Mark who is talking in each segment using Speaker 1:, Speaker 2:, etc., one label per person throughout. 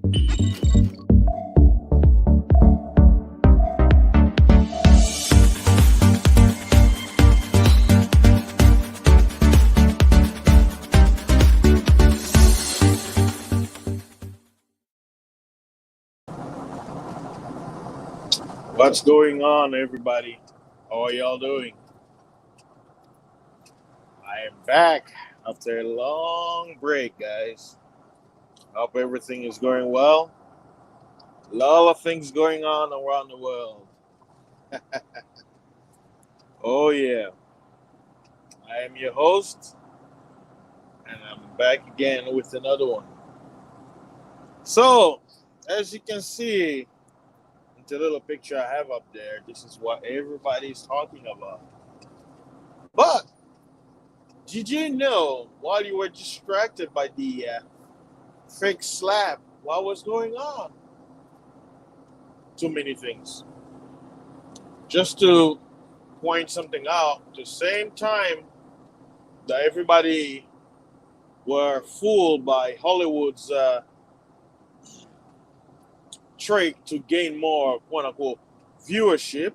Speaker 1: What's going on, everybody? How are y'all doing? I am back after a long break, guys. Hope everything is going well. A lot of things going on around the world. Oh, yeah. I am your host, and I'm back again with another one. So, as you can see, in the little picture I have up there, this is what everybody's talking about. But did you know, while you were distracted by the fake slap, what was going on? Too many things. Just to point something out, at the same time that everybody were fooled by Hollywood's trick to gain more quote unquote viewership,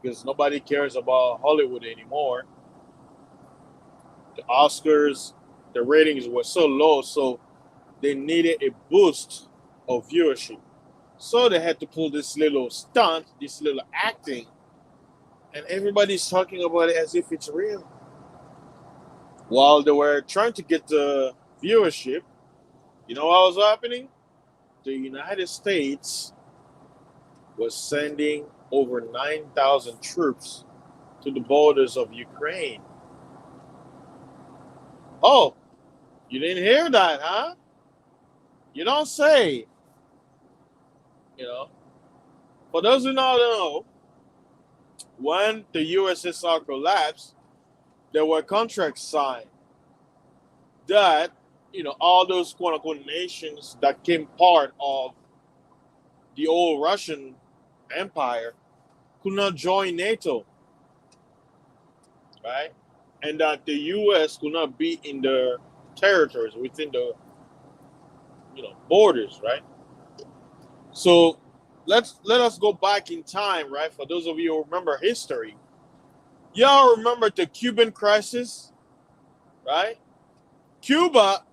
Speaker 1: because nobody cares about Hollywood anymore. The Oscars, the ratings were so low, so they needed a boost of viewership. So they had to pull this little stunt, this little acting, and everybody's talking about it as if it's real. While they were trying to get the viewership, you know what was happening? The United States was sending over 9,000 troops to the borders of Ukraine. Oh, you didn't hear that, huh? You don't say. You know, for those who don't know, when the USSR collapsed, there were contracts signed that, all those quote unquote nations that came part of the old Russian Empire could not join NATO, right? And that the US could not be in the territories within the borders, right? So let us go back in time, right? For those of you who remember history, y'all remember the Cuban crisis, right? Cuba,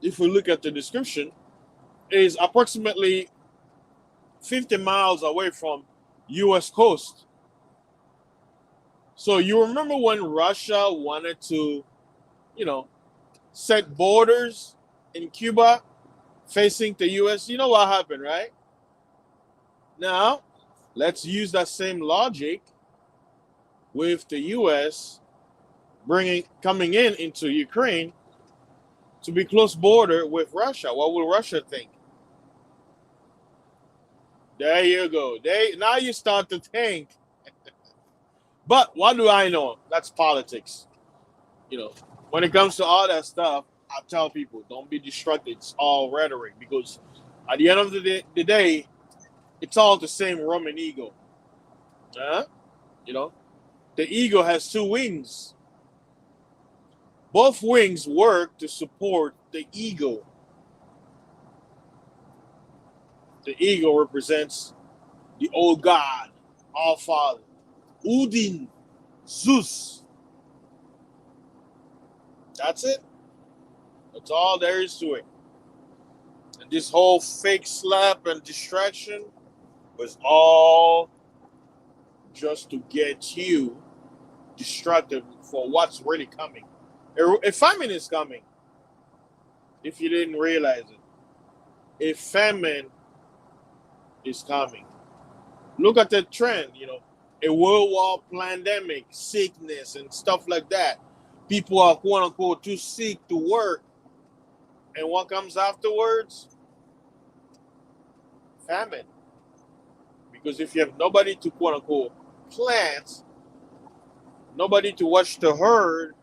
Speaker 1: if we look at the description, is approximately 50 miles away from US coast. So you remember when Russia wanted to, set borders in Cuba facing the US? You know what happened, right? Now, let's use that same logic with the US coming into Ukraine to be close border with Russia. What will Russia think? There you go. Now you start to think. But what do I know? That's politics. When it comes to all that stuff, I tell people, don't be distracted. It's all rhetoric, because at the end of the day, it's all the same Roman ego. Huh? The ego has two wings. Both wings work to support the ego. The ego represents the old God, our Father, Odin, Zeus. That's it. That's all there is to it. And this whole fake slap and distraction was all just to get you distracted for what's really coming. A famine is coming, if you didn't realize it. A famine is coming. Look at the trend, a worldwide pandemic, sickness, and stuff like that. People are quote unquote too sick to work. And what comes afterwards? Famine. Because if you have nobody to quote unquote plant, nobody to watch the herd,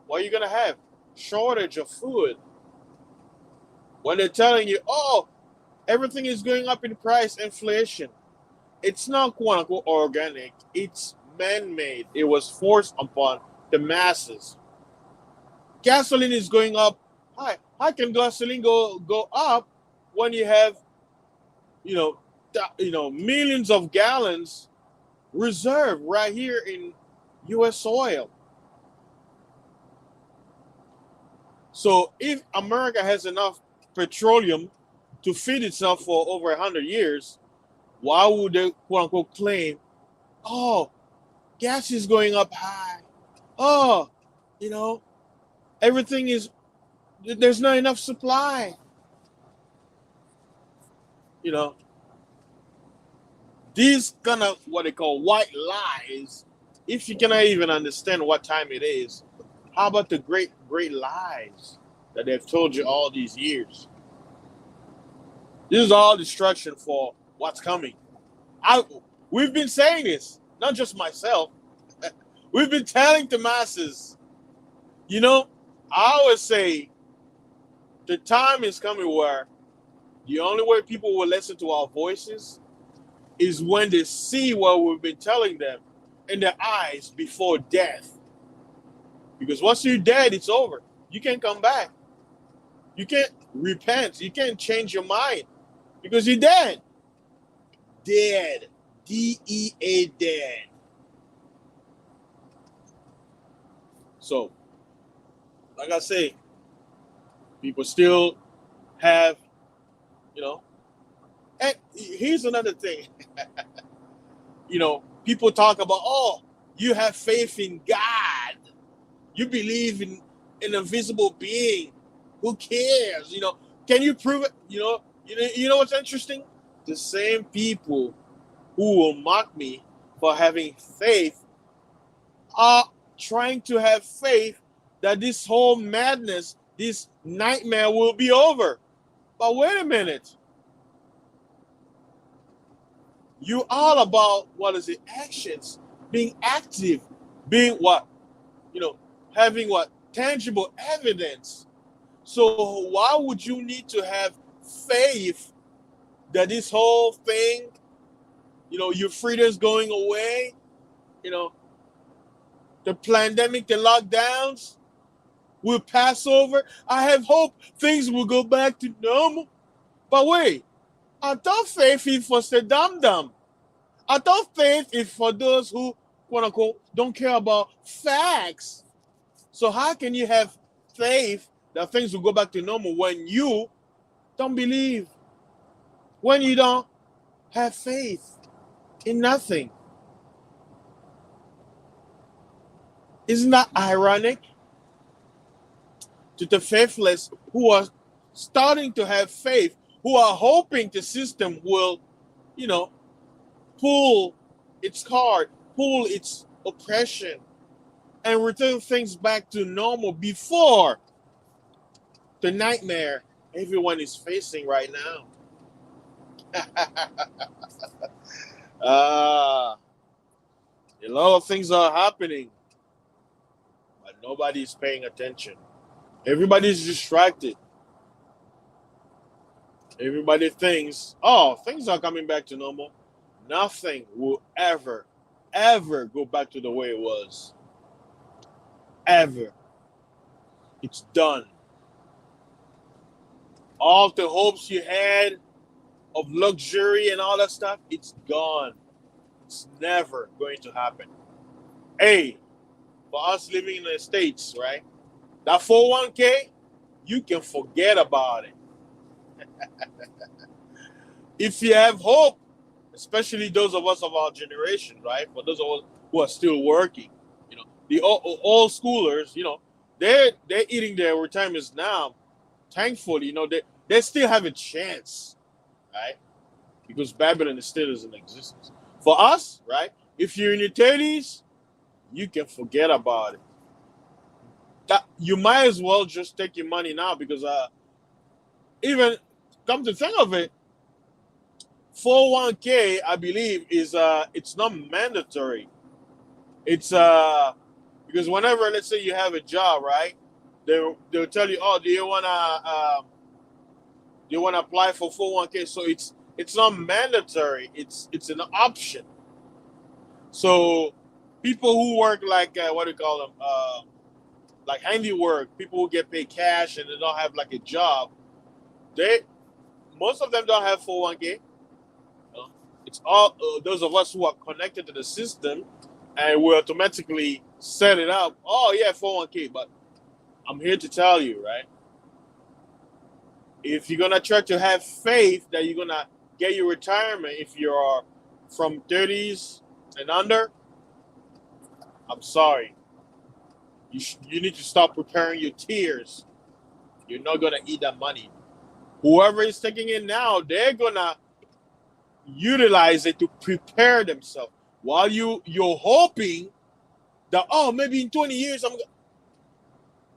Speaker 1: what are you gonna have? Shortage of food. When they're telling you, oh, everything is going up in price, inflation. It's not quote unquote organic, it's man-made. It was forced upon the masses. Gasoline is going up How can gasoline go up when you have millions of gallons reserved right here in U.S. soil? So if America has enough petroleum to feed itself for over 100 years, why would they quote unquote claim, oh, gas is going up high? Oh, you know, everything is, there's not enough supply. You know, these kind of what they call white lies, if you cannot even understand what time it is, how about the great lies that they've told you all these years? This is all destruction for what's coming. We've been saying this, not just myself. We've been telling the masses. I always say the time is coming where the only way people will listen to our voices is when they see what we've been telling them in their eyes before death. Because once you're dead, it's over. You can't come back. You can't repent. You can't change your mind because you're dead. Dead. DEA, dead. So, like I say, people still have, and here's another thing. People talk about, oh, you have faith in God. You believe in an invisible being. Who cares? Can you prove it? You know what's interesting? The same people who will mock me for having faith are trying to have faith that this whole madness, this nightmare will be over. But wait a minute. You're all about, actions, being active, being having tangible evidence. So why would you need to have faith that this whole thing, your freedom's going away, the pandemic, the lockdowns will pass over? I have hope things will go back to normal. But wait, I thought faith is for the dumb. I thought faith is for those who, quote unquote, don't care about facts. So how can you have faith that things will go back to normal when you don't believe? When you don't have faith in nothing? Isn't that ironic? To the faithless who are starting to have faith, who are hoping the system will, pull its card, pull its oppression, and return things back to normal before the nightmare everyone is facing right now. A lot of things are happening, but nobody's paying attention. Everybody's distracted. Everybody thinks, oh, things are coming back to normal. Nothing will ever go back to the way it was. Ever. It's done. All the hopes you had of luxury and all that stuff, it's gone. It's never going to happen. Hey, for us living in the States, right? That 401k, you can forget about it. If you have hope, especially those of us of our generation, right? For those of us who are still working, the old schoolers, they're eating their retirements now. Thankfully, they still have a chance, right? Because Babylon still is in existence. For us, right? If you're in your 30s, you can forget about it. That you might as well just take your money now because even come to think of it, 401k, I believe, is it's not mandatory. It's because whenever, let's say you have a job, right? They'll tell you, oh, do you wanna apply for 401k? So it's not mandatory. It's an option. So people who work like what do you call them? like handiwork, people who get paid cash and they don't have like a job, most of them don't have 401k. It's all those of us who are connected to the system, and we automatically set it up. Oh yeah, 401k. But I'm here to tell you, right? If you're gonna try to have faith that you're gonna get your retirement, if you're from 30s and under, I'm sorry. You need to stop preparing your tears. You're not gonna eat that money. Whoever is taking it now, they're gonna utilize it to prepare themselves. While you're hoping that, oh, maybe in 20 years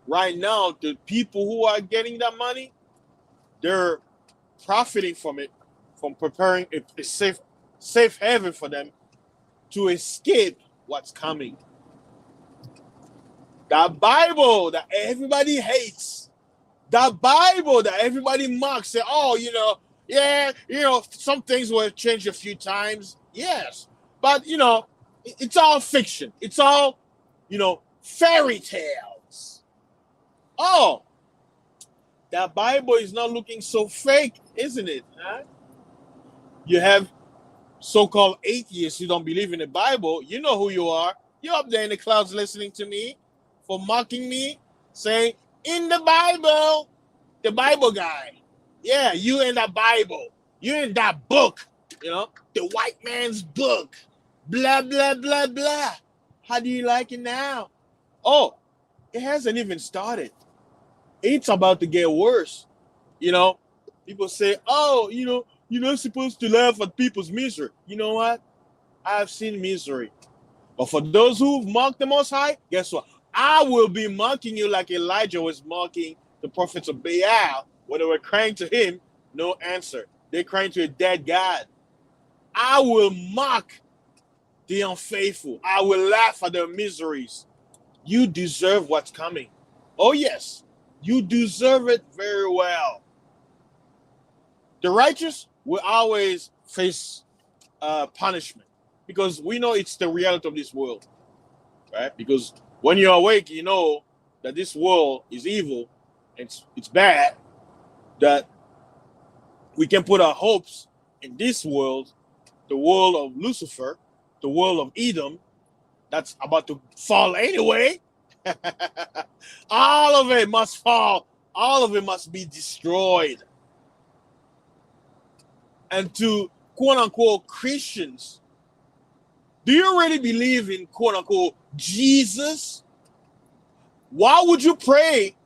Speaker 1: right now, the people who are getting that money, they're profiting from it, from preparing a safe haven for them to escape what's coming. That Bible that everybody hates, that Bible that everybody mocks, say, oh, yeah, some things will change a few times. Yes. But, it's all fiction. It's all, fairy tales. Oh, that Bible is not looking so fake, isn't it? Huh? You have so-called atheists who don't believe in the Bible. You know who you are. You're up there in the clouds listening to me for mocking me, saying, in the Bible guy. Yeah, you in that Bible. You in that book, the white man's book. Blah, blah, blah, blah. How do you like it now? Oh, it hasn't even started. It's about to get worse. People say, oh, you're not supposed to laugh at people's misery. You know what? I've seen misery. But for those who've mocked the Most High, guess what? I will be mocking you like Elijah was mocking the prophets of Baal when they were crying to him, no answer. They're crying to a dead God. I will mock the unfaithful. I will laugh at their miseries. You deserve what's coming. Oh, yes. You deserve it very well. The righteous will always face punishment because we know it's the reality of this world, right? Because when you're awake, you know that this world is evil, it's bad, that we can put our hopes in this world, the world of Lucifer, the world of Edom, that's about to fall anyway. All of it must fall. All of it must be destroyed. And to quote-unquote Christians, do you really believe in quote-unquote Jesus? Why would you pray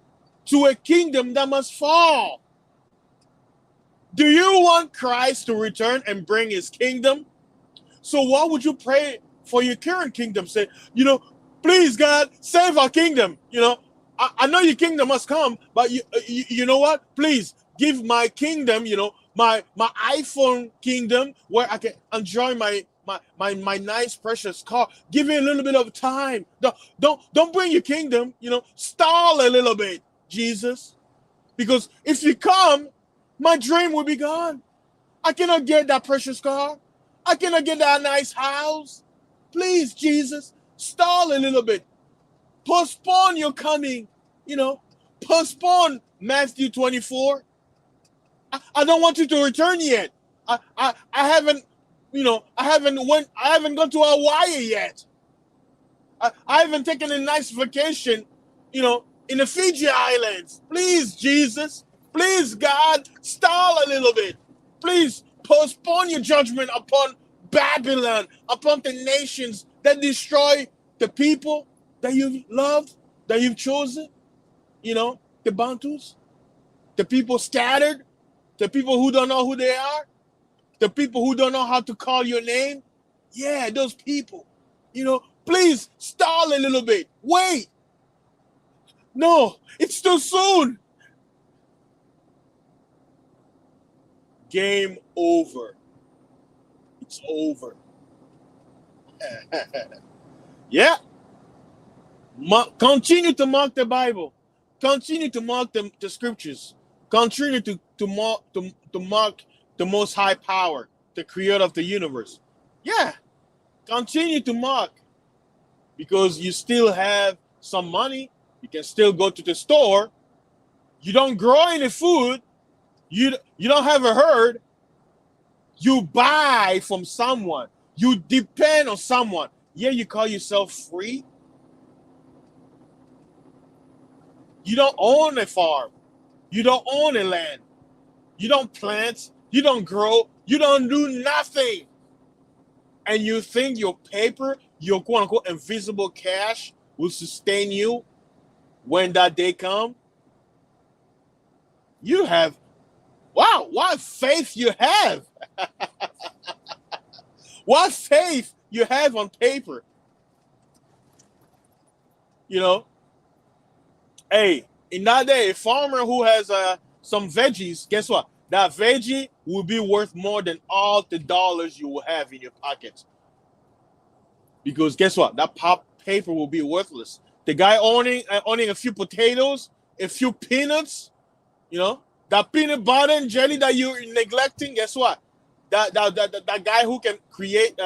Speaker 1: to a kingdom that must fall? Do you want Christ to return and bring his kingdom? So why would you pray for your current kingdom? Say, please God, save our kingdom. I know your kingdom must come, but you know what? Please give my kingdom, my iPhone kingdom where I can enjoy my nice precious car. Give me a little bit of time. Don't bring your kingdom, stall a little bit, Jesus. Because if you come, my dream will be gone. I cannot get that precious car. I cannot get that nice house. Please, Jesus, stall a little bit. Postpone your coming, postpone Matthew 24. I don't want you to return yet. I haven't gone to Hawaii yet. I haven't taken a nice vacation, in the Fiji Islands. Please, Jesus. Please, God, stall a little bit. Please postpone your judgment upon Babylon, upon the nations that destroy the people that you've loved, that you've chosen. The Bantus, the people scattered, the people who don't know who they are, the people who don't know how to call your name. Yeah, those people. Please stall a little bit. Wait. No, it's too soon. Game over. It's over. Yeah. Continue to mock the Bible. Continue to mock the scriptures. Continue to mock the Most High Power, the Creator of the universe. Yeah. Continue to mock because you still have some money. You can still go to the store. You don't grow any food. You don't have a herd. You buy from someone. You depend on someone. Yeah, you call yourself free. You don't own a farm. You don't own a land. You don't plant. You don't grow. You don't do nothing. And you think your paper, your quote-unquote invisible cash will sustain you when that day comes? You have, wow, what faith you have. What faith you have on paper. You know, hey, in that day, a farmer who has some veggies, guess what? That veggie will be worth more than all the dollars you will have in your pockets. Because guess what? That paper will be worthless. The guy owning a few potatoes, a few peanuts, you know, that peanut butter and jelly that you're neglecting, guess what? That guy who can create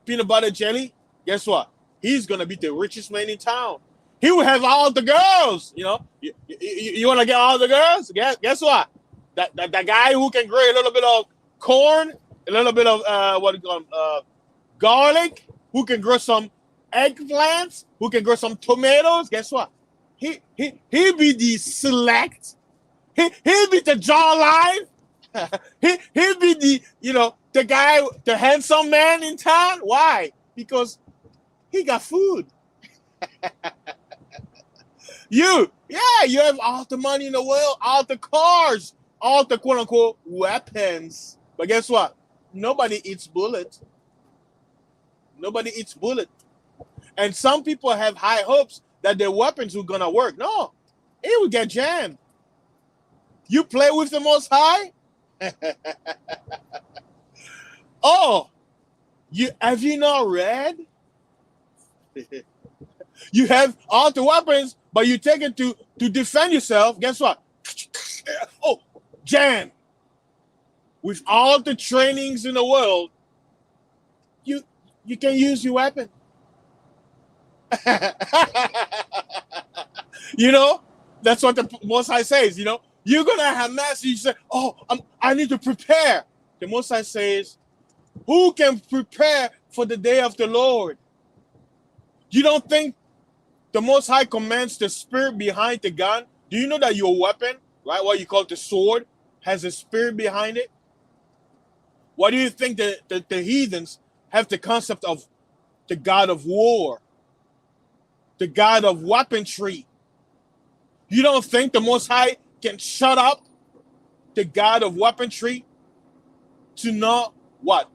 Speaker 1: peanut butter jelly, guess what? He's going to be the richest man in town. He will have all the girls, you know. You want to get all the girls? Guess what? That guy who can grow a little bit of corn, a little bit of garlic, who can grow some eggplants, who can grow some tomatoes. Guess what? He be the select. He be the jawline. he be the, you know, the guy, the handsome man in town. Why? Because he got food. You have all the money in the world, all the cars, all the quote unquote weapons. But guess what? Nobody eats bullet. Nobody eats bullet. And some people have high hopes that their weapons are gonna work. No, it will get jammed. You play with the Most High? Oh, have you not read? You have all the weapons, but you take it to defend yourself. Guess what? Oh, jam. With all the trainings in the world, you can use your weapon. You know, that's what the Most High says. You know, you're gonna have mass. You say, "Oh, I need to prepare." The Most High says, "Who can prepare for the day of the Lord?" You don't think the Most High commands the spirit behind the gun? Do you know that your weapon, right, what you call the sword, has a spirit behind it? Why do you think the heathens have the concept of the God of war, the God of weaponry? You don't think the Most High can shut up the God of weaponry to not, what,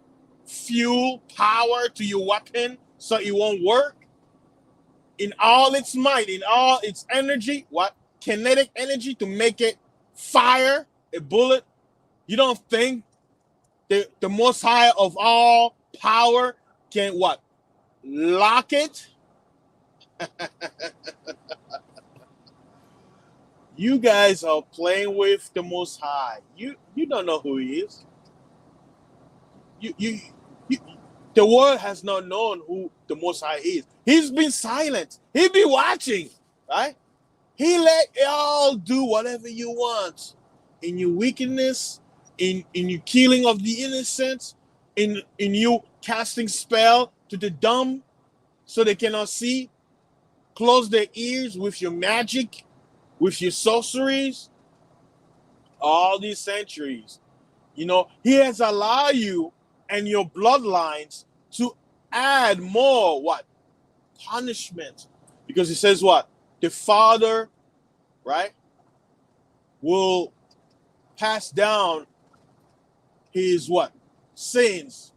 Speaker 1: fuel power to your weapon so it won't work? In all its might, in all its energy, what? Kinetic energy to make it fire a bullet. You don't think the Most High of all power can, what? Lock it? You guys are playing with the Most High. You don't know who he is. You the world has not known who the Most High is. He's been silent. He be watching, right? He let y'all do whatever you want. In your wickedness, in your killing of the innocent, in you casting spell to the dumb so they cannot see. Close their ears with your magic, with your sorceries. All these centuries. You know, he has allowed you and your bloodlines to add more, what? Punishment. Because he says what? The father, right, will pass down his what? Sins.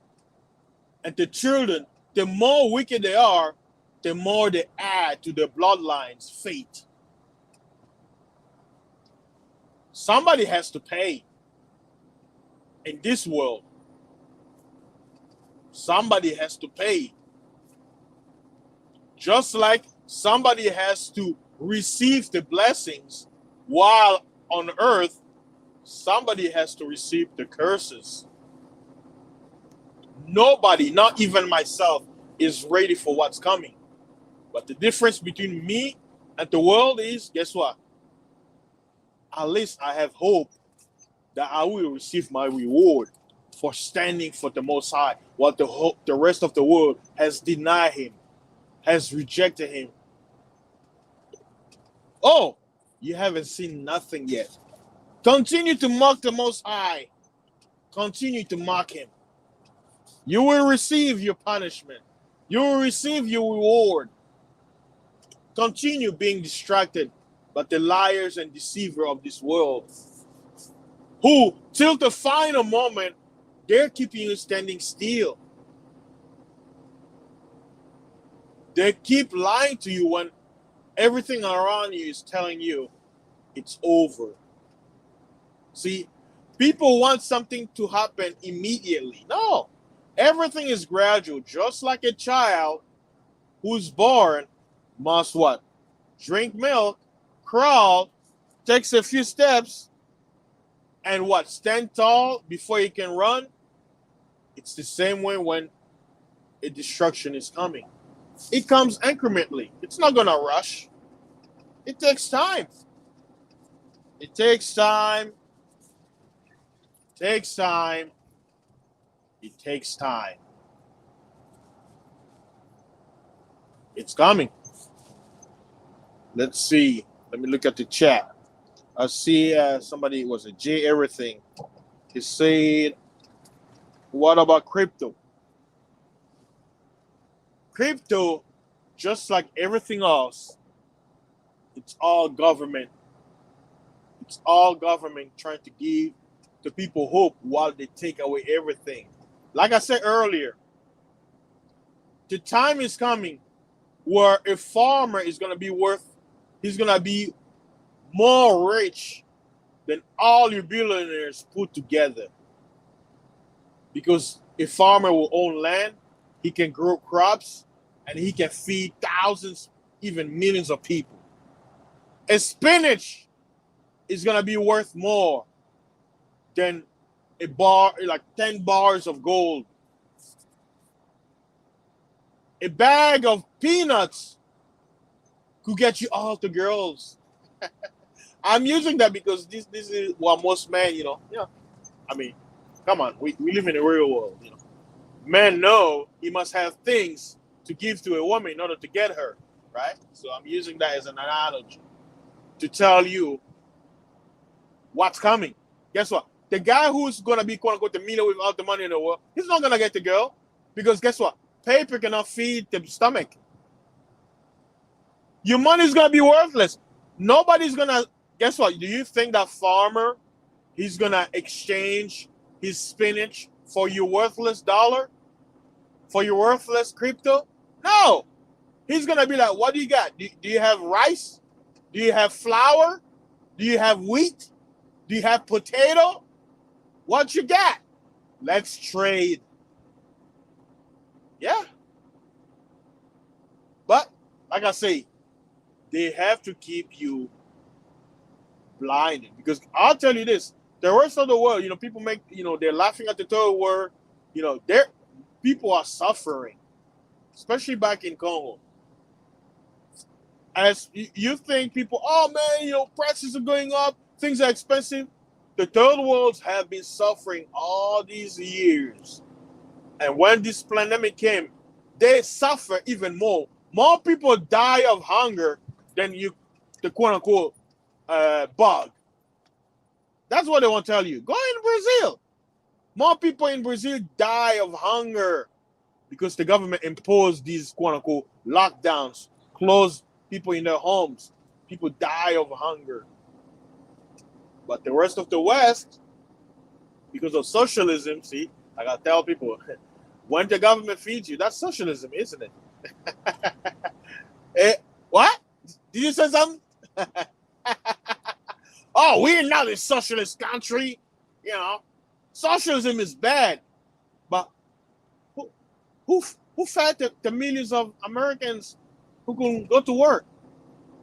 Speaker 1: And the children, the more wicked they are, the more they add to the bloodline's fate. Somebody has to pay in this world. Somebody has to pay. Just like somebody has to receive the blessings while on earth, somebody has to receive the curses. Nobody, not even myself, is ready for what's coming. But the difference between me And the world is, guess what? At least I have hope that I will receive my reward for standing for the Most High, while the rest of the world has denied him, has rejected him. Oh, you haven't seen nothing yet. Continue to mock the Most High. Continue to mock him. You will receive your punishment. You will receive your reward. Continue being distracted by the liars and deceiver of this world, who, till the final moment, they're keeping you standing still. They keep lying to you when everything around you is telling you it's over. See, people want something to happen immediately. No, everything is gradual. Just like a child who's born must what? Drink milk, crawl, takes a few steps, and what? Stand tall before he can run. It's the same way when a destruction is coming. It comes incrementally. It's not going to rush. It takes time. It takes time. It takes time. It takes time. It's coming. Let's see. Let me look at the chat. I see somebody was a J everything. He said, what about crypto? Crypto, just like everything else, it's all government. It's all government trying to give the people hope while they take away everything. Like I said earlier, the time is coming where a farmer is going to be he's going to be more rich than all your billionaires put together. Because a farmer will own land, he can grow crops, and he can feed thousands, even millions of people. A spinach is going to be worth more than a bar, like 10 bars of gold. A bag of peanuts could get you all the girls. I'm using that because this is what most men, I mean, come on, we live in the real world, Men know he must have things to give to a woman in order to get her, right? So I'm using that as an analogy to tell you what's coming. Guess what? The guy who's going to be, quote unquote, the millionaire with all the money in the world, he's not going to get the girl because guess what? Paper cannot feed the stomach. Your money's going to be worthless. Nobody's going to, guess what? Do you think that farmer, he's going to exchange his spinach for your worthless dollar? For your worthless crypto? No. He's going to be like, what do you got? Do you have rice? Do you have flour? Do you have wheat? Do you have potato? What you got? Let's trade. Yeah. But, like I say, they have to keep you blinded. Because I'll tell you this, the rest of the world, people make, they're laughing at the third world. People are suffering, especially back in Congo. As you think people, oh man, prices are going up, things are expensive. The third worlds have been suffering all these years. And when this pandemic came, they suffer even more. More people die of hunger than the quote unquote bug. That's what they want to tell you. Go in Brazil. More people in Brazil die of hunger because the government imposed these quote unquote lockdowns, closed people in their homes. People die of hunger. But the rest of the West, because of socialism, see, I gotta tell people, when the government feeds you, that's socialism, isn't it? What? Did you say something? Oh, we're not a socialist country. Socialism is bad. But who fed the millions of Americans who can go to work?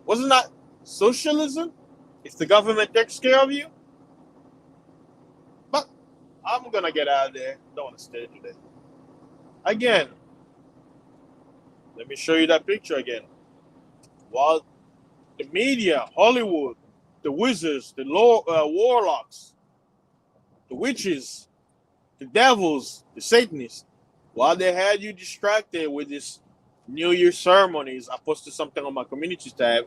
Speaker 1: Wasn't that socialism? If the government takes care of you? But I'm going to get out of there. Don't want to stay today. Again, let me show you that picture again. While the media, Hollywood, the wizards, the warlocks, the witches, the devils, the Satanists, while they had you distracted with this New Year ceremonies. I posted something on my community tab,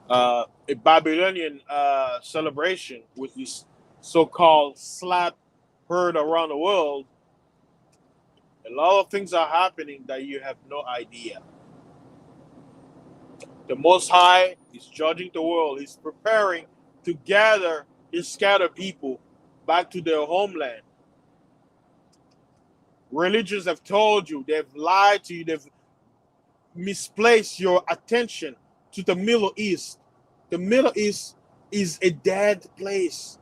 Speaker 1: a Babylonian celebration with this so-called slap heard around the world. A lot of things are happening that you have no idea. The Most High is judging the world. He's preparing to gather his scattered people back to their homeland. Religions have told you, they've lied to you, they've misplaced your attention to the Middle East. The Middle East is a dead place,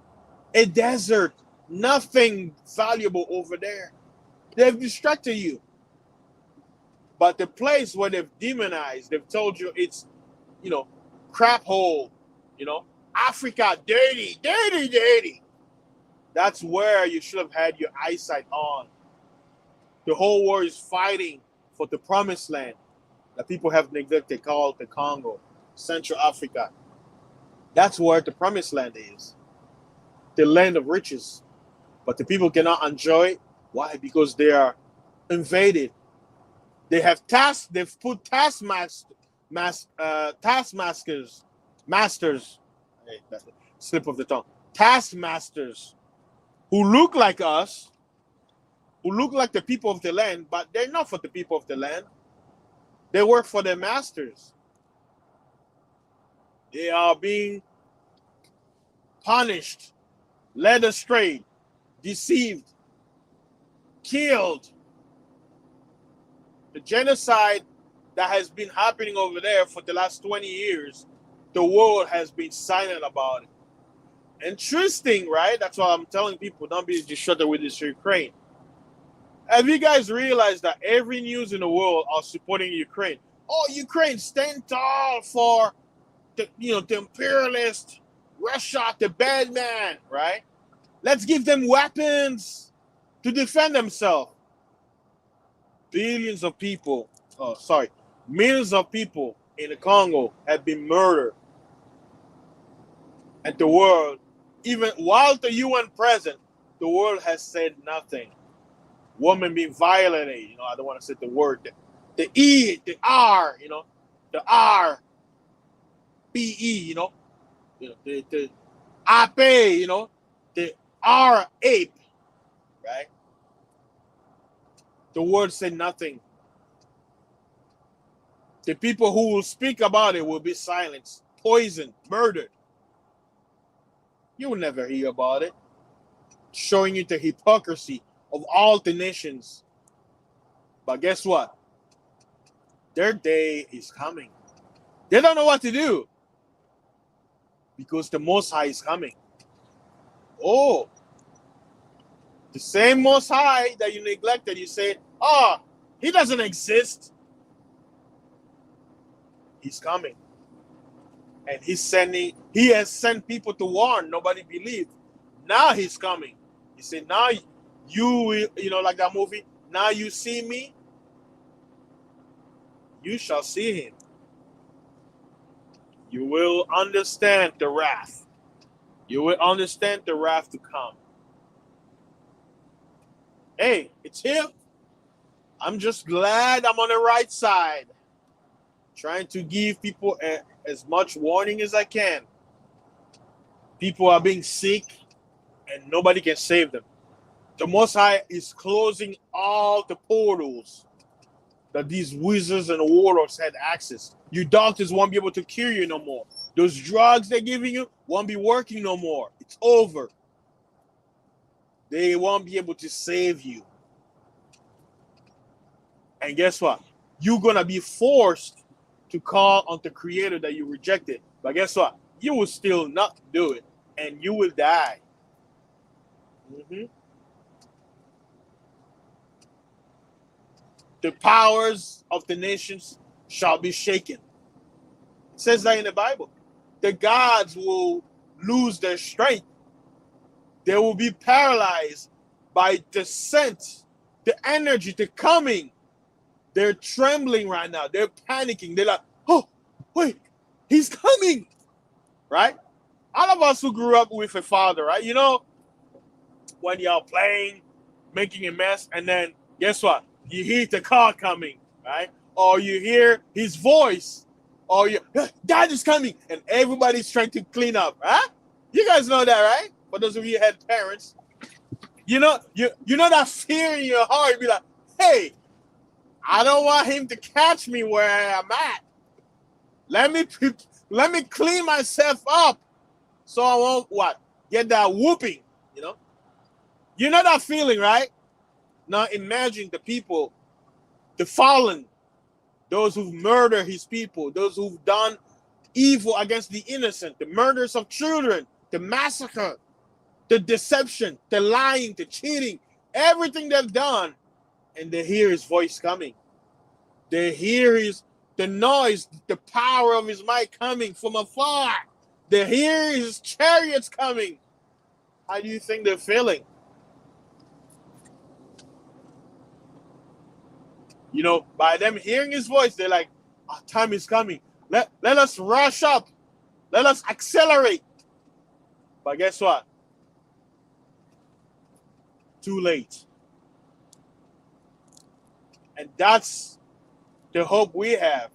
Speaker 1: a desert, nothing valuable over there. They've distracted you. But the place where they've demonized, they've told you it's, crap hole, Africa, dirty, dirty, dirty. That's where you should have had your eyesight on. The whole world is fighting for the promised land that people have neglected, called the Congo, Central Africa. That's where the promised land is. The land of riches. But the people cannot enjoy it. Why? Because they are invaded. They have they've put taskmasters, hey, that's a slip of the tongue, taskmasters who look like us, who look like the people of the land, but they're not for the people of the land. They work for their masters. They are being punished, led astray, deceived, killed. The genocide that has been happening over there for the last 20 years, the world has been silent about it. Interesting, right? That's why I'm telling people, don't be distracted with this Ukraine. Have you guys realized that every news in the world are supporting Ukraine? Oh, Ukraine, stand tall for the imperialist, Russia, the bad man, right? Let's give them weapons to defend themselves. Millions of people in the Congo have been murdered. And the world, even while the UN present, the world has said nothing. Women being violated, I don't want to say the word, the E, the R, the R, P-E, the ape, the R, ape, right? The word said nothing. The people who will speak about it will be silenced, poisoned, murdered. You will never hear about it. Showing you the hypocrisy of all the nations. But guess what? Their day is coming. They don't know what to do because the Most High is coming. Oh, the same Most High that you neglected, you said, oh, he doesn't exist. He's coming. And he has sent people to warn. Nobody believed. Now he's coming. He said, now you like that movie, now you see me, you shall see him. You will understand the wrath. You will understand the wrath to come. Hey, it's here. I'm just glad I'm on the right side. Trying to give people as much warning as I can. People are being sick and nobody can save them. The Most High is closing all the portals that these wizards and warlords had access. Your doctors won't be able to cure you no more. Those drugs they're giving you won't be working no more. It's over. They won't be able to save you. And guess what? You're going to be forced to call on the Creator that you rejected. But guess what? You will still not do it. And you will die. The powers of the nations shall be shaken. It says that in the Bible. The gods will lose their strength. They will be paralyzed by the scent, the energy, the coming. They're trembling right now. They're panicking. They're like, oh, wait, He's coming, right? All of us who grew up with a father, right? You know, when you're playing, making a mess, and then guess what? You hear the car coming, right? Or you hear his voice, or you, Dad is coming, and everybody's trying to clean up, huh? You guys know that, right? For those of you who had parents, you know that fear in your heart. Be like, hey, I don't want him to catch me where I'm at. Let me clean myself up, so I won't what get that whooping. You know that feeling, right? Now imagine the people, the fallen, those who've murdered his people, those who've done evil against the innocent, the murders of children, the massacre, the deception, the lying, the cheating, everything they've done, and they hear his voice coming. They hear the noise, the power of his might coming from afar. They hear his chariots coming. How do you think they're feeling? By them hearing his voice, they're like, our time is coming. Let us rush up. Let us accelerate. But guess what? Too late. And that's the hope we have.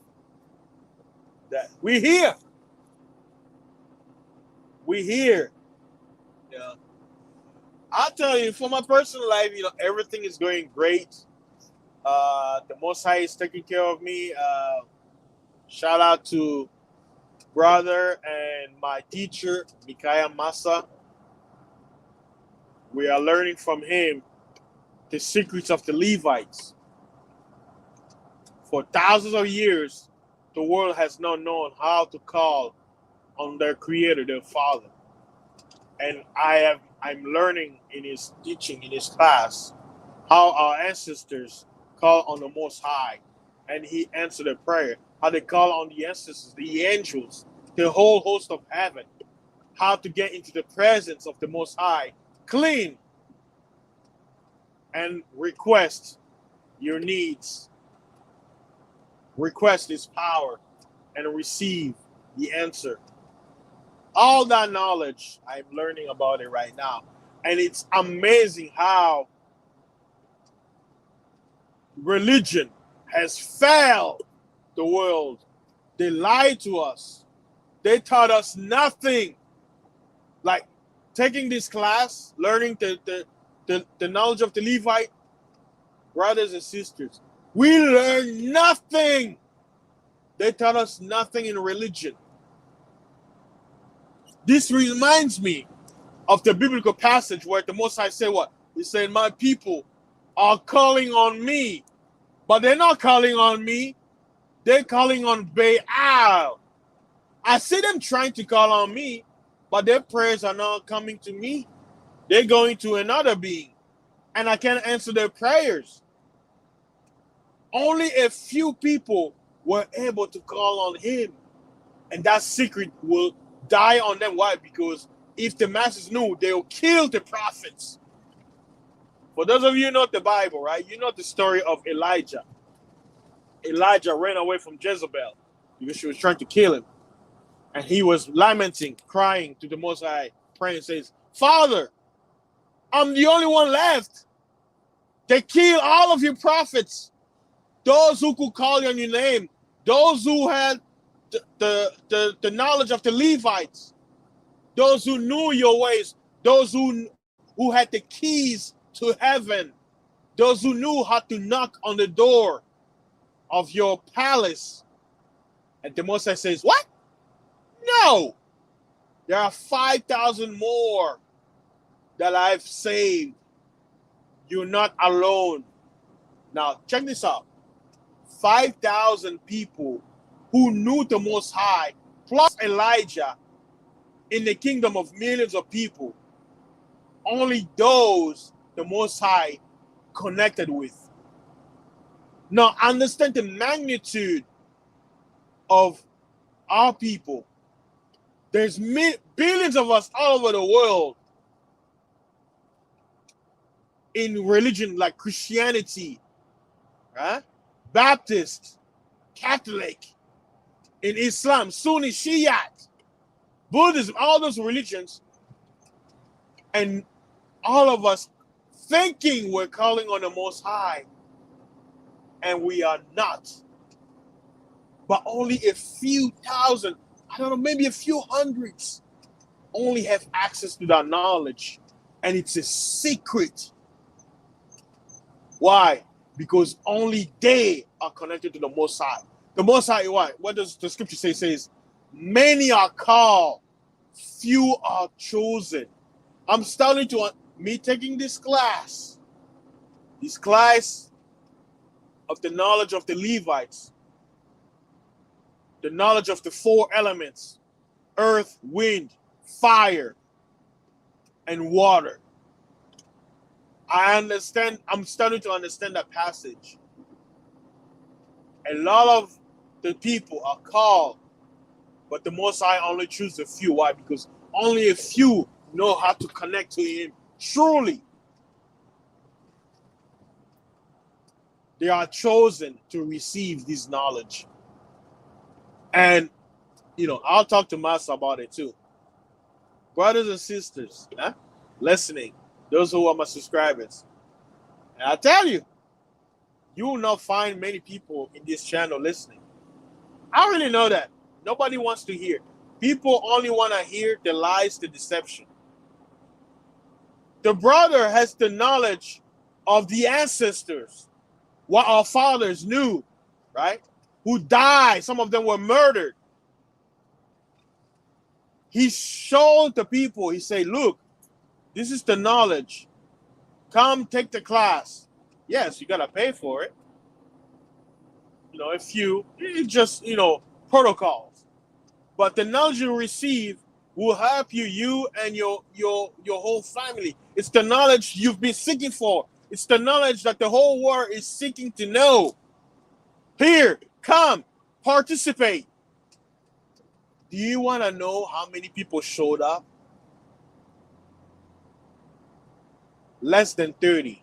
Speaker 1: That we're here. We're here. Yeah. I'll tell you, for my personal life, everything is going great. The Most High is taking care of me. Shout out to brother and my teacher, Micaiah Massa. We are learning from him the secrets of the Levites. For thousands of years, the world has not known how to call on their creator, their father. And I'm learning in his teaching, in his class, how our ancestors call on the Most High, and he answered their prayer. How they call on the ancestors, the angels, the whole host of heaven. How to get into the presence of the Most High, clean, and request your needs. Request his power and receive the answer. All that knowledge, I'm learning about it right now. And it's amazing how religion has failed the world. They lied to us. They taught us nothing. Like taking this class, learning the knowledge of the Levite, brothers and sisters, we learned nothing. They taught us nothing in religion. This reminds me of the biblical passage where the Most High said what? He said, my people are calling on me, but they're not calling on me. They're calling on Baal. I see them trying to call on me, but their prayers are not coming to me. They're going to another being, and I can't answer their prayers. Only a few people were able to call on him, and that secret will die on them. Why? Because if the masses knew, they'll kill the prophets. For those of you who know the Bible, right? You know the story of Elijah. Elijah ran away from Jezebel because she was trying to kill him. And he was lamenting, crying to the Most High, praying, says, Father, I'm the only one left. They killed all of your prophets. Those who could call on your name. Those who had the knowledge of the Levites. Those who knew your ways. Those who had the keys to heaven. Those who knew how to knock on the door of your palace. And the Most High says, what? No. There are 5,000 more that I've saved. You're not alone. Now, check this out. 5,000 people who knew the Most High, plus Elijah, in the kingdom of millions of people. Only those the Most High connected with. Now, understand the magnitude of our people. There's billions of us all over the world in religion like Christianity, right? Baptist, Catholic, in Islam, Sunni, Shiite, Buddhism, all those religions, and all of us thinking we're calling on the Most High, and we are not. But only a few thousand, I don't know, maybe a few hundreds only have access to that knowledge. And it's a secret. Why? Because only they are connected to the Most High. The Most High, why? What does the scripture say? It says, many are called, few are chosen. I'm starting to, me taking this class of the knowledge of the Levites, the knowledge of the 4 elements, earth, wind, fire, and water. I'm starting to understand that passage. A lot of the people are called, but the Most High only chooses a few. Why? Because only a few know how to connect to Him truly. They are chosen to receive this knowledge. And, I'll talk to Master about it too. Brothers and sisters, listening, those who are my subscribers. And I tell you, you will not find many people in this channel listening. I really know that. Nobody wants to hear. People only want to hear the lies, the deception. The brother has the knowledge of the ancestors, what our fathers knew, right? Who died. Some of them were murdered. He showed the people, he said, look, this is the knowledge. Come take the class. Yes, you got to pay for it. It's just, protocols. But the knowledge you receive will help you and your whole family. It's the knowledge you've been seeking for. It's the knowledge that the whole world is seeking to know. Here, come, participate. Do you want to know how many people showed up? Less than 30.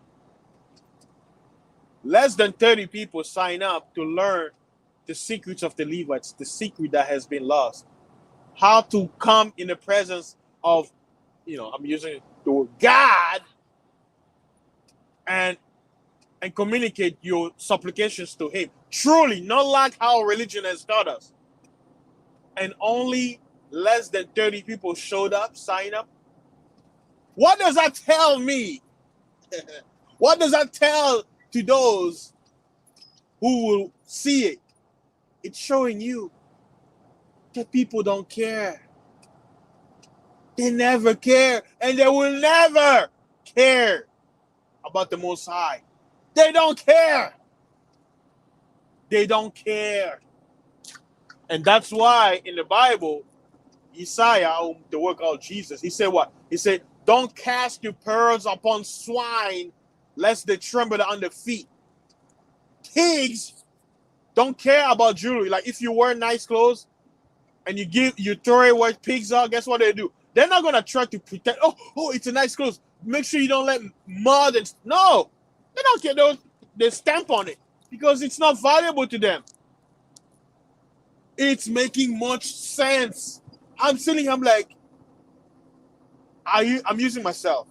Speaker 1: Less than 30 people sign up to learn the secrets of the Levites, the secret that has been lost. How to come in the presence of, I'm using the word God, and communicate your supplications to Him. Truly, not like how religion has taught us. And only less than 30 people showed up, signed up. What does that tell me? What does that tell to those who will see it? It's showing you that people don't care. They never care, and they will never care about the Most High. They don't care. They don't care. And that's why in the Bible, Isaiah, the word called Jesus, he said what? He said, don't cast your pearls upon swine, lest they tremble under feet. Pigs don't care about jewelry. Like if you wear nice clothes and you throw away where pigs are, guess what they do? They're not gonna try to pretend, oh, it's a nice clothes. Make sure you don't let mud and no, they don't care. They stamp on it because it's not valuable to them. It's making much sense. I'm like, I'm using myself.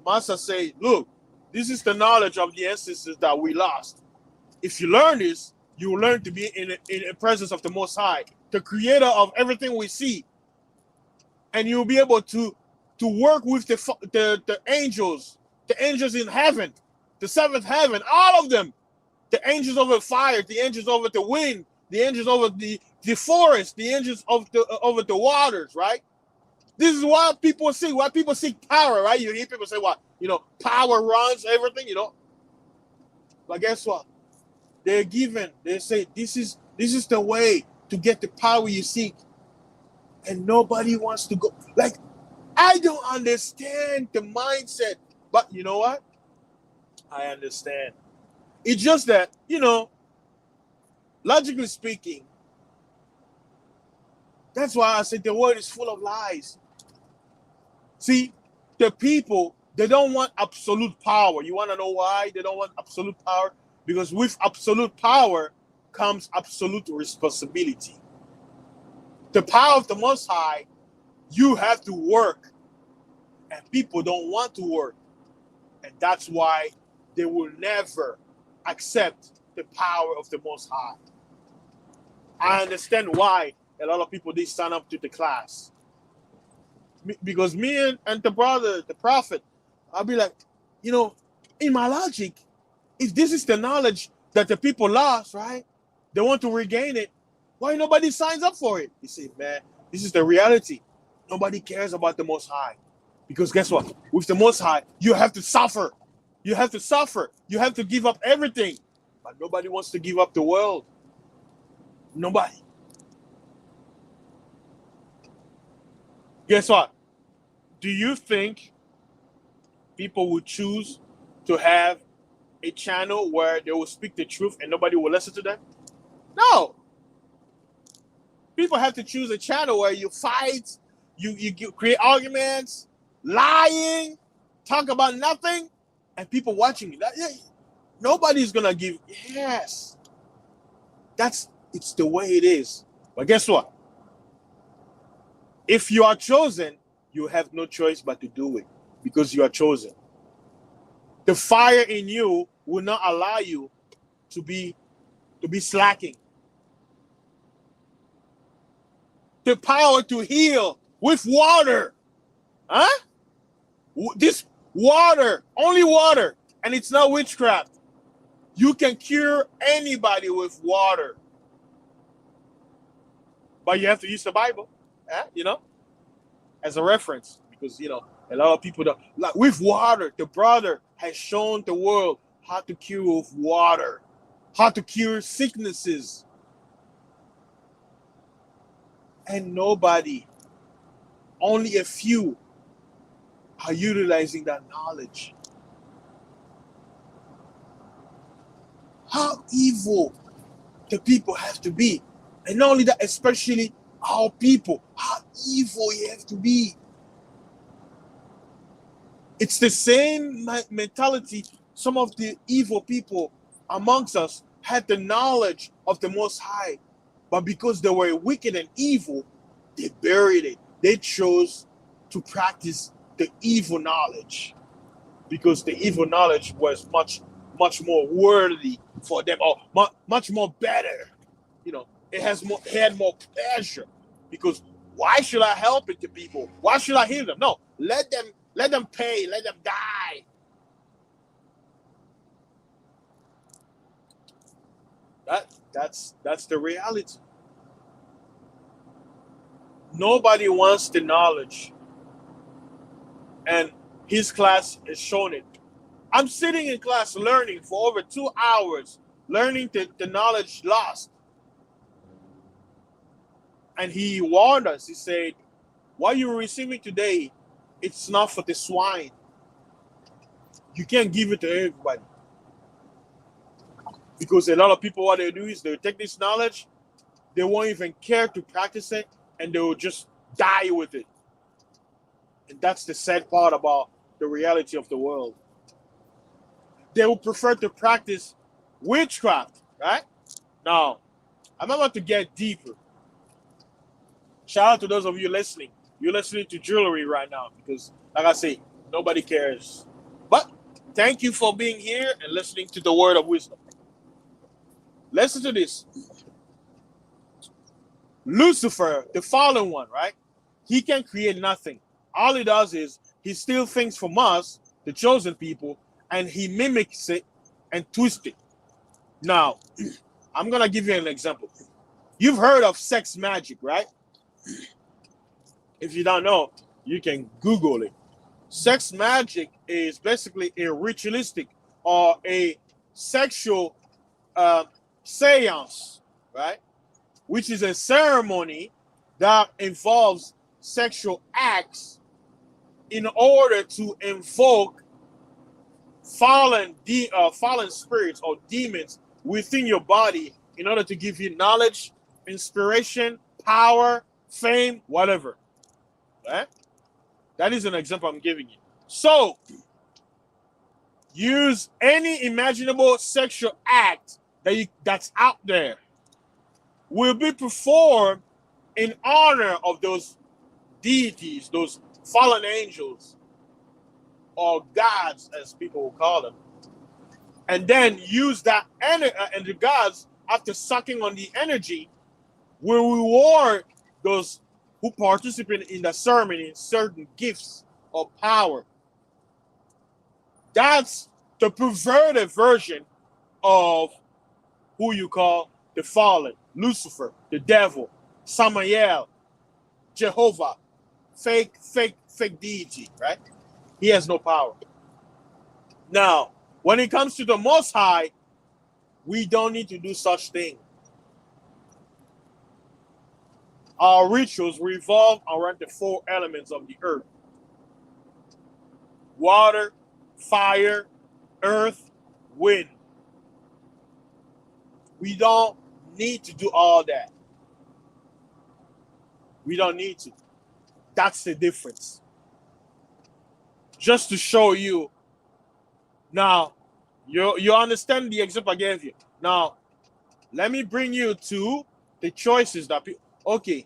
Speaker 1: Master say, look, this is the knowledge of the ancestors that we lost. If you learn this, you will learn to be in the presence of the Most High, the creator of everything we see. And you'll be able to work with the angels in heaven, the 7th heaven, all of them. The angels over fire, the angels over the wind, the angels over the forest, the angels over the waters, right? This is why people seek power, right? You hear people say what? Power runs everything, But guess what? They're given. They say this is the way to get the power you seek. And nobody wants to go. Like, I don't understand the mindset. But you know what? I understand. It's just that, logically speaking, that's why I said the world is full of lies. See, the people, they don't want absolute power. You want to know why they don't want absolute power? Because with absolute power comes absolute responsibility. The power of the Most High, you have to work. And people don't want to work. And that's why they will never accept the power of the Most High. I understand why a lot of people, they sign up to the class. Because me and the brother, the prophet, I'll be like, in my logic, if this is the knowledge that the people lost, right? They want to regain it. Why nobody signs up for it? You see, man, this is the reality. Nobody cares about the Most High. Because guess what? With the Most High, you have to suffer. You have to suffer. You have to give up everything. But nobody wants to give up the world. Nobody. Guess what? Do you think people would choose to have a channel where they will speak the truth and nobody will listen to them? No. People have to choose a channel where you fight, you create arguments, lying, talk about nothing, and people watching you. Nobody's gonna give. Yes, it's the way it is. But guess what? If you are chosen, you have no choice but to do it because you are chosen. The fire in you will not allow you to be slacking. The power to heal with water. Huh? This water, only water, and it's not witchcraft. You can cure anybody with water. But you have to use the Bible, as a reference. Because, a lot of people don't. Like with water, the brother has shown the world how to cure with water, how to cure sicknesses. And nobody, only a few, are utilizing that knowledge. How evil the people have to be. And not only that, especially our people. How evil you have to be. It's the same mentality some of the evil people amongst us had the knowledge of the Most High. But because they were wicked and evil, they buried it. They chose to practice the evil knowledge. Because the evil knowledge was much, much more worthy for them, or much more better. It had more pleasure. Because why should I help it to people? Why should I heal them? No, let them pay, let them die. That's the reality. Nobody wants the knowledge. And his class has shown it. I'm sitting in class learning for over 2 hours, learning the knowledge lost. And he warned us. He said, what you're receiving today, it's not for the swine. You can't give it to everybody. Because a lot of people, what they do is they take this knowledge, they won't even care to practice it, and they will just die with it. And that's the sad part about the reality of the world. They will prefer to practice witchcraft, right? Now, I'm about to get deeper. Shout out to those of you listening. You're listening to jewelry right now because, like I say, nobody cares. But thank you for being here and listening to the word of wisdom. Listen to this. Lucifer, the fallen one, right? He can create nothing. All he does is he steals things from us, the chosen people, and he mimics it and twists it. Now, I'm going to give you an example. You've heard of sex magic, right? If you don't know, you can Google it. Sex magic is basically a ritualistic or a sexual seance, right? Which is a ceremony that involves sexual acts in order to invoke fallen spirits or demons within your body in order to give you knowledge, inspiration, power, fame, whatever. Right? That is an example I'm giving you. So, use any imaginable sexual act that's out there will be performed in honor of those deities, those fallen angels, or gods, as people will call them, and then use that energy, and the gods, after sucking on the energy, will reward those who participate in the ceremony certain gifts or power. That's the perverted version of who you call the fallen, Lucifer, the devil, Samael, Jehovah, fake deity, right? He has no power. Now, when it comes to the Most High, we don't need to do such thing. Our rituals revolve around the four elements of the earth: water, fire, earth, wind. We don't need to do all that. We don't need to. That's the difference. Just to show you. Now, you understand the example I gave you. Now, let me bring you to the choices that people. Okay,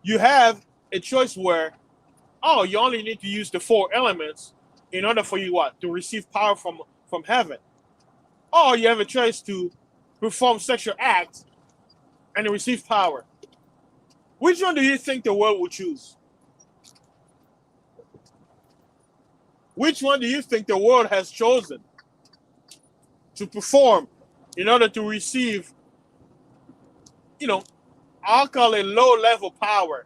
Speaker 1: you have a choice where, oh, you only need to use the four elements in order for you what? To receive power from heaven. Or you have a choice to perform sexual acts and receive power. Which one do you think the world will choose? Which one do you think the world has chosen to perform in order to receive, I'll call it low-level power?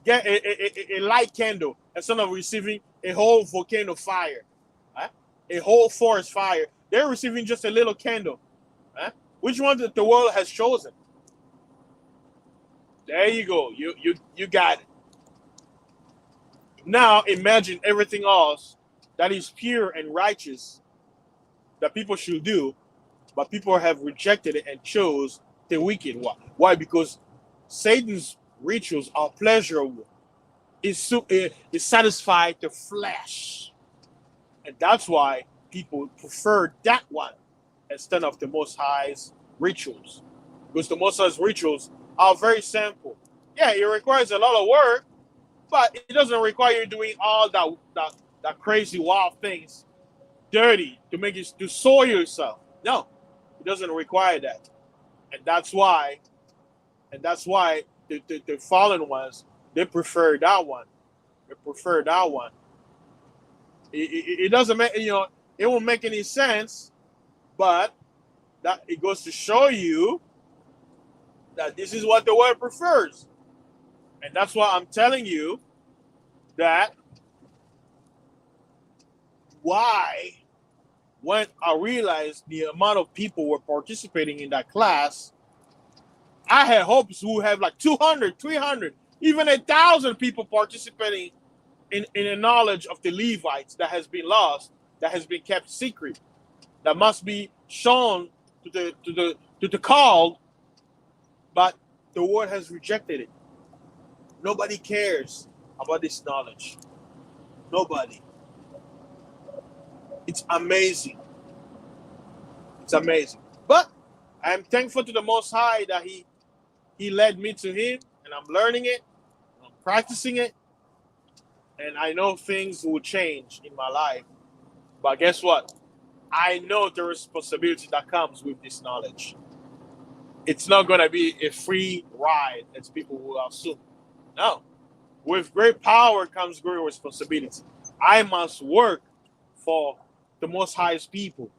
Speaker 1: Get a light candle instead of receiving a whole volcano fire, huh? A whole forest fire. They're receiving just a little candle. Huh? Which one that the world has chosen? There you go. You got it. Now imagine everything else that is pure and righteous that people should do, but people have rejected it and chose the wicked one. Why? Because Satan's rituals are pleasurable. It satisfies the flesh. And that's why people prefer that one instead of the Most High's rituals. Because the Most High's rituals are very simple. Yeah, it requires a lot of work, but it doesn't require you doing all that crazy wild things, dirty, to soil yourself. No, it doesn't require that. And that's why the fallen ones, they prefer that one. They prefer that one. It doesn't make, it won't make any sense, but that it goes to show you that this is what the world prefers. And that's why I'm telling you that why, when I realized the amount of people were participating in that class, I had hopes we would have like 200, 300, even 1,000 people participating in the knowledge of the Levites that has been lost, that has been kept secret, that must be shown to the called, but the world has rejected it. Nobody cares about this knowledge. Nobody. It's amazing. It's amazing. But I am thankful to the Most High that He led me to Him, and I'm learning it, I'm practicing it, and I know things will change in my life. But guess what? I know the responsibility that comes with this knowledge. It's not going to be a free ride, as people will assume. No. With great power comes great responsibility. I must work for the Most High's people.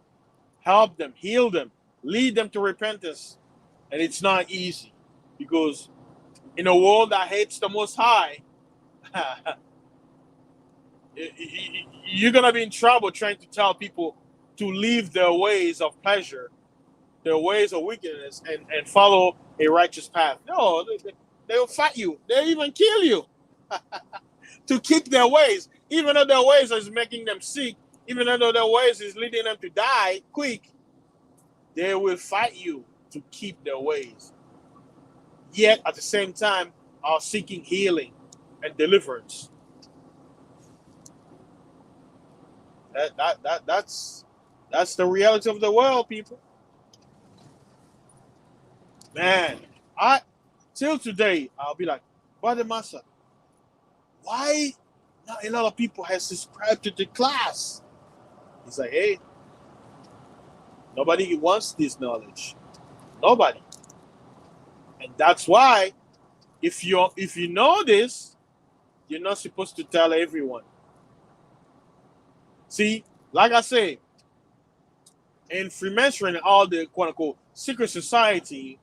Speaker 1: Help them, heal them, lead them to repentance. And it's not easy, because in a world that hates the Most High, you're going to be in trouble trying to tell people to leave their ways of pleasure, their ways of wickedness, and follow a righteous path. No, they'll fight you. They'll even kill you to keep their ways. Even though their ways is making them sick, even though their ways is leading them to die quick, they will fight you to keep their ways. Yet, at the same time, are seeking healing and deliverance. That's the reality of the world, people. Man, Till today, I'll be like, Brother Massa, why not a lot of people have subscribed to the class? He's like, hey, nobody wants this knowledge. Nobody. And that's why if you know this, you're not supposed to tell everyone. See, like I say, in Freemasonry and all the quote unquote secret society,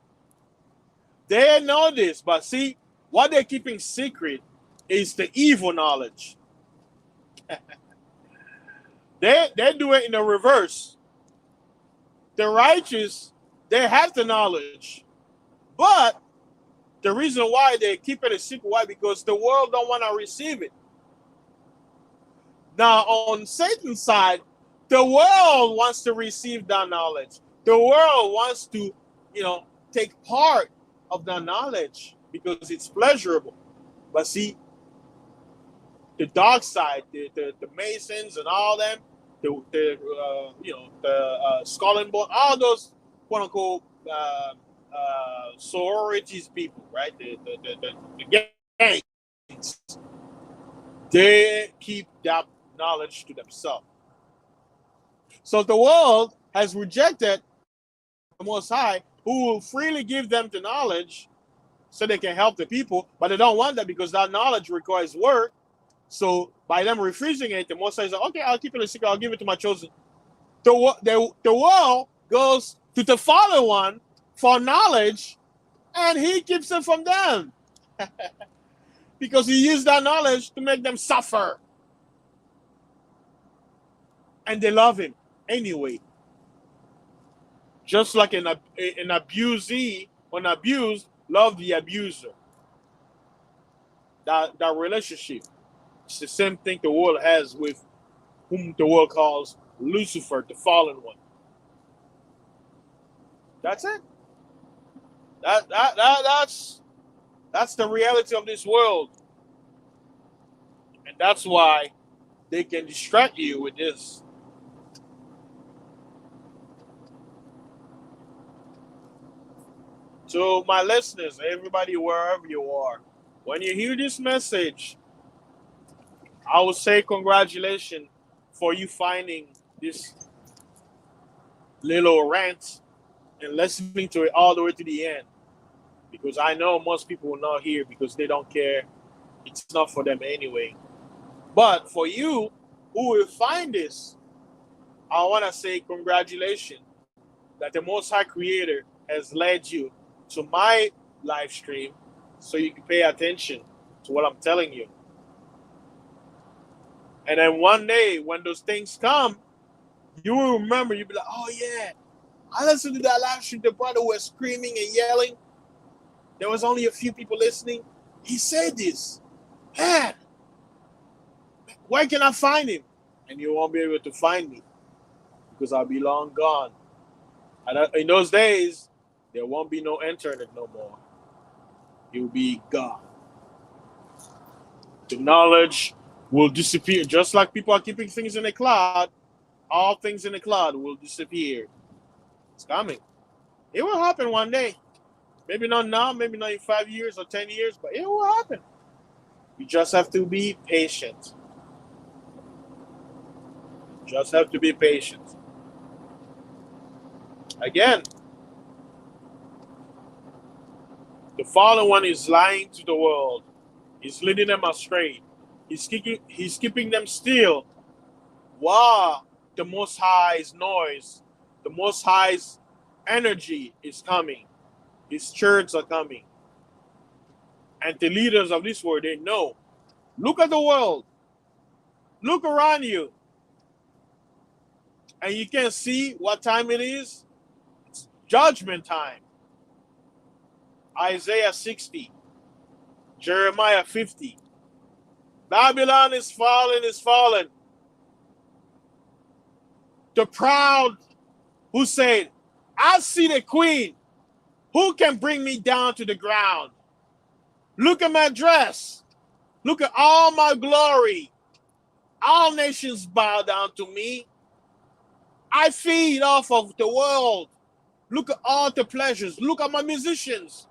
Speaker 1: they know this, but see, what they're keeping secret is the evil knowledge. They do it in the reverse. The righteous, they have the knowledge, but the reason why they keep it a secret, why? Because the world don't want to receive it. Now, on Satan's side, the world wants to receive that knowledge. The world wants to, take part of that knowledge because it's pleasurable. But see, the dark side, the Masons and all them, the Skull and Bone, all those quote unquote sororities people, right? The gangs, they keep that knowledge to themselves. So the world has rejected the Most High, who will freely give them the knowledge so they can help the people, but they don't want that because that knowledge requires work. So by them refusing it, the Most High is like, okay, I'll keep it a secret, I'll give it to my chosen. The world goes to the Father One for knowledge, and he keeps it from them. Because he used that knowledge to make them suffer. And they love him anyway. Just like an abusee, when abused, love the abuser. That relationship. It's the same thing the world has with whom the world calls Lucifer, the fallen one. That's it. That's the reality of this world. And that's why they can distract you with this. So my listeners, everybody wherever you are, when you hear this message, I will say congratulations for you finding this little rant and listening to it all the way to the end. Because I know most people will not hear because they don't care. It's not for them anyway. But for you who will find this, I want to say congratulations that the Most High Creator has led you to my live stream so you can pay attention to what I'm telling you. And then one day when those things come, you will remember, you'll be like, oh yeah, I listened to that live stream, the brother was screaming and yelling. There was only a few people listening. He said this. Man, where can I find him? And you won't be able to find me because I'll be long gone. And in those days, there won't be no internet no more. It will be gone. The knowledge will disappear. Just like people are keeping things in the cloud, all things in the cloud will disappear. It's coming. It will happen one day. Maybe not now, maybe not in 5 years or 10 years, but it will happen. You just have to be patient. Just have to be patient. Again, the fallen one is lying to the world. He's leading them astray. He's keeping them still. Wow, the Most High's noise, the Most High's energy is coming. His church are coming. And the leaders of this world, they know. Look at the world. Look around you. And you can see what time it is. It's judgment time. Isaiah 60. Jeremiah 50. Babylon is fallen, is fallen. The proud who said, I see the queen. Who can bring me down to the ground? Look at my dress. Look at all my glory. All nations bow down to me. I feed off of the world. Look at all the pleasures. Look at my musicians.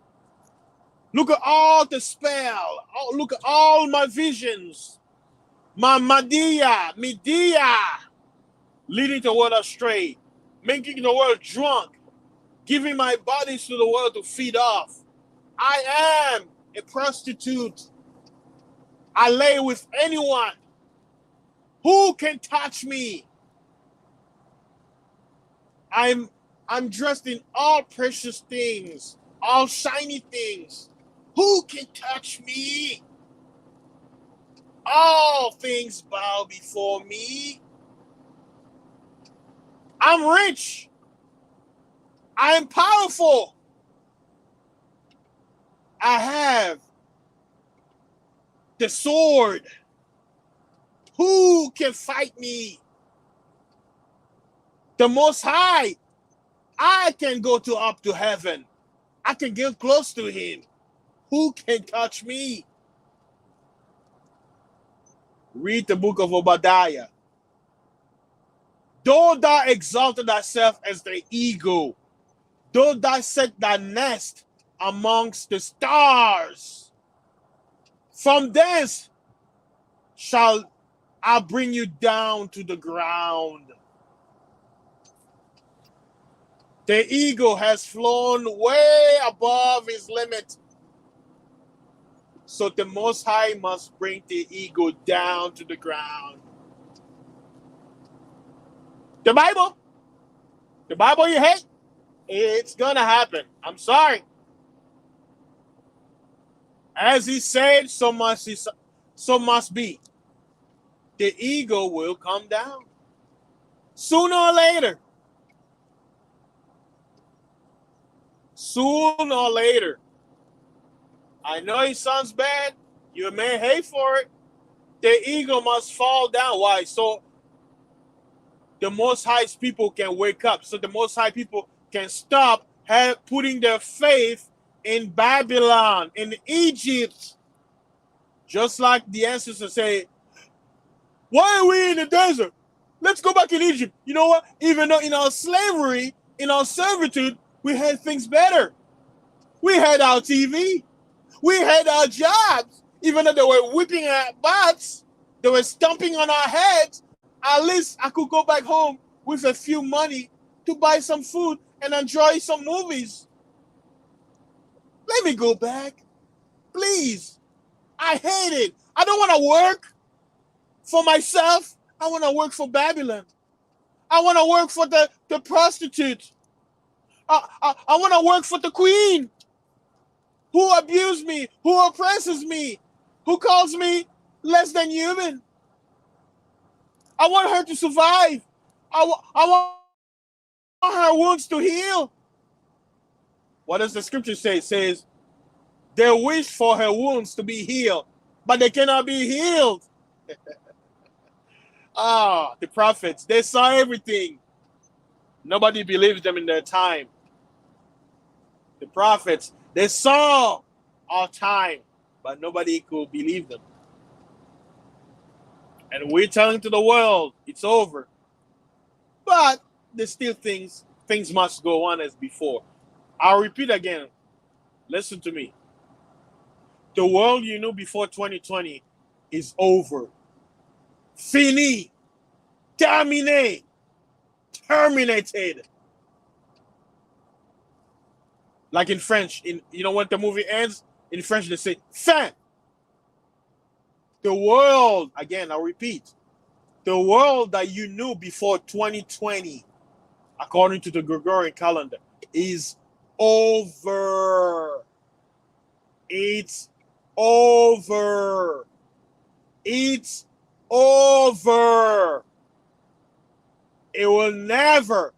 Speaker 1: Look at all the spell. Oh, look at all my visions. My Medea, leading the world astray, making the world drunk, giving my bodies to the world to feed off. I am a prostitute. I lay with anyone. Who can touch me? I'm dressed in all precious things, all shiny things. Who can touch me? All things bow before me. I'm rich. I am powerful. I have the sword. Who can fight me? The Most High. I can go up to heaven. I can get close to him. Who can touch me? Read the book of Obadiah. Though thou exalted thyself as the eagle, though thou set thy nest amongst the stars, from thence shall I bring you down to the ground. The eagle has flown way above his limit. So the Most High must bring the eagle down to the ground. The Bible you hate, it's gonna happen. I'm sorry. As he said, so must be. The eagle will come down. Sooner or later. Sooner or later. I know it sounds bad. You may hate for it. The eagle must fall down. Why? So the Most High's people can wake up. So the Most High people can stop putting their faith in Babylon, in Egypt. Just like the ancestors say, why are we in the desert? Let's go back in Egypt. You know what? Even though in our slavery, in our servitude, we had things better. We had our TV. We had our jobs. Even though they were whipping our butts, they were stomping on our heads. At least I could go back home with a few money to buy some food and enjoy some movies. Let me go back. Please. I hate it. I don't want to work for myself. I want to work for Babylon. I want to work for the prostitute. I want to work for the queen who abused me, who oppresses me, who calls me less than human. I want her to survive. I want her wounds to heal. What does the scripture say? It says, they wish for her wounds to be healed, but they cannot be healed. The prophets, they saw everything. Nobody believed them in their time. The prophets, they saw our time, but nobody could believe them. And we're telling to the world, it's over. But there's still things must go on as before. I'll repeat again. Listen to me. The world you knew before 2020 is over. Fini. Terminé. Terminated. Like in French, when the movie ends, in French they say fin. The world, again, I'll repeat, the world that you knew before 2020, according to the Gregorian calendar, is over. It's over. It's over. It will never,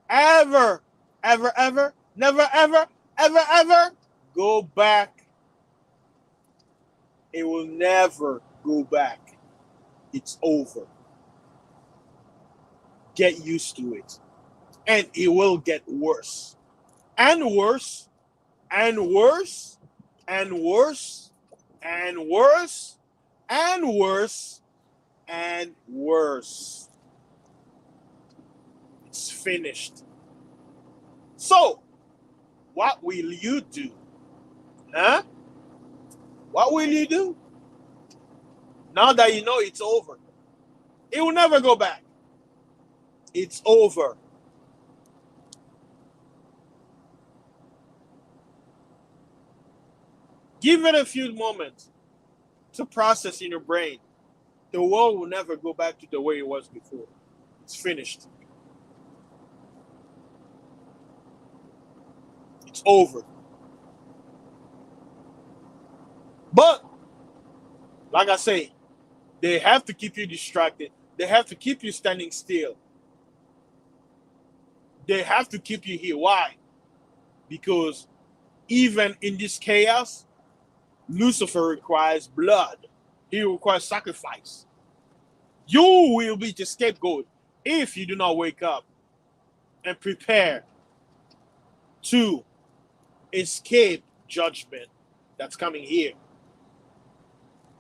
Speaker 1: ever, ever, ever, never, ever, ever, ever go back. It will never go back. It's over. Get used to it. And it will get worse. And worse. And worse. And worse. And worse. And worse. And worse. It's finished. So, what will you do? Huh? What will you do? Now that you know it's over. It will never go back. It's over. Give it a few moments to process in your brain. The world will never go back to the way it was before. It's finished. It's over. But, like I say, they have to keep you distracted. They have to keep you standing still. They have to keep you here. Why? Because even in this chaos, Lucifer requires blood. He requires sacrifice. You will be the scapegoat if you do not wake up and prepare to escape judgment that's coming here.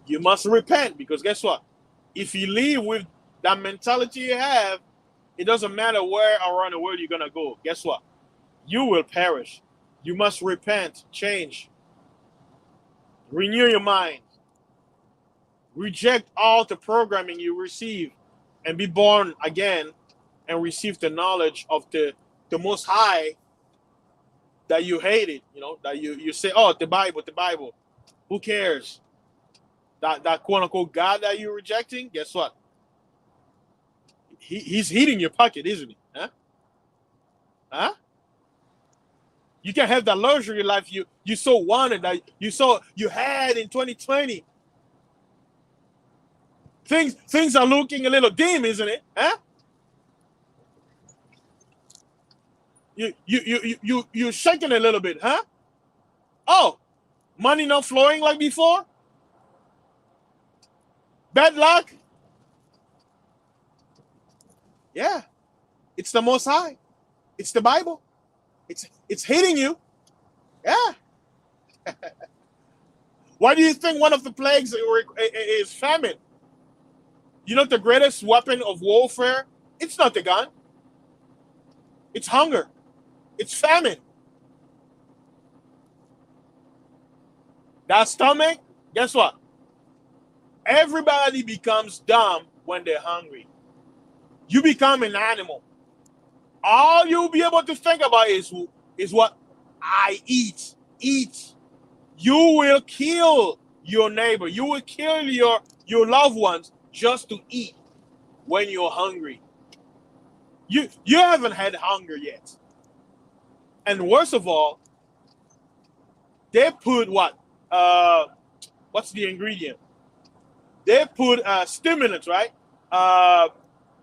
Speaker 1: You must repent, because guess what? If you leave with that mentality you have, it doesn't matter where around the world you're going to go. Guess what? You will perish. You must repent, change, renew your mind, reject all the programming you receive, and be born again and receive the knowledge of the Most High that you hated. You know, that you say, oh, the Bible. Who cares? That quote unquote God that you're rejecting, guess what? He's heating your pocket, isn't he? Huh? You can have that luxury life you so wanted, that you had in 2020. Things are looking a little dim, isn't it? Huh? You're shaking a little bit, huh? Oh, money not flowing like before? Bad luck? Yeah. It's the Most High. It's the Bible. It's hitting you. Yeah. Why do you think one of the plagues is famine? You know the greatest weapon of warfare? It's not the gun. It's hunger. It's famine. That stomach, guess what? Everybody becomes dumb when they're hungry. You become an animal. All you'll be able to think about is what I eat. Eat. You will kill your neighbor. You will kill your loved ones just to eat when you're hungry. You haven't had hunger yet. And worst of all, they put what? What's the ingredient? They put stimulants, right?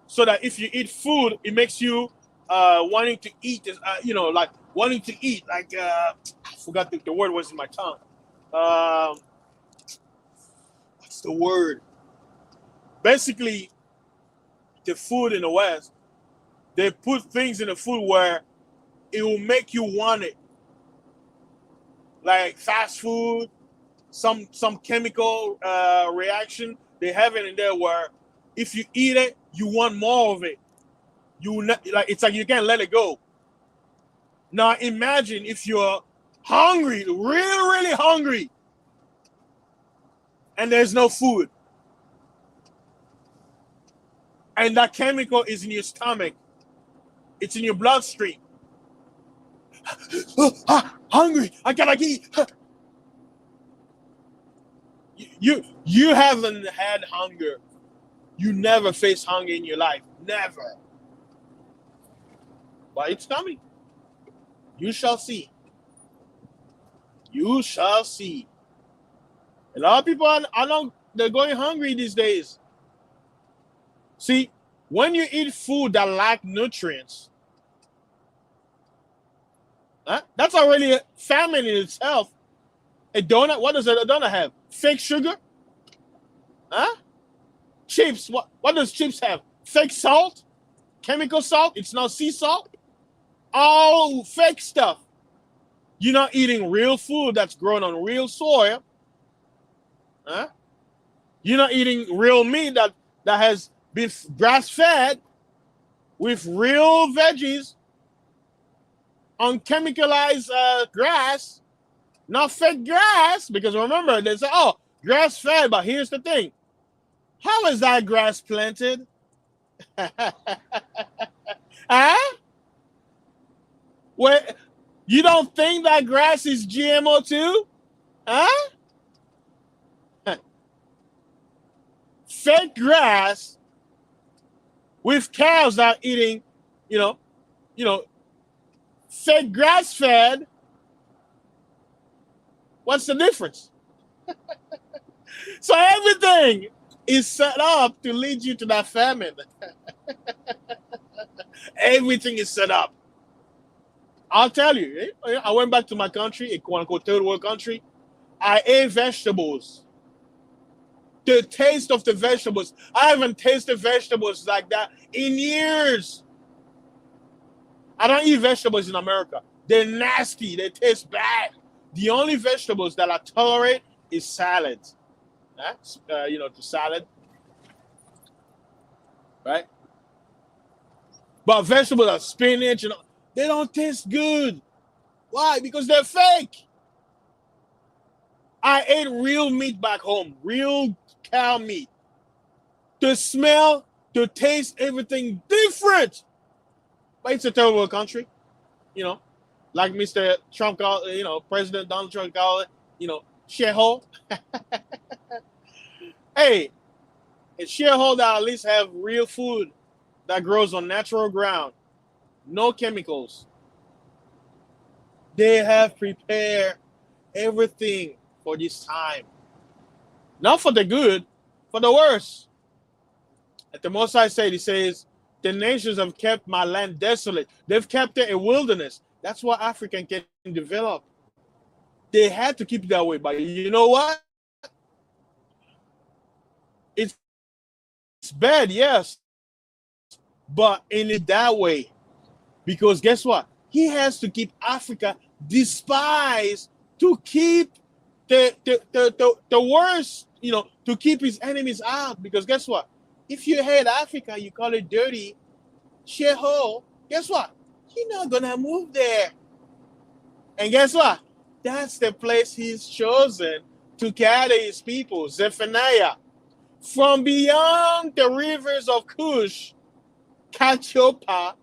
Speaker 1: So that if you eat food, it makes you wanting to eat. Like wanting to eat. Like I forgot the word was in my tongue. What's the word? Basically, the food in the West, they put things in the food where it will make you want it. Like fast food, some chemical reaction. They have it in there where if you eat it, you want more of it. It's like you can't let it go. Now imagine if you're hungry, really, really hungry, and there's no food. And that chemical is in your stomach. It's in your bloodstream. Hungry, I gotta eat. You haven't had hunger. You never faced hunger in your life. Never. But it's coming. You shall see. You shall see. A lot of people are not, they're going hungry these days. See, when you eat food that lack nutrients, that's already a famine in itself. A donut, what does a donut have? Fake sugar? Huh? Chips, what does chips have? Fake salt? Chemical salt? It's not sea salt? All fake stuff. You're not eating real food that's grown on real soil. Huh? You're not eating real meat that has been grass-fed with real veggies on chemicalized grass. Not fake grass, because remember, they say, oh, grass fed, but here's the thing. How is that grass planted? Huh? What? You don't think that grass is GMO too? Huh? Fake grass with cows that are eating, you know, fake grass fed. What's the difference? So everything is set up to lead you to that famine. Everything is set up. I'll tell you, I went back to my country, a quote unquote third world country. I ate vegetables. The taste of the vegetables. I haven't tasted vegetables like that in years. I don't eat vegetables in America. They're nasty. They taste bad. The only vegetables that I tolerate is salad. To salad. Right? But vegetables like spinach, they don't taste good. Why? Because they're fake. I ate real meat back home. Real cow meat. The smell, the taste, everything different. But it's a third world country. Like Mr. Trump called, President Donald Trump called it, shithole. Hey, a shithole that at least have real food that grows on natural ground. No chemicals. They have prepared everything for this time. Not for the good, for the worse. At the Most High said, he says, the nations have kept my land desolate. They've kept it a wilderness. That's why Africa can develop. They had to keep it that way. But you know what? It's bad, yes. But in it that way. Because guess what? He has to keep Africa despised to keep the worst, to keep his enemies out. Because guess what? If you hate Africa, you call it dirty, shithole, guess what? You're not going to move there. And guess what? That's the place he's chosen to gather his people, Zephaniah. From beyond the rivers of Cush, Cachopa,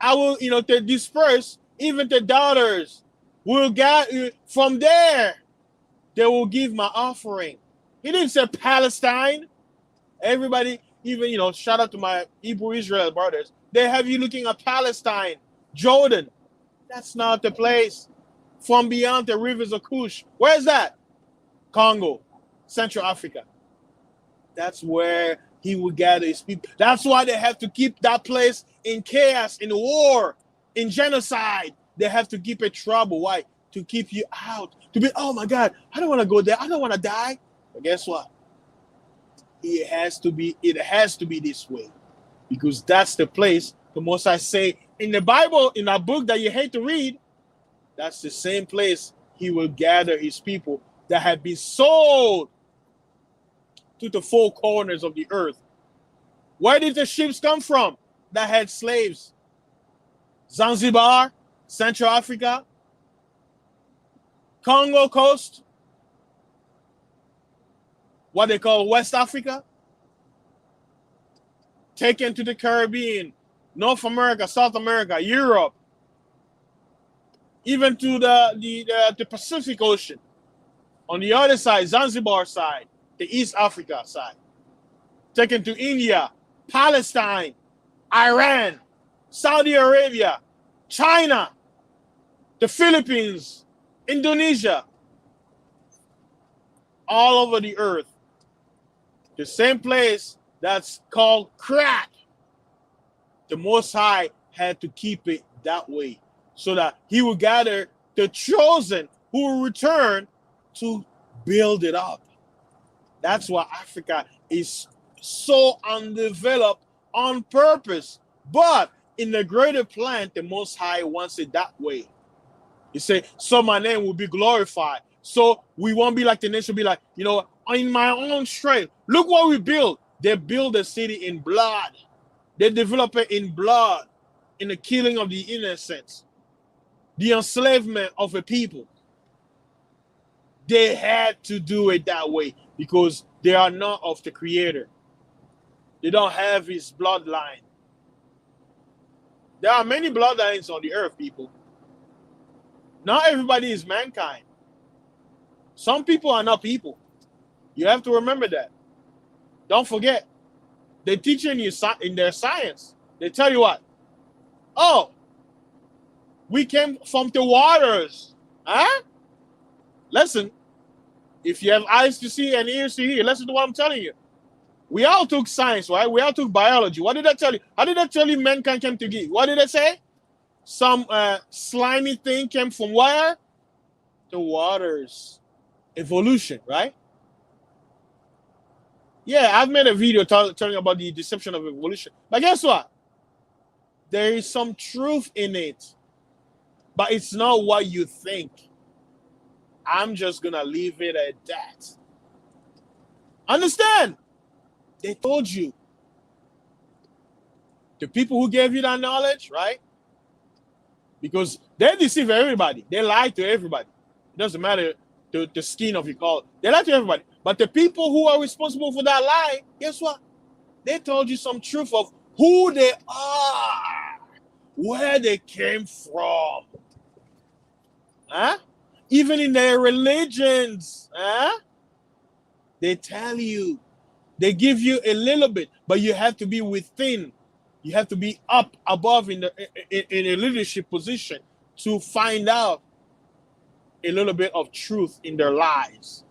Speaker 1: I will, to disperse even the daughters. Will get from there. They will give my offering. He didn't say Palestine. Everybody, even, shout out to my Hebrew Israel brothers. They have you looking at Palestine, Jordan. That's not the place. From beyond the rivers of Cush. Where's that? Congo, Central Africa. That's where he will gather his people. That's why they have to keep that place in chaos, in war, in genocide. They have to keep it trouble. Why? To keep you out. To be, oh my God, I don't want to go there. I don't want to die. But guess what? It has to be this way. Because that's the place, the Most High say in the Bible, in a book that you hate to read, that's the same place he will gather his people that have been sold to the four corners of the earth. Where did the ships come from that had slaves? Zanzibar, Central Africa, Congo coast, what they call West Africa, taken to the Caribbean, North America, South America, Europe, even to the Pacific Ocean. On the other side, Zanzibar side, the East Africa side, taken to India, Palestine, Iran, Saudi Arabia, China, the Philippines, Indonesia, all over the earth. The same place that's called crack. The Most High had to keep it that way so that he will gather the chosen who will return to build it up. That's why Africa is so undeveloped on purpose. But in the greater plan, the Most High wants it that way. He said, so my name will be glorified. So we won't be like the nation, be like, in my own strength. Look what we build. They build a city in blood. They develop it in blood, in the killing of the innocents, the enslavement of a people. They had to do it that way because they are not of the Creator. They don't have his bloodline. There are many bloodlines on the earth, people. Not everybody is mankind. Some people are not people. You have to remember that. Don't forget. They teach you in their science. They tell you what? Oh, we came from the waters. Huh? Listen. If you have eyes to see and ears to hear, listen to what I'm telling you. We all took science, right? We all took biology. What did I tell you? How did I tell you mankind came to give? What did I say? Some slimy thing came from where? The waters. Evolution, right? Yeah, I've made a video telling about the deception of evolution. But guess what? There is some truth in it. But it's not what you think. I'm just going to leave it at that. Understand? They told you. The people who gave you that knowledge, right? Because they deceive everybody. They lie to everybody. It doesn't matter the skin of your color. They lie to everybody. But the people who are responsible for that lie, guess what? They told you some truth of who they are, where they came from. Huh? Even in their religions, huh? They tell you. They give you a little bit, but you have to be within. You have to be up above in a leadership position to find out a little bit of truth in their lives.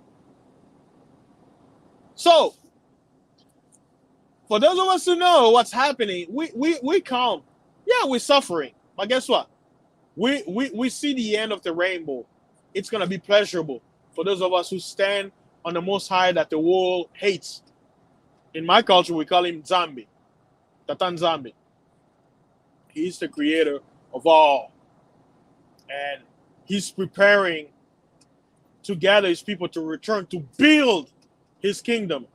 Speaker 1: So, for those of us who know what's happening, we calm. Yeah, we're suffering. But guess what? We see the end of the rainbow. It's going to be pleasurable for those of us who stand on the Most High that the world hates. In my culture, we call him Zambi. Tatan Zambi. He's the creator of all. And he's preparing to gather his people to return, to build his kingdom,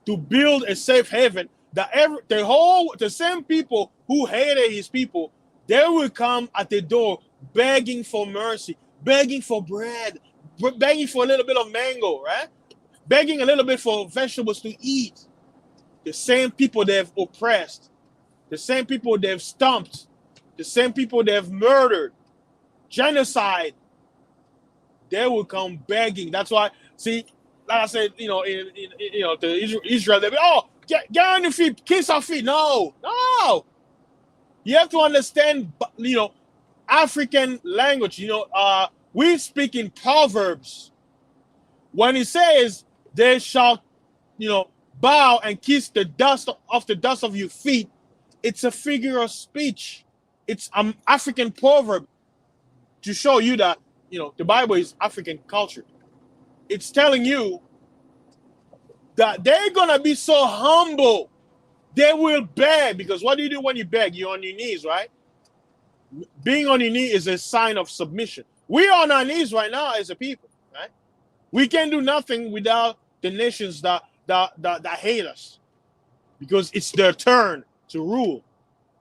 Speaker 1: to build a safe haven that the same people who hated his people, they will come at the door begging for mercy, begging for bread, begging for a little bit of mango, right? Begging a little bit for vegetables to eat. The same people they have oppressed, the same people they have stomped, the same people they have murdered, genocide, they will come begging. That's why, see, like I said, to Israel, they'll be, oh, get on your feet, kiss our feet. No. You have to understand, African language. We speak in Proverbs. When it says, they shall, bow and kiss the dust of your feet, it's a figure of speech. It's an African proverb to show you that, the Bible is African culture. It's telling you that they're going to be so humble. They will beg, because what do you do when you beg? You're on your knees, right? Being on your knee is a sign of submission. We're on our knees right now as a people, right? We can't do nothing without the nations that hate us, because it's their turn to rule.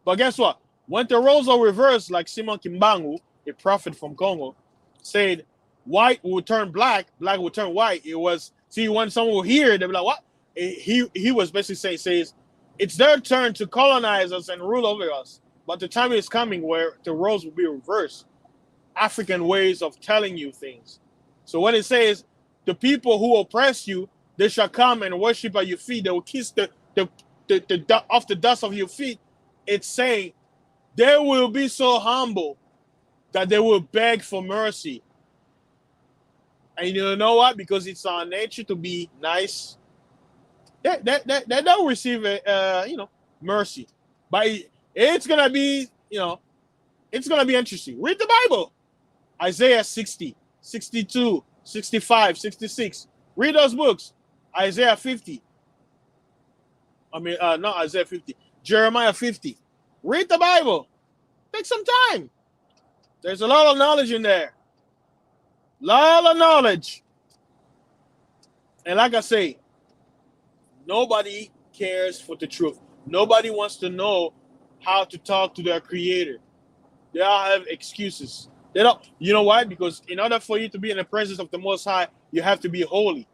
Speaker 1: But guess what? When the roles are reversed, like Simon Kimbangu, a prophet from Congo, said white will turn black, black will turn white. It was, see, when someone will hear, they'll be like, what? He was basically says, it's their turn to colonize us and rule over us. But the time is coming where the roles will be reversed. African ways of telling you things. So when it says, the people who oppress you, they shall come and worship at your feet. They will kiss off the dust of your feet. It's saying they will be so humble that they will beg for mercy. And you know what? Because it's our nature to be nice, they don't receive mercy. But it's gonna be, it's gonna be interesting. Read the Bible. Isaiah 60, 62, 65, 66. Read those books. Isaiah 50. Not Isaiah 50. Jeremiah 50. Read the Bible. Take some time. There's a lot of knowledge in there. Lot of knowledge. And like I say, nobody cares for the truth. Nobody wants to know how to talk to their creator. They all have excuses. They don't. You know why? Because in order for you to be in the presence of the Most High, you have to be holy,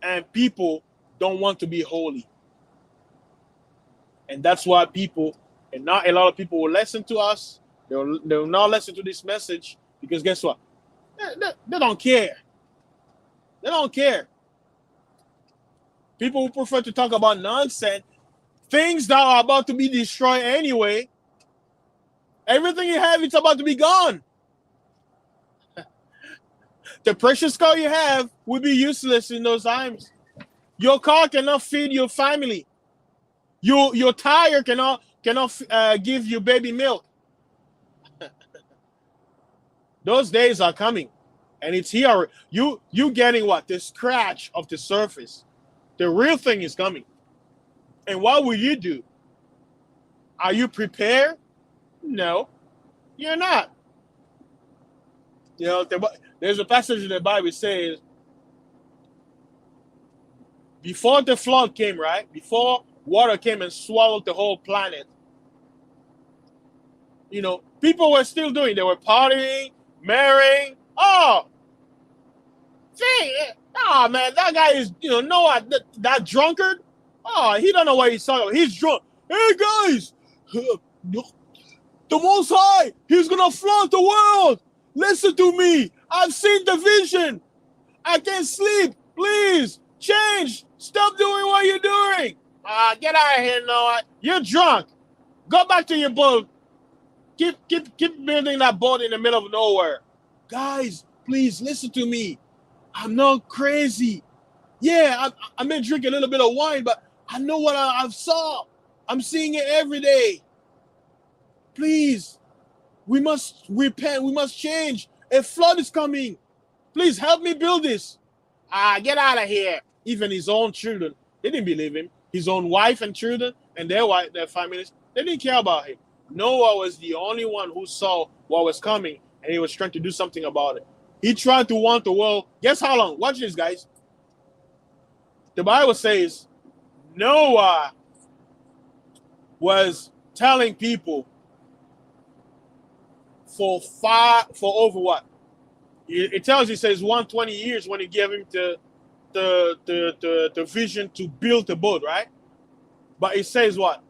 Speaker 1: and people don't want to be holy, and that's why people, and not a lot of people will listen to us. They'll not listen to this message because guess what? They don't care. They don't care. People who prefer to talk about nonsense, things that are about to be destroyed anyway. Everything you have, it's about to be gone. The precious car you have will be useless in those times. Your car cannot feed your family. Your tire cannot give you baby milk. Those days are coming, and it's here. You getting what? The scratch of the surface. The real thing is coming. And what will you do? Are you prepared? No, you're not. You know, there's a passage in the Bible that says, before the flood came, right? Before water came and swallowed the whole planet, you know, people were still doing. They were partying, marrying. Oh, man, that guy is, Noah, that drunkard. Oh, he don't know what he's talking about. He's drunk. Hey, guys, the Most High, he's going to flood the world. Listen to me. I've seen the vision. I can't sleep. Please, change. Stop doing what you're doing. Get out of here, Noah. You're drunk. Go back to your boat. Keep building that boat in the middle of nowhere. Guys, please, listen to me. I'm not crazy. Yeah, I may drink a little bit of wine, but I know what I've saw. I'm seeing it every day. Please, we must repent. We must change. A flood is coming. Please help me build this. Get out of here. Even his own children, they didn't believe him. His own wife and children and their families, they didn't care about him. Noah was the only one who saw what was coming, and he was trying to do something about it. He tried to warn the world. Guess how long? Watch this, guys. The Bible says Noah was telling people for over what? It tells you, it says 120 years when he gave him the vision to build the boat, right? But it says what?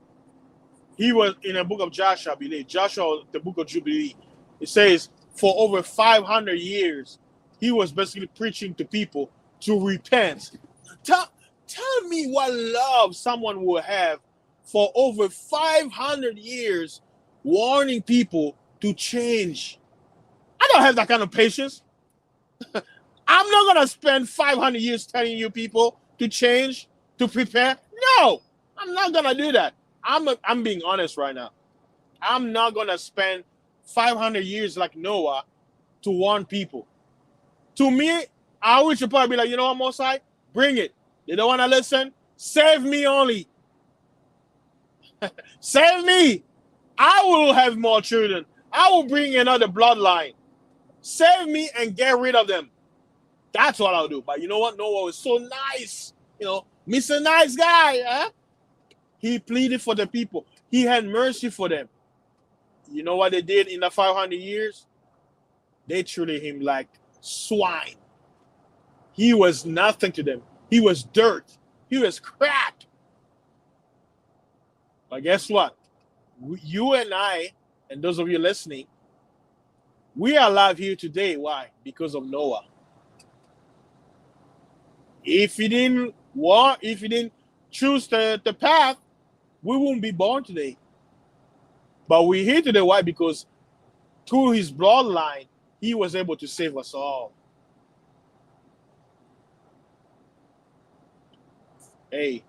Speaker 1: He was in the book of Joshua, I believe. Joshua, the book of Jubilee. It says for over 500 years, he was basically preaching to people to repent. Tell me what love someone will have for over 500 years warning people to change. I don't have that kind of patience. I'm not going to spend 500 years telling you people to change, to prepare. No, I'm not going to do that. I'm being honest right now. I'm not going to spend 500 years like Noah to warn people. To me, I would should probably be like, you know what, Mosai? Bring it. They don't want to listen. Save me only. Save me. I will have more children. I will bring another bloodline. Save me and get rid of them. That's what I'll do. But you know what? Noah was so nice. Mr. Nice Guy. Huh? He pleaded for the people. He had mercy for them. You know what they did in the 500 years? They treated him like swine. He was nothing to them. He was dirt. He was crap. But guess what? You and I, and those of you listening, we are alive here today. Why? Because of Noah. If he didn't choose the path, we wouldn't be born today. But we're here today. Why? Because through his bloodline, he was able to save us all. Hey,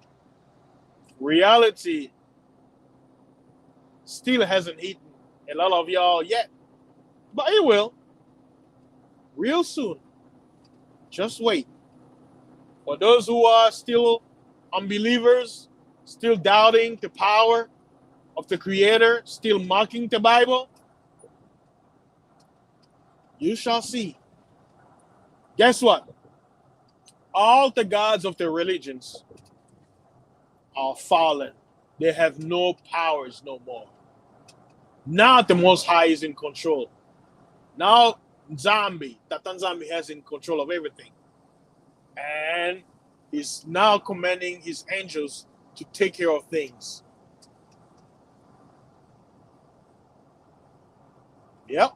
Speaker 1: reality still hasn't hit a lot of y'all yet, but it will. Real soon. Just wait. For those who are still unbelievers, still doubting the power of the Creator, still mocking the Bible, you shall see. Guess what? All the gods of the religions are fallen. They have no powers no more. Now the Most High is in control. Now Tatan Zambi has in control of everything. And he's now commanding his angels to take care of things. Yep.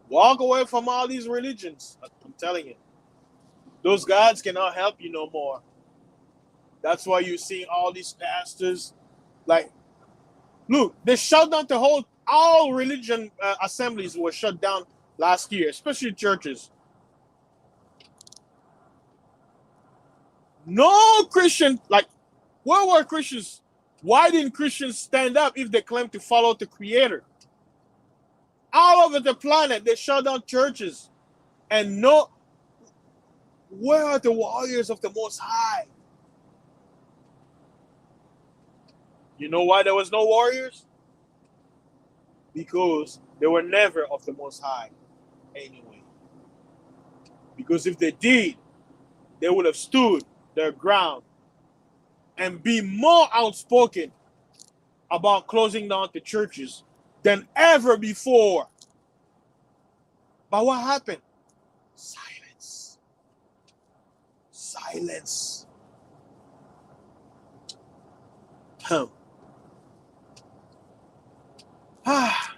Speaker 1: Walk away from all these religions. I'm telling you. Those gods cannot help you no more. That's why you're seeing all these pastors. Like, look, they shut down all religion assemblies were shut down last year, especially churches. No Christian, like, where were Christians? Why didn't Christians stand up if they claim to follow the Creator? All over the planet, they shut down churches. And where are the warriors of the Most High? You know why there was no warriors? Because they were never of the Most High anyway. Because if they did, they would have stood their ground and be more outspoken about closing down the churches than ever before. But what happened? Silence. Silence.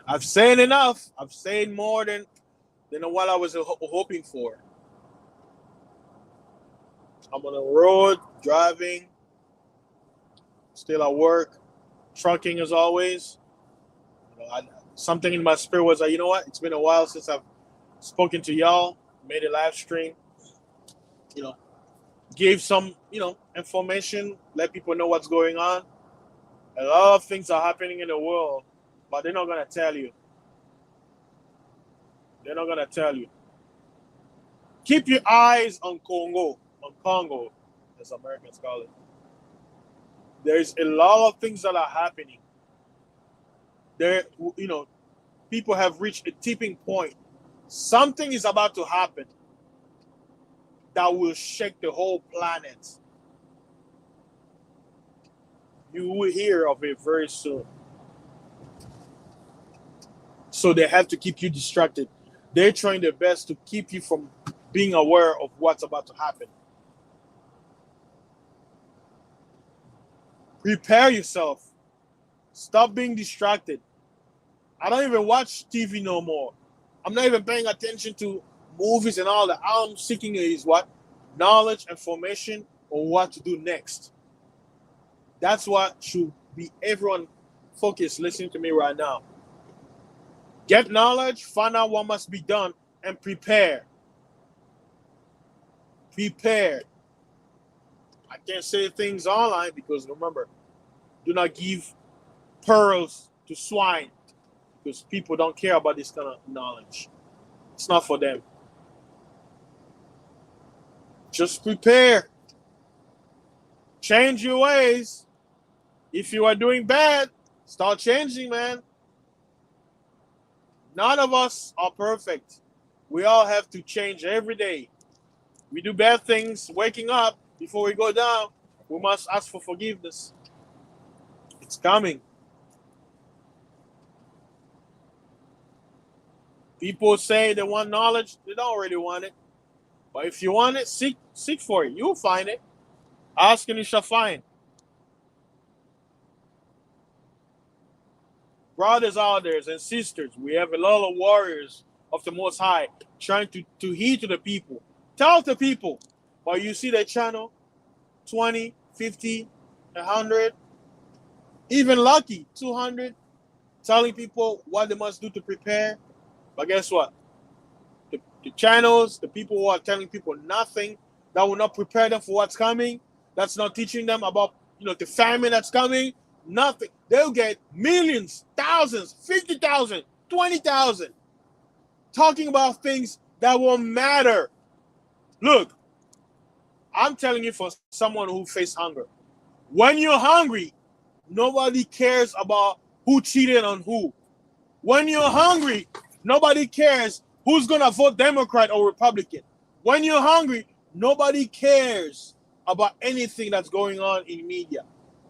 Speaker 1: I've said enough. I've said more than what I was hoping for. I'm on the road, driving, still at work, trucking as always. Something in my spirit was like, you know what? It's been a while since I've spoken to y'all, made a live stream, gave some, information, let people know what's going on. A lot of things are happening in the world, but they're not going to tell you. They're not going to tell you. Keep your eyes on Congo, as Americans call it. There's a lot of things that are happening. There, people have reached a tipping point. Something is about to happen that will shake the whole planet. You will hear of it very soon. So they have to keep you distracted. They're trying their best to keep you from being aware of what's about to happen. Prepare yourself. Stop being distracted. I don't even watch TV no more. I'm not even paying attention to movies and all that. All I'm seeking is what? Knowledge, information on what to do next. That's what should be everyone focused listening to me right now. Get knowledge, find out what must be done, and prepare. Prepare. I can't say things online because remember, do not give pearls to swine because people don't care about this kind of knowledge. It's not for them. Just prepare. Change your ways. If you are doing bad, start changing, man. None of us are perfect. We all have to change every day. We do bad things waking up. Before we go down, we must ask for forgiveness. It's coming. People say they want knowledge. They don't really want it. But if you want it, seek for it. You'll find it. Ask and you shall find. Brothers out there and sisters, we have a lot of warriors of the Most High trying to heed to the people. Tell the people. But you see their channel, 20, 50, 100, even lucky, 200, telling people what they must do to prepare. But guess what? The channels, the people who are telling people nothing, that will not prepare them for what's coming, that's not teaching them about the famine that's coming, nothing. They'll get millions, thousands, 50,000, 20,000, talking about things that won't matter. Look, I'm telling you, for someone who faces hunger, when you're hungry, nobody cares about who cheated on who. When you're hungry, nobody cares who's going to vote Democrat or Republican. When you're hungry, nobody cares about anything that's going on in media.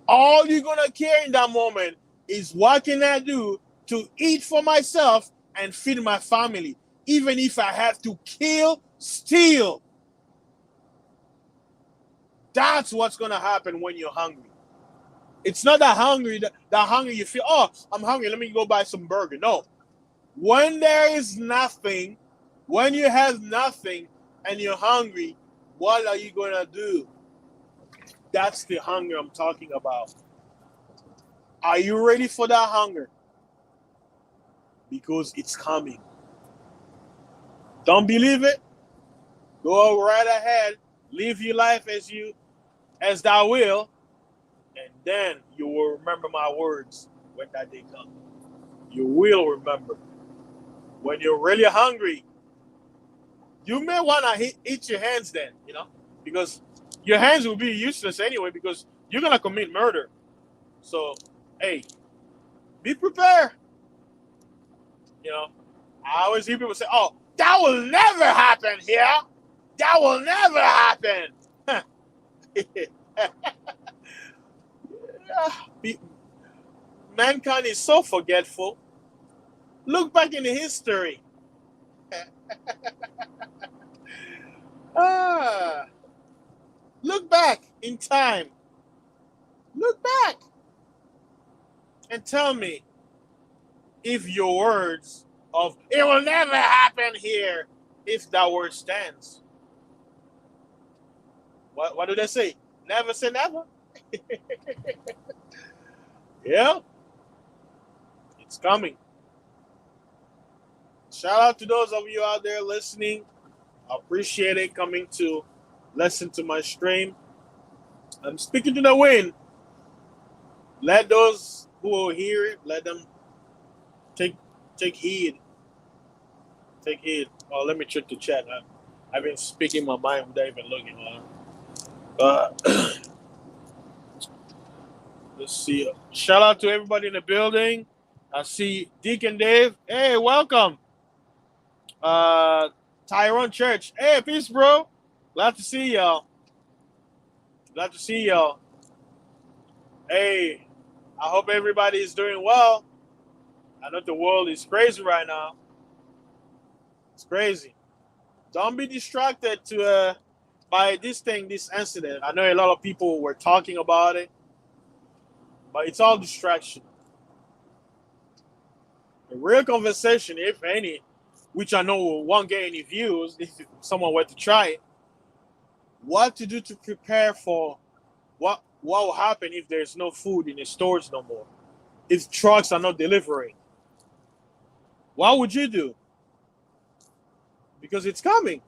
Speaker 1: All you're going to care in that moment is what can I do to eat for myself and feed my family, even if I have to kill, steal. That's what's going to happen when you're hungry. It's not that hungry you feel, oh, I'm hungry, let me go buy some burger. No. When there is nothing, when you have nothing and you're hungry, what are you going to do? That's the hunger I'm talking about. Are you ready for that hunger? Because it's coming. Don't believe it? Go right ahead. Live your life as thou will. And then you will remember my words when that day comes. You will remember. When you're really hungry, you may want to eat your hands then, because your hands will be useless anyway because you're going to commit murder. So, hey, be prepared. I always hear people say, oh, that will never happen here. That will never happen. Mankind is so forgetful. Look back in the history. Look back in time. Look back and tell me if your words of it will never happen here, if that word stands. What do they say? Never say never. Yeah, it's coming. Shout out to those of you out there listening. I appreciate it coming to listen to my stream. I'm speaking to the wind. Let those who will hear it, let them take heed. Take heed. Oh, let me check the chat. I've been speaking my mind without even looking. Let's see. Shout out to everybody in the building. I see Deacon Dave. Hey, welcome. Tyrone Church. Hey, peace, bro. Glad to see y'all. Glad to see y'all. Hey, I hope everybody is doing well. I know the world is crazy right now. It's crazy. Don't be distracted by this incident. I know a lot of people were talking about it, but it's all distraction. The real conversation, if any, which I know won't get any views if someone were to try it, what to do to prepare for what will happen if there's no food in the stores no more, if trucks are not delivering. What would you do? Because it's coming.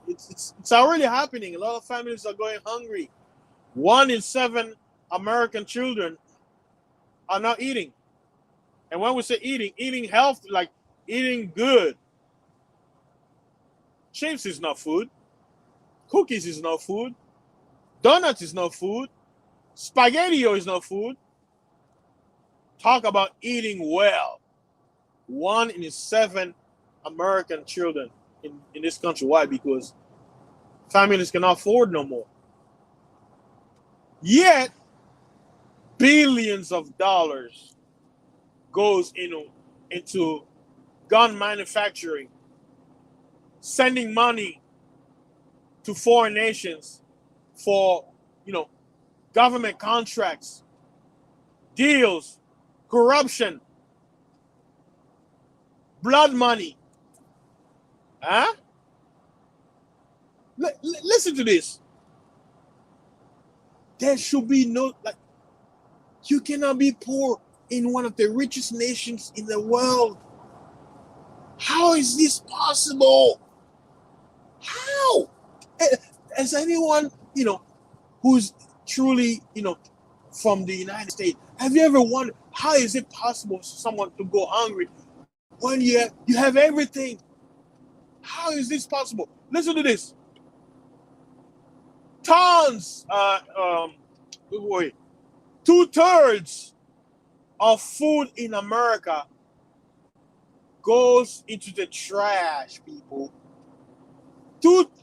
Speaker 1: It's already happening. A lot of families are going hungry. 1 in 7 American children are not eating. And when we say eating healthy, like eating good. Chips is not food. Cookies is not food. Donuts is not food. Spaghetti is not food. Talk about eating well. 1 in 7 American children in this country. Why? Because families cannot afford no more. Yet, billions of dollars goes into gun manufacturing, sending money to foreign nations for, government contracts, deals, corruption, blood money. Huh? Listen to this. There should be you cannot be poor in one of the richest nations in the world. How is this possible? How? As anyone, who's truly, from the United States, have you ever wondered how is it possible for someone to go hungry when you have everything? How is this possible? Listen to this. Tons, 2/3 of food in America goes into the trash, people.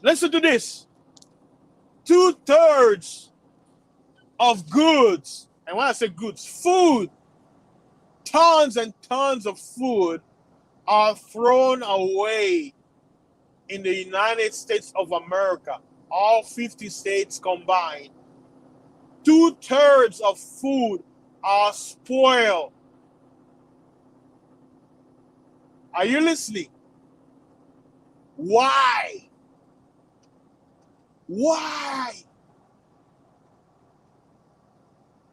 Speaker 1: Listen to this. 2/3 of goods, and when I say goods, food, tons and tons of food are thrown away in the United States of America, all 50 states combined. 2/3 of food are spoiled. Are you listening? Why? Why?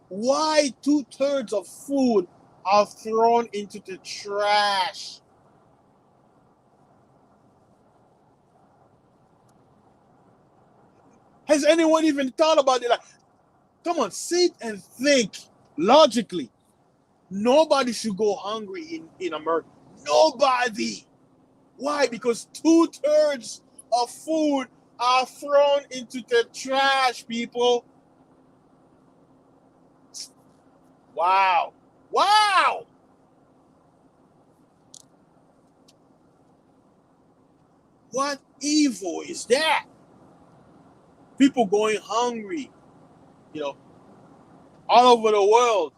Speaker 1: Why 2/3 of food are thrown into the trash? Has anyone even thought about it? Like, come on, sit and think logically. Nobody should go hungry in America. Nobody. Why? Because 2/3 of food are thrown into the trash, people. Wow. Wow. What evil is that? People going hungry, all over the world.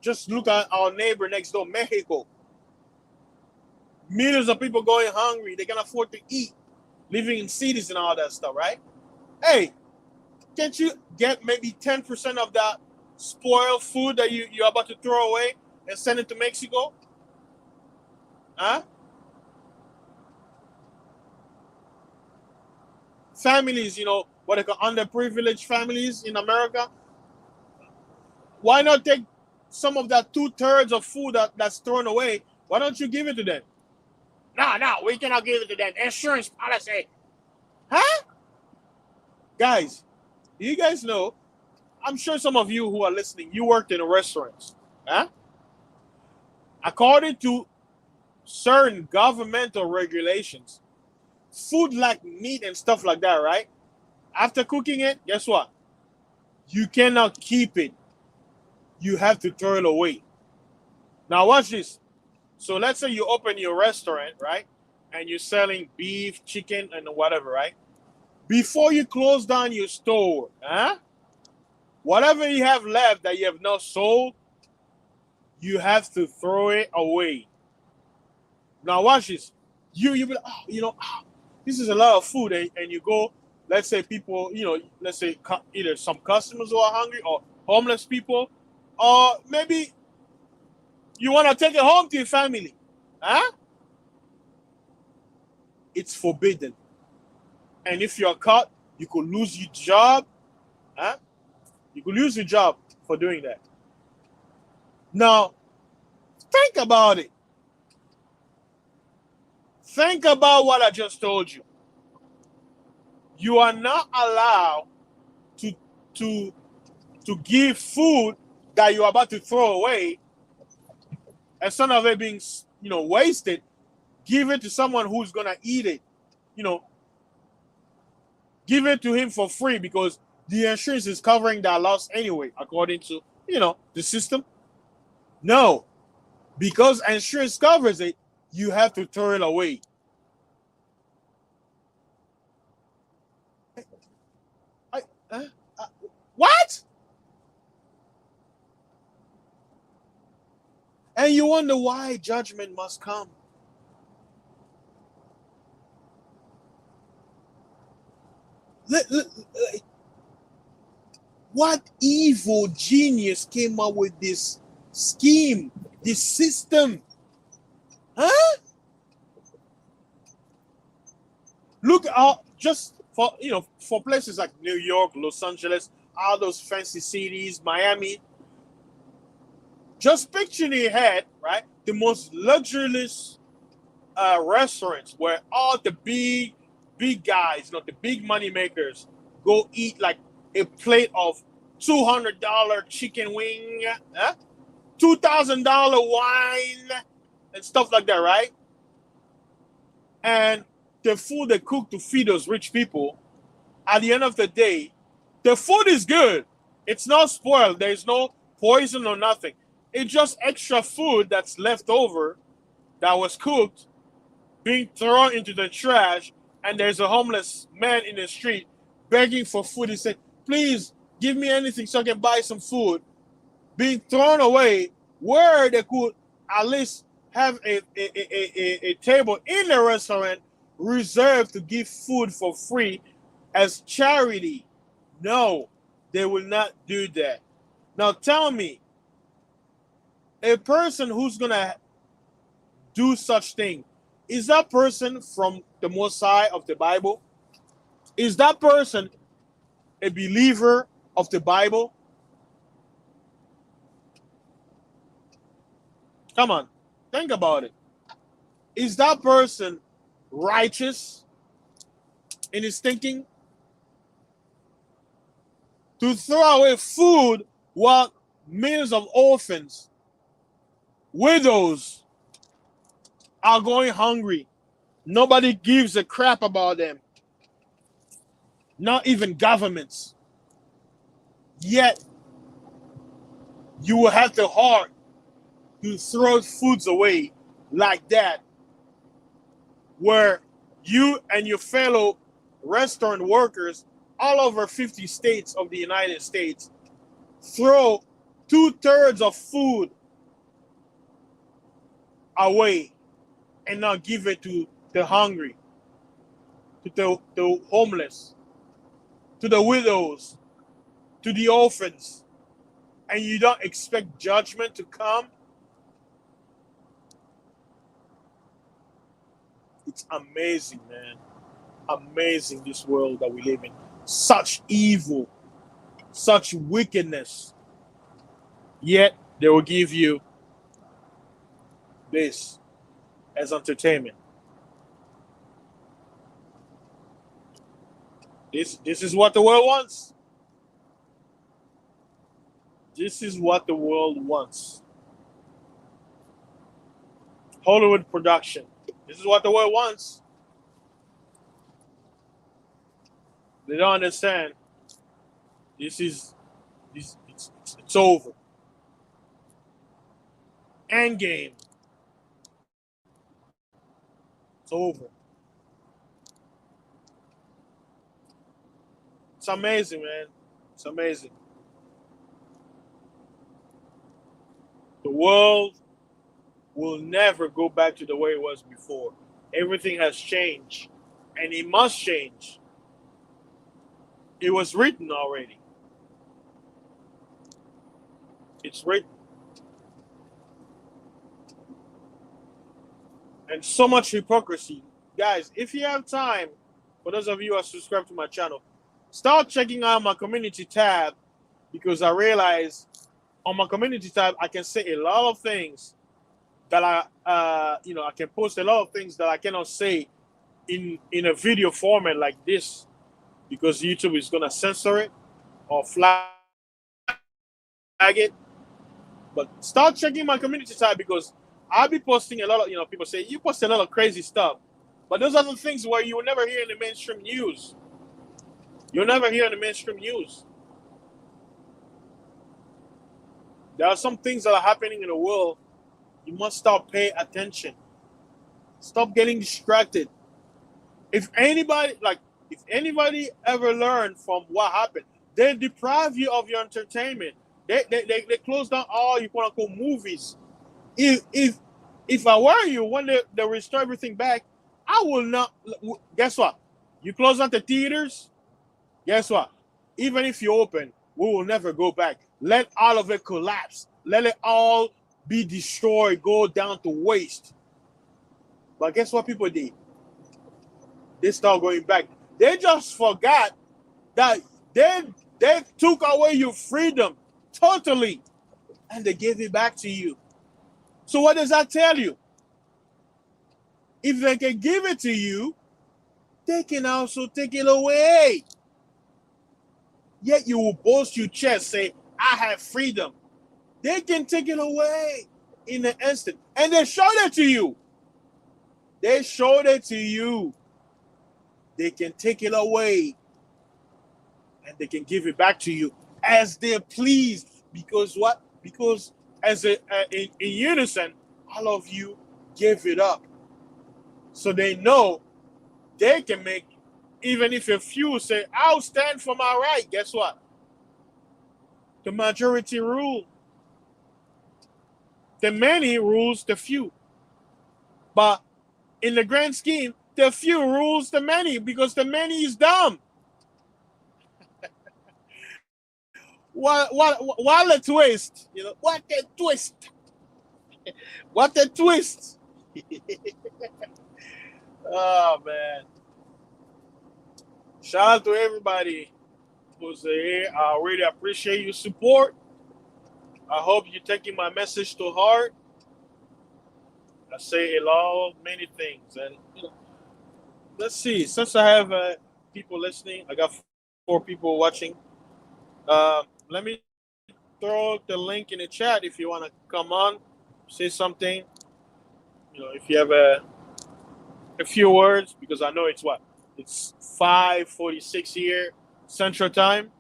Speaker 1: Just look at our neighbor next door, Mexico. Millions of people going hungry. They can afford to eat, living in cities and all that stuff, right? Hey, can't you get maybe 10% of that spoiled food that you're about to throw away and send it to Mexico? Huh? Families, what they call underprivileged families in America. Why not take some of that 2/3 of food that's thrown away? Why don't you give it to them? No, we cannot give it to them. Insurance policy. Huh? Guys, you guys know, I'm sure some of you who are listening, you worked in restaurants. Huh? According to certain governmental regulations, food like meat and stuff like that, right? After cooking it, guess what? You cannot keep it. You have to throw it away. Now watch this. So let's say you open your restaurant, right? And you're selling beef, chicken, and whatever, right? Before you close down your store, whatever you have left that you have not sold, you have to throw it away. Now watch this. You be like, this is a lot of food, and you go, let's say people, let's say either some customers who are hungry or homeless people, or maybe you want to take it home to your family. Huh? It's forbidden. And if you're caught, you could lose your job. Huh? You could lose your job for doing that. Now, think about it. Think about what I just told you. You are not allowed to give food that you're about to throw away, instead of it being wasted. Give it to someone who's gonna eat it. Give it to him for free, because the insurance is covering that loss anyway, according to the system. No, because insurance covers it, you have to throw it away. What? And you wonder why judgment must come. What evil genius came up with this scheme, this system? Huh? Look out, just for places like New York, Los Angeles, all those fancy cities, Miami. Just picture in your head, right? The most luxurious restaurants where all the big guys, the big money makers, go eat like a plate of $200 chicken wing, $2,000 wine, and stuff like that, right? And the food they cook to feed those rich people, at the end of the day, the food is good. It's not spoiled. There's no poison or nothing. It's just extra food that's left over that was cooked, being thrown into the trash, and there's a homeless man in the street begging for food. He said, please give me anything so I can buy some food. Being thrown away where they could at least have a table in the restaurant reserved to give food for free as charity. No, they will not do that. Now tell me, a person who's gonna do such thing, is that person from the Most High of the Bible? Is that person a believer of the Bible? Come on, think about it. Is that person righteous in his thinking? To throw away food while millions of orphans, widows are going hungry. Nobody gives a crap about them. Not even governments. Yet, you will have the heart to throw foods away like that, where you and your fellow restaurant workers all over 50 states of the United States throw 2/3 of food away and not give it to the hungry, to the homeless, to the widows, to the orphans, and you don't expect judgment to come? It's amazing, man. Amazing, this world that we live in. Such evil, such wickedness. Yet they will give you this as entertainment. This is what the world wants. This is what the world wants. Hollywood production. This is what the world wants. They don't understand. It's over. End game. It's over. It's amazing, man. It's amazing. The world will never go back to the way it was before. Everything has changed, and it must change. It was written already. It's written. And so much hypocrisy. Guys, if you have time, for those of you who are subscribed to my channel, start checking out my community tab, because I realize on my community tab, I can say a lot of things that I can post a lot of things that I cannot say in a video format like this, because YouTube is gonna censor it or flag it. But start checking my community tab, because I'll be posting a lot of, people say you post a lot of crazy stuff, but those are the things where you will never hear in the mainstream news. You'll never hear in the mainstream news. There are some things that are happening in the world. You must start paying attention. Stop getting distracted. If anybody ever learned from what happened, they deprive you of your entertainment. They close down all you quote unquote movies. If I were you, when they restore everything back, I will not. Guess what? You close down the theaters. Guess what? Even if you open, we will never go back. Let all of it collapse. Let it all be destroyed, go down to waste. But guess what people did? They start going back. They just forgot that they took away your freedom totally, and they gave it back to you. So what does that tell you? If they can give it to you, they can also take it away. Yet you will boast your chest, say, I have freedom. They can take it away in an instant. And they showed it to you. They showed it to you. They can take it away. And they can give it back to you as they please. Because what? Because in unison, all of you give it up. So they know they can make, even if a few say, I'll stand for my right. Guess what? The majority rule. the many rules the few. But in the grand scheme, the few rules the many because the many is dumb. What a twist. You know, what a twist. What a twist. Oh, man. Shout out to everybody who's here. I really appreciate your support. I hope you're taking my message to heart. I say a lot, many things. And you know, let's see. Since I have people listening, I got 4 people watching. Let me throw the link in the chat if you want to come on, say something. You know, if you have a few words, because I know it's what? It's 5:46 here, Central Time.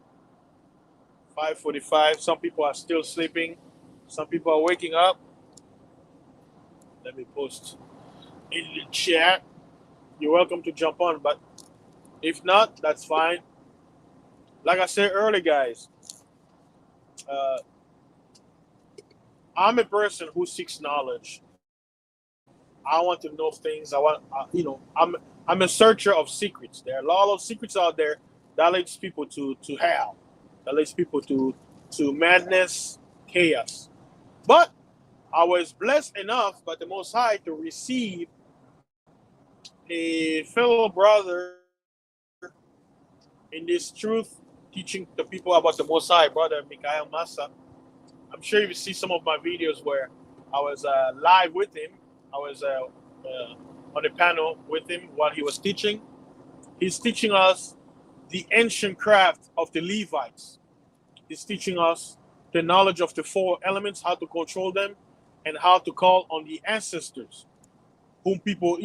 Speaker 1: 5:45. Some people are still sleeping. Some people are waking up. Let me post in the chat. You're welcome to jump on, but if not, that's fine. Like I said earlier, guys, I'm a person who seeks knowledge. I want to know things. I'm a searcher of secrets. There are a lot of secrets out there that leads people to hell, that leads people to madness, chaos. But I was blessed enough by the Most High to receive a fellow brother in this truth, teaching the people about the Most High, Brother Mikael Massa. I'm sure you see some of my videos where I was live with him. I was on a panel with him while he was teaching. He's teaching us the ancient craft of the Levites. He's teaching us the knowledge of the 4 elements, how to control them, and how to call on the ancestors, whom people,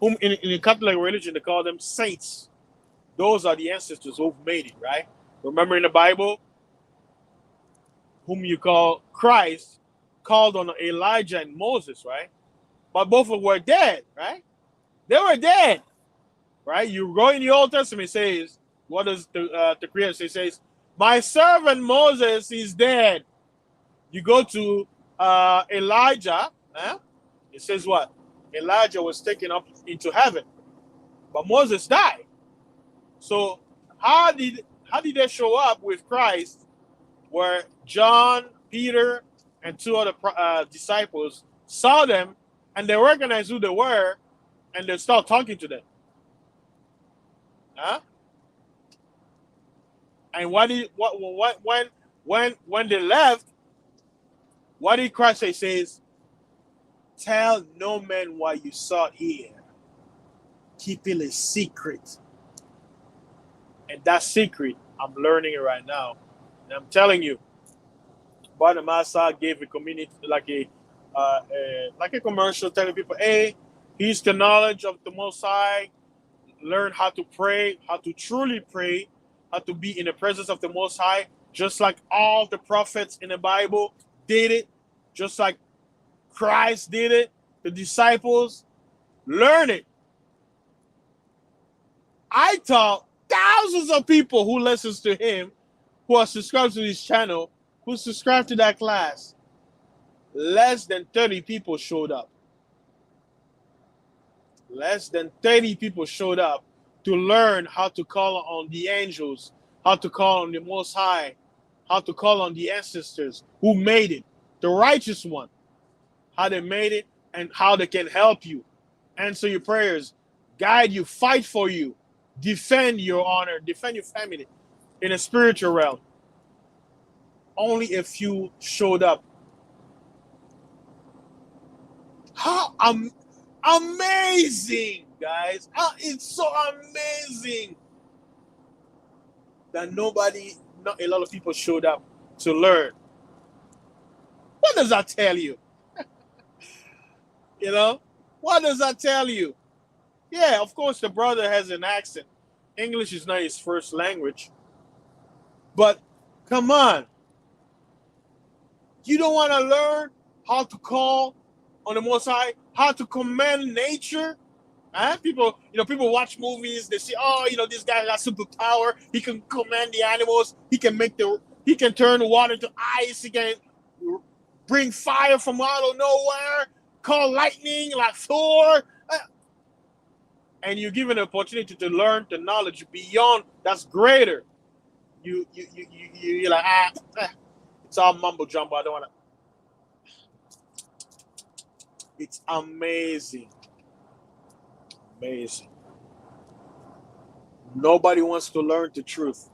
Speaker 1: whom in the Catholic religion, they call them saints. Those are the ancestors who've made it, right? Remember in the Bible, whom you call Christ, called on Elijah and Moses, right? But both of them were dead, right? They were dead, right? You go in the Old Testament, it says, what does the Creator say? It says, my servant Moses is dead. You go to Elijah, it says what? Elijah was taken up into heaven, but Moses died. So how did they show up with Christ, where John, Peter, and 2 other disciples saw them, and they recognized who they were, and they start talking to them? Huh? And when they left, what did Christ say? He says, tell no man what you saw here. Keep it a secret. And that secret, I'm learning it right now. And I'm telling you, Brother Massa gave a community like a commercial telling people, hey, here's the knowledge of the Most High. Learn how to pray, how to truly pray, how to be in the presence of the Most High, just like all the prophets in the Bible did it, just like Christ did it, the disciples. Learn it. I taught thousands of people who listens to him, who are subscribed to his channel, who subscribed to that class. Less than 30 people showed up. Less than 30 people showed up to learn how to call on the angels, how to call on the Most High, how to call on the ancestors who made it, the righteous one, how they made it, and how they can help you, answer your prayers, guide you, fight for you, defend your honor, defend your family in a spiritual realm. Only a few showed up. How amazing, guys. It's so amazing that not a lot of people showed up to learn. What does that tell you? What does that tell you? Yeah, of course, the brother has an accent. English is not his first language. But come on. You don't want to learn how to call on the Most High, how to command nature? People watch movies, they say, this guy got superpower, he can command the animals, he can turn water to ice, he can bring fire from out of nowhere, call lightning like Thor. And you're given an opportunity to learn the knowledge beyond that's greater. You're like, it's all mumbo jumbo. I don't want to. It's amazing. Amazing. Nobody wants to learn the truth.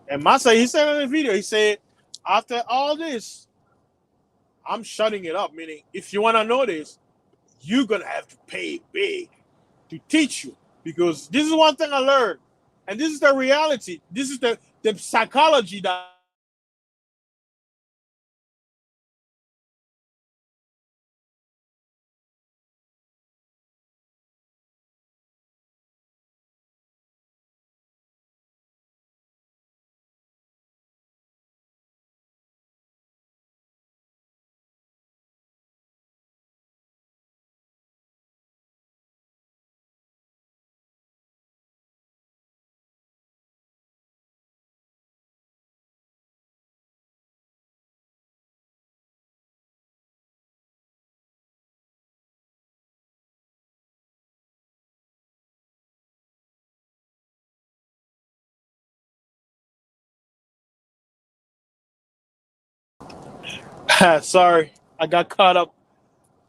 Speaker 1: And Masa, he said in the video, he said, after all this, I'm shutting it up. Meaning, if you want to know this, you're going to have to pay big to teach you. Because this is one thing I learned. And this is the reality. This is the psychology that sorry, I got caught up.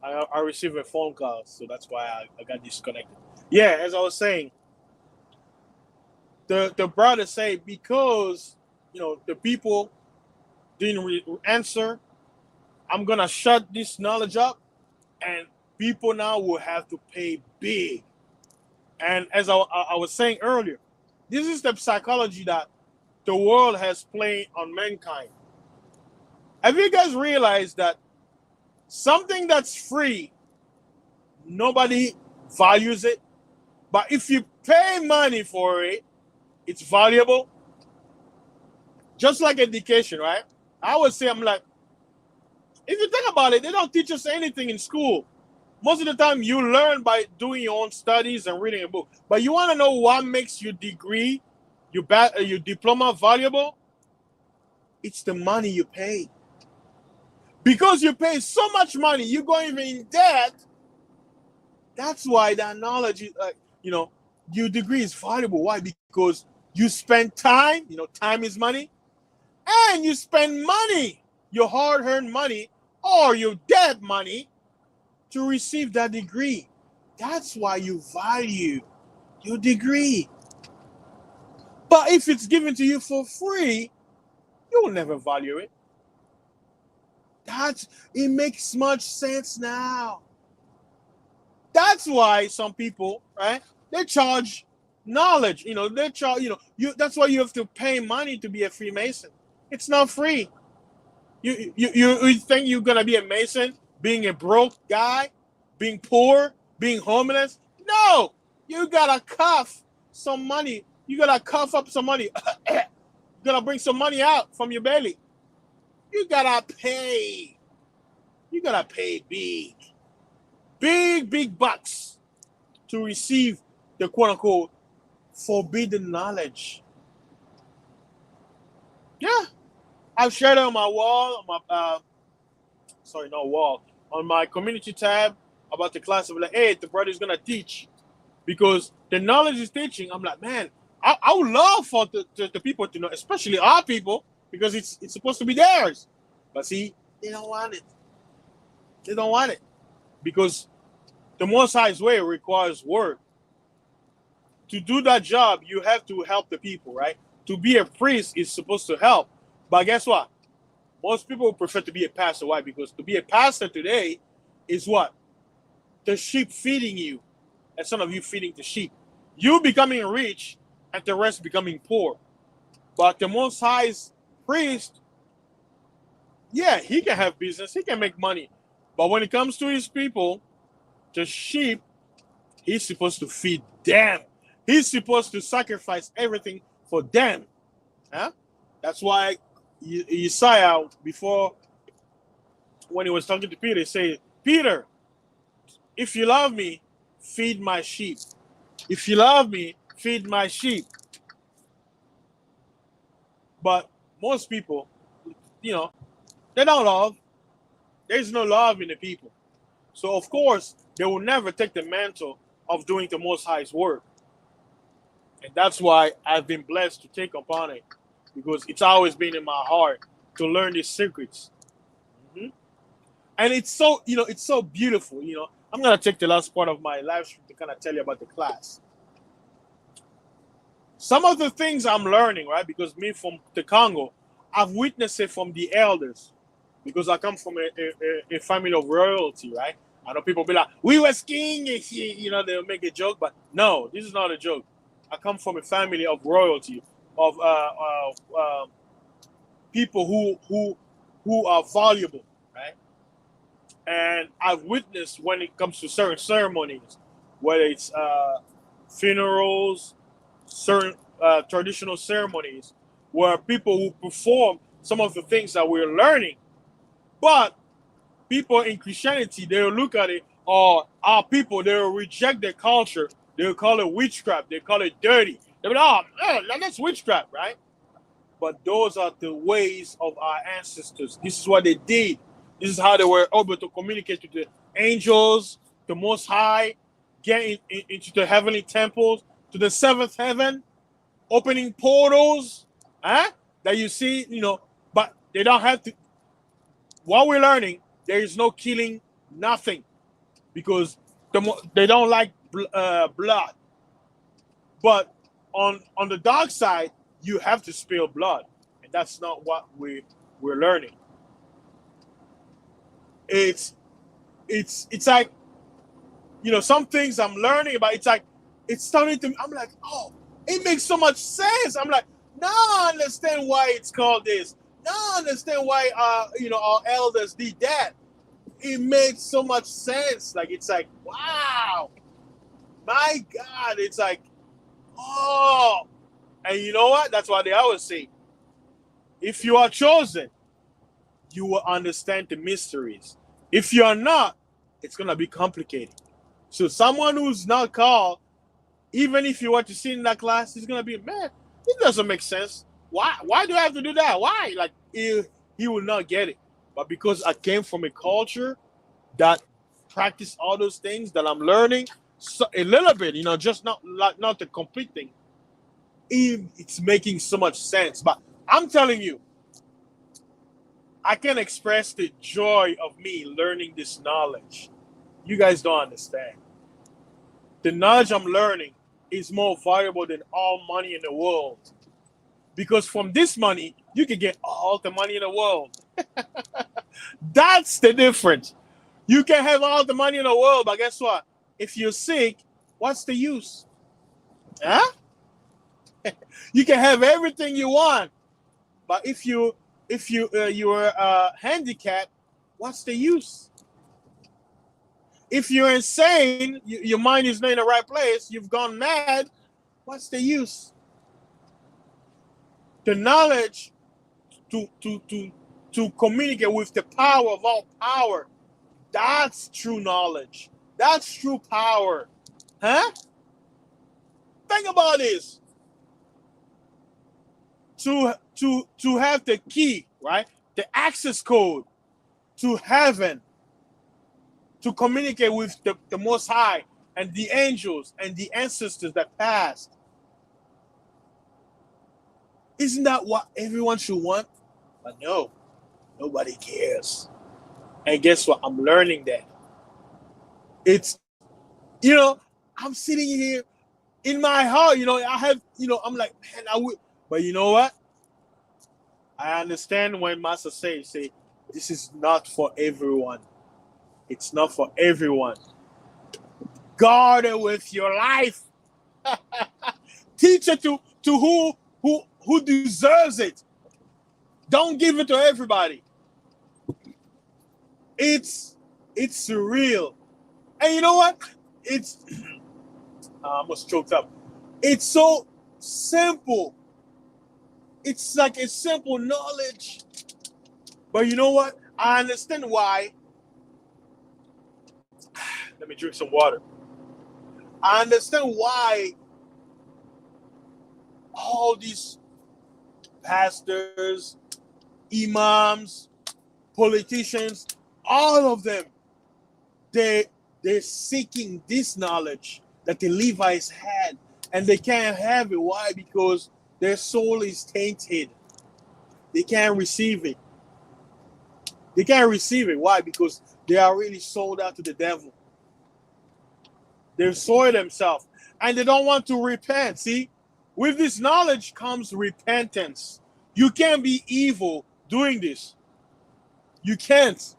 Speaker 1: I received a phone call, so that's why I got disconnected. Yeah, as I was saying, the brother say because the people didn't answer, I'm gonna shut this knowledge up, and people now will have to pay big. And as I was saying earlier, this is the psychology that the world has played on mankind. Have you guys realized that something that's free, nobody values it, but if you pay money for it, it's valuable? Just like education, right? I would say, I'm like, if you think about it, they don't teach us anything in school. Most of the time, you learn by doing your own studies and reading a book. But you want to know what makes your degree, your diploma valuable? It's the money you pay. Because you pay so much money, you're going in debt. That's why that knowledge is, your degree is valuable. Why? Because you spend time. Time is money. And you spend money, your hard-earned money, or your debt money, to receive that degree. That's why you value your degree. But if it's given to you for free, you will never value it. It makes much sense now. That's why some people, right? They charge knowledge. They charge. That's why you have to pay money to be a Freemason. It's not free. You think you're gonna be a Mason being a broke guy, being poor, being homeless? No, you gotta cough some money. You gotta cough up some money. You gotta bring some money out from your belly. You gotta pay. You gotta pay big bucks to receive the quote unquote forbidden knowledge. Yeah, I've shared it on my wall, on my not wall, on my community tab about the class of like, hey, the brother's gonna teach because the knowledge is teaching. I'm like, man, I would love for the people to know, especially our people, because it's supposed to be theirs. But see, they don't want it. They don't want it because the Most High's way requires work. To do that job, you have to help the people, right? To be a priest is supposed to help. But guess what? Most people prefer to be a pastor. Why? Because to be a pastor today is what? The sheep feeding you, and some of you feeding the sheep. You becoming rich, and the rest becoming poor. But the Most High's priest, yeah, he can have business, he can make money. But when it comes to his people, the sheep, he's supposed to feed them. He's supposed to sacrifice everything for them. Huh? That's why Isaiah, before, when he was talking to Peter, he said, Peter, if you love me, feed my sheep. If you love me, feed my sheep. But most people, They don't love. There's no love in the people. So of course, they will never take the mantle of doing the Most High's work. And that's why I've been blessed to take upon it, because it's always been in my heart to learn these secrets. Mhm. And it's so, it's so beautiful. I'm gonna take the last part of my live stream to kind of tell you about the class. Some of the things I'm learning, right? Because me from the Congo, I've witnessed it from the elders, because I come from a family of royalty, right? I know people be like, "We was king," they'll make a joke, but no, this is not a joke. I come from a family of royalty, of people who are valuable, right? And I've witnessed when it comes to certain ceremonies, whether it's funerals, certain traditional ceremonies, where people who perform some of the things that we're learning, but people in Christianity, they'll look at it, or our people, they'll reject their culture. They'll call it witchcraft. They call it dirty. They'll be like, oh, that's witchcraft, right? But those are the ways of our ancestors. This is what they did. This is how they were able to communicate to the angels, the Most High, get into the heavenly temples, to the seventh heaven, opening portals, huh? That you see, but they don't have to. What we're learning, there is no killing, nothing, because they don't like blood. But on the dark side, you have to spill blood, and that's not what we're learning. It's like, some things I'm learning about. It's like it's starting to. I'm like, oh, it makes so much sense. I'm like, now I understand why it's called this. Now I understand why our elders did that. It made so much sense. Like, it's like, wow, my God, it's like, oh, and you know what? That's why they always say, if you are chosen, you will understand the mysteries. If you are not, it's gonna be complicated. So someone who's not called, even if you were to sit in that class, he's gonna be, man, it doesn't make sense. Why do I have to do that? Why? Like, he will not get it. But because I came from a culture that practice all those things that I'm learning, so a little bit, just not the complete thing. It's making so much sense. But I'm telling you, I can express the joy of me learning this knowledge. You guys don't understand. The knowledge I'm learning is more valuable than all money in the world. Because from this money, you can get all the money in the world. That's the difference. You can have all the money in the world, but guess what? If you're sick, what's the use? Huh? You can have everything you want, but if you are handicapped, what's the use? If you're insane, your mind is not in the right place, you've gone mad, what's the use? The knowledge to communicate with the power of all power, that's true knowledge. That's true power. Huh? Think about this. To have the key, right? The access code to heaven, to communicate with the Most High and the angels and the ancestors that passed. Isn't that what everyone should want? But no, nobody cares. And guess what? I'm learning that. It's, I'm sitting here in my heart, I have, I'm like, man, I would. But you know what? I understand when Master say, this is not for everyone. It's not for everyone. Guard it with your life. Teach it to who deserves it. Don't give it to everybody. It's surreal. And you know what? It's I almost choked up. It's so simple. It's like a simple knowledge. But you know what? I understand why. Let me drink some water. I understand why all these pastors, imams, politicians, all of them, they're seeking this knowledge that the Levites had, and they can't have it. Why? Because their soul is tainted. They can't receive it. They can't receive it. Why? Because they are really sold out to the devil. They've soiled themselves, and they don't want to repent. See, with this knowledge comes repentance. You can't be evil doing this. You can't.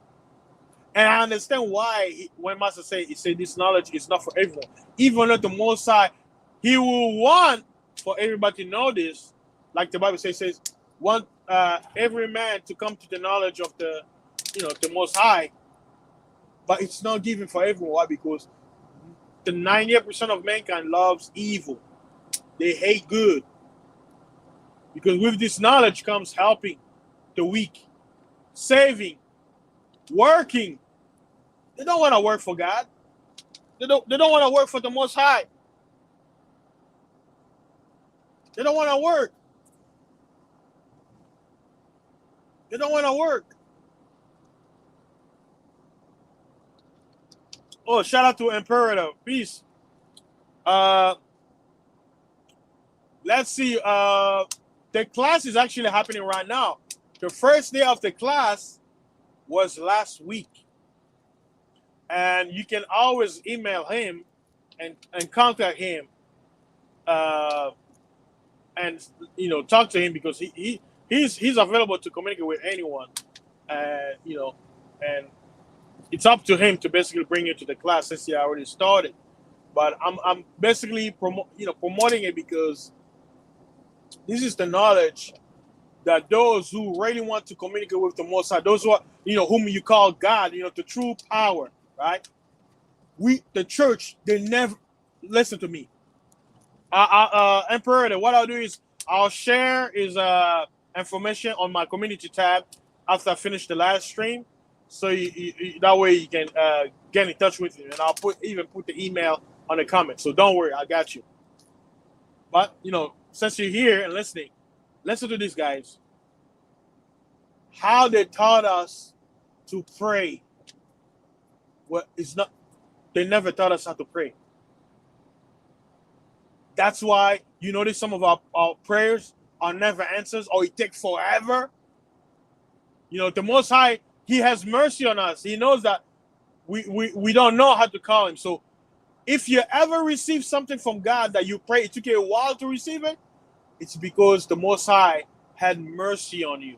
Speaker 1: And I understand why when Master he said this knowledge is not for everyone. Even though the Most High, he will want for everybody to know this. Like the Bible says want every man to come to the knowledge of the Most High. But it's not given for everyone. Why? Because the 90% of mankind loves evil. They hate good. Because with this knowledge comes helping the weak, saving, working. They don't want to work for God. They don't want to work for the Most High. They don't want to work. They don't want to work. Oh, shout out to Imperator. Peace. Let's see. The class is actually happening right now. The first day of the class was last week. And you can always email him and contact him and talk to him, because he's available to communicate with anyone. And it's up to him to basically bring you to the class since he already started. But I'm basically promoting it because this is the knowledge that those who really want to communicate with the Most High, those who are, whom you call God, the true power, right? The church, they never listen to me. Emperor, what I'll do is I'll share his information on my community tab after I finish the live stream, so that way you can get in touch with him, and I'll even put the email on the comment. So don't worry, I got you. But since you're here and listening, listen to these guys. How they taught us to pray. Well, it's not. They never taught us how to pray. That's why you notice some of our prayers are never answered, or it takes forever. The Most High, He has mercy on us. He knows that we don't know how to call Him. So if you ever receive something from God that you pray, it took you a while to receive it, it's because the Most High had mercy on you.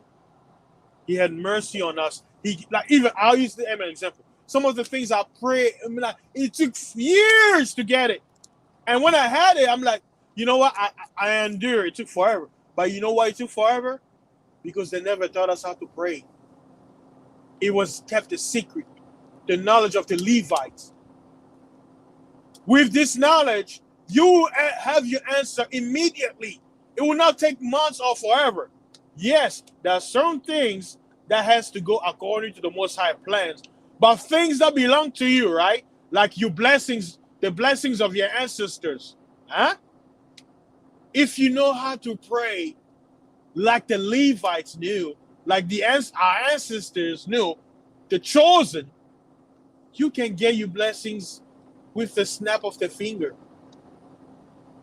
Speaker 1: He had mercy on us. Even I'll use an example. Some of the things I pray, it took years to get it. And when I had it, I'm like, you know what? I endure. It took forever. But you know why it took forever? Because they never taught us how to pray. It was kept a secret. The knowledge of the Levites. With this knowledge, you will have your answer immediately. It will not take months or forever. Yes, there are certain things that has to go according to the Most High plans. But things that belong to you, right? Like your blessings, the blessings of your ancestors. Huh? If you know how to pray like the Levites knew, like our ancestors knew, the chosen, you can get your blessings with the snap of the finger.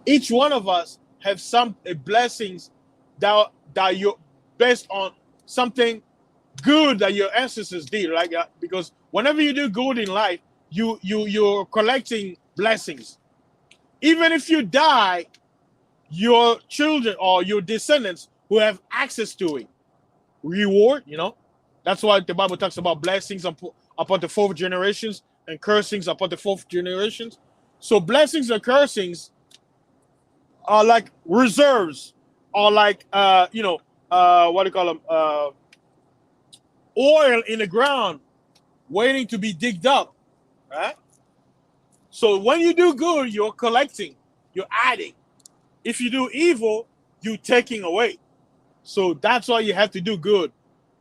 Speaker 1: Each one of us have some blessings that you're based on something good that your ancestors did, right? Because whenever you do good in life, you're collecting blessings. Even if you die, your children or your descendants will have access to it. Reward, That's why the Bible talks about blessings upon the fourth generations and cursings upon the fourth generations. So blessings and cursings are like reserves, or like what do you call them? Oil in the ground, waiting to be digged up, right? So when you do good, you're collecting, you're adding. If you do evil, you're taking away. So that's why you have to do good,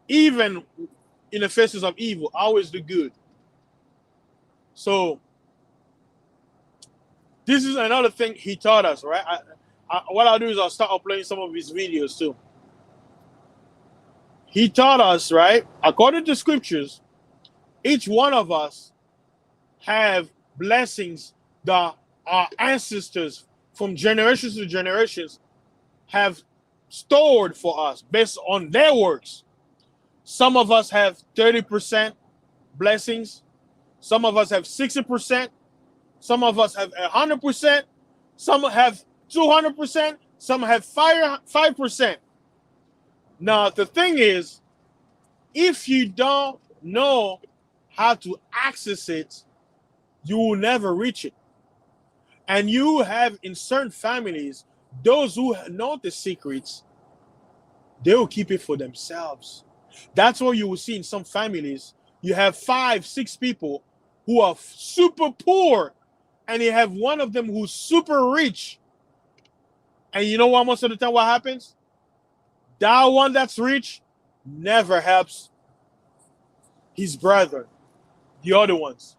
Speaker 1: even in the faces of evil. Always do good. So this is another thing he taught us, right? What I'll do is I'll start uploading some of his videos too. He taught us, right? According to scriptures, each one of us have blessings that our ancestors from generations to generations have stored for us based on their works. Some of us have 30% blessings. Some of us have 60%. Some of us have 100%. Some have 200%. Some have 5%. Now, the thing is, if you don't know how to access it, you will never reach it. And you have in certain families, those who know the secrets, they will keep it for themselves. That's what you will see in some families. You have 5, 6 people who are super poor, and you have one of them who's super rich. And you know what? Most of the time, what happens? That one that's rich never helps his brother, the other ones.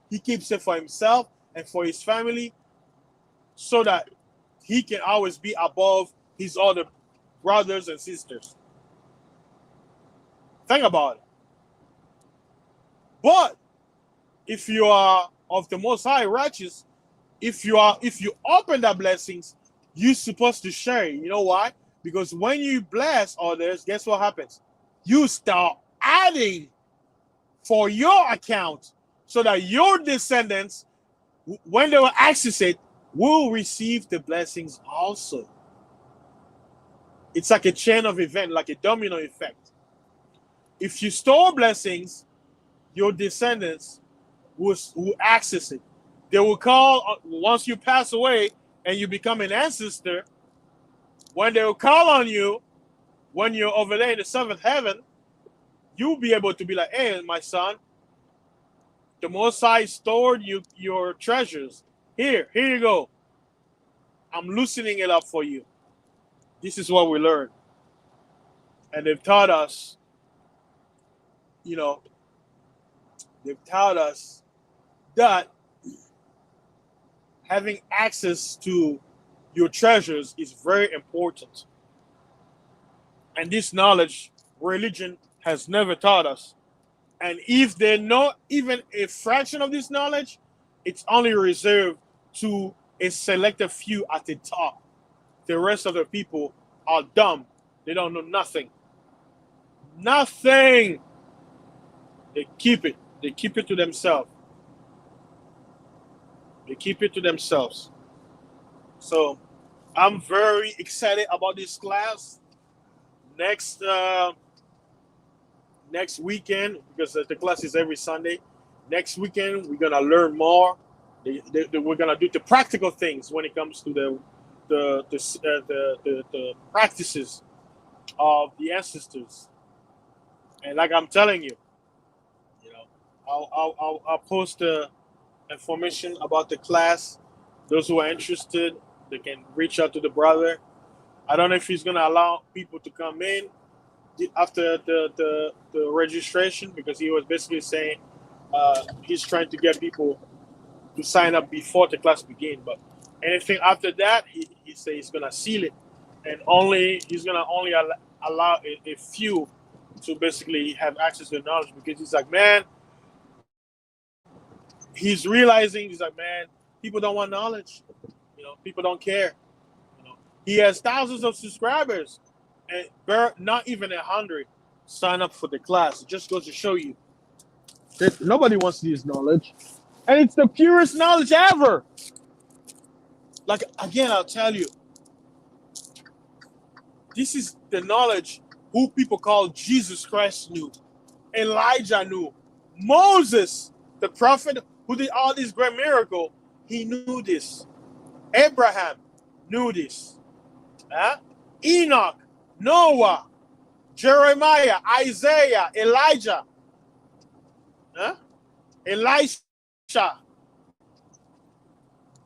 Speaker 1: He keeps it for himself and for his family so that he can always be above his other brothers and sisters. Think about it. But if you are of the Most High righteous, if you open the blessings, you're supposed to share it. You know why? Because when you bless others, guess what happens? You start adding for your account so that your descendants, when they will access it, will receive the blessings also. It's like a chain of event, like a domino effect. If you store blessings, your descendants will access it. They will call, once you pass away and you become an ancestor, when they will call on you, when you're over there in the seventh heaven, you'll be able to be like, hey, my son, the Most High stored your treasures. Here you go. I'm loosening it up for you. This is what we learned. And they've taught us, they've taught us that having access to your treasures is very important. And this knowledge, religion has never taught us. And if they know even a fraction of this knowledge, it's only reserved to a selected few at the top. The rest of the people are dumb. They don't know nothing. Nothing. They keep it. They keep it to themselves. They keep it to themselves. So I'm very excited about this class. Next weekend, because the class is every Sunday. Next weekend, we're gonna learn more. We're gonna do the practical things when it comes to the practices of the ancestors. And like I'm telling you, I'll post the information about the class. Those who are interested, they can reach out to the brother. I don't know if he's gonna allow people to come in after the registration, because he was basically saying he's trying to get people to sign up before the class begins. But anything after that, he says he's gonna seal it, and he's gonna only allow a few to basically have access to the knowledge, because he's like, man, he's realizing, man, people don't want knowledge. People don't care. He has thousands of subscribers, and not even 100 sign up for the class. It just goes to show you that nobody wants this knowledge, and it's the purest knowledge ever. Like, again, I'll tell you, this is the knowledge who people call Jesus Christ knew, Elijah knew, Moses, the prophet who did all these great miracles, he knew this. Abraham knew this. Enoch, Noah, Jeremiah, Isaiah, Elijah, Elisha,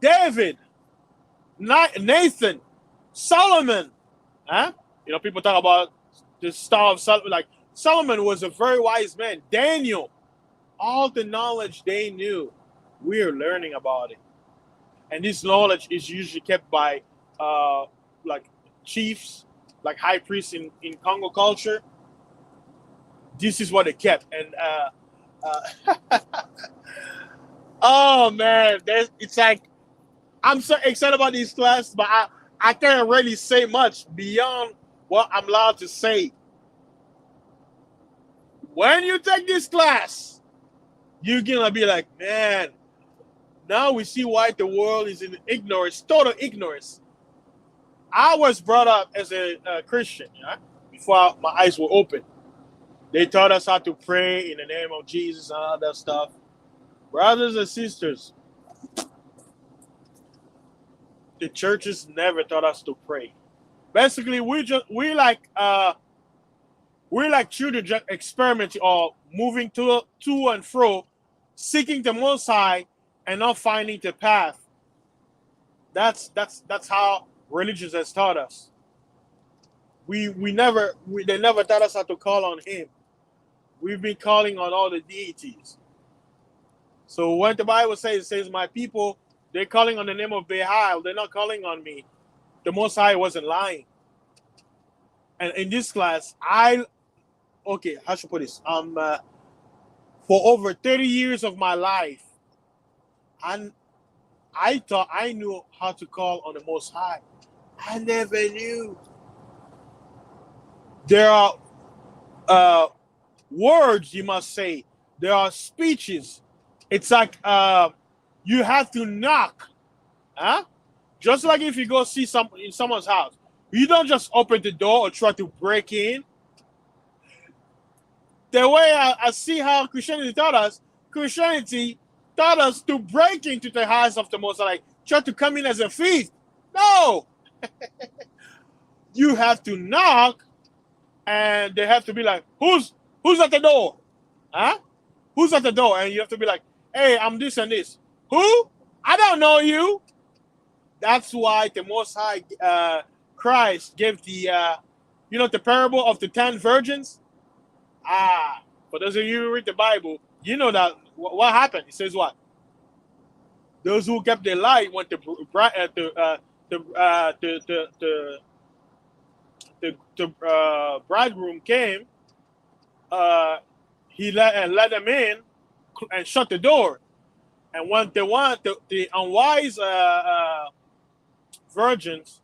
Speaker 1: David, Nathan, Solomon. People talk about the Star of Solomon. Like, Solomon was a very wise man. Daniel, all the knowledge they knew, we're learning about it. And this knowledge is usually kept by like chiefs, like high priests in Congo culture. This is what they kept. And oh man, it's like I'm so excited about this class, but I can't really say much beyond what I'm allowed to say. When you take this class, you're gonna be like, man, now we see why the world is in ignorance, total ignorance. I was brought up as a Christian, yeah, before my eyes were open. They taught us how to pray in the name of Jesus and all that stuff. Brothers and sisters, the churches never taught us to pray. Basically, we're like children just experimenting or moving to and fro, seeking the Most High and not finding the path. That's how religion has taught us. They never taught us how to call on Him. We've been calling on all the deities. So when the Bible says, it says, my people, they're calling on the name of Baal, they're not calling on me. The Most High wasn't lying. And in this class, how should I put this? For over 30 years of my life, I thought I knew how to call on the Most High. I never knew. There are words you must say. There are speeches. It's like you have to knock. Huh? Just like if you go see in someone's house. You don't just open the door or try to break in. The way I see how Christianity taught us to break into the house of the Most High, like try to come in as a thief. No! You have to knock, and they have to be like, who's at the door? Huh? Who's at the door? And you have to be like, hey, I'm this and this. Who? I don't know you. That's why the Most High, Christ gave the parable of the 10 virgins. For those of you who read the Bible, you know that what happened. It says what? Those who kept their light when the bridegroom came, he let them in and shut the door. And when the unwise virgins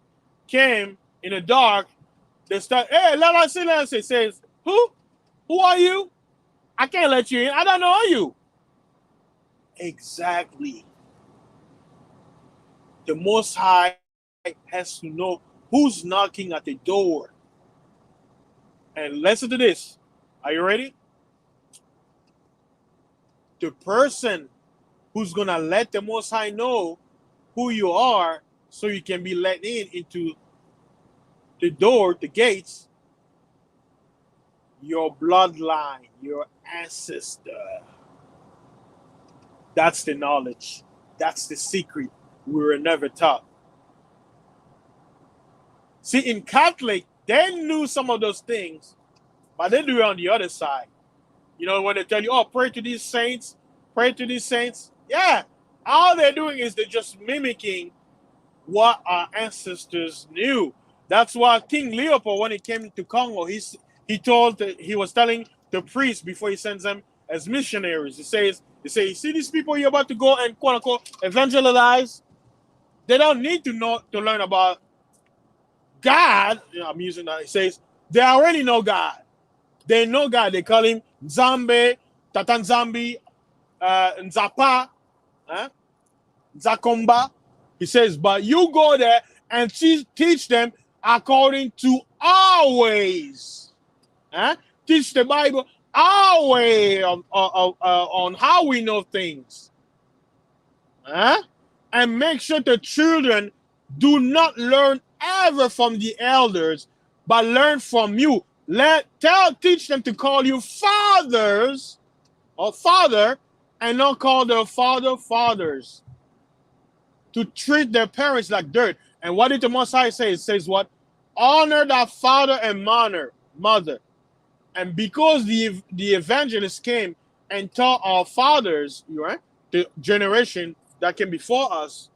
Speaker 1: came in the dark, they start, hey, let us see. It says, who are you? I can't let you in. I don't know you. Exactly. The Most High has to know who's knocking at the door. And listen to this. Are you ready? The person who's going to let the Most High know who you are so you can be let into the door, the gates, your bloodline, your ancestor. That's the knowledge. That's the secret we were never taught. See, in Catholic, they knew some of those things, but they do it on the other side. You know, when they tell you, oh, pray to these saints. Yeah, all they're doing is they're just mimicking what our ancestors knew. That's why King Leopold, when he came to Congo, he was telling the priest before he sends them as missionaries. He says, you see these people you're about to go and quote unquote evangelize. They don't need to learn about God. I'm using that. He says they already know God. They know God. They call him Nzambe, Tatanzambi, Nzapa, Nzakomba. He says, but you go there and teach them according to our ways. Teach the Bible our way on how we know things. And make sure the children do not learn ever from the elders, but learn from you. Teach them to call you fathers or father and not call their fathers. To treat their parents like dirt. And what did the Most High say? It says what? Honor thy father and mother. And because the evangelists came and taught our fathers, right, the generation that came before us,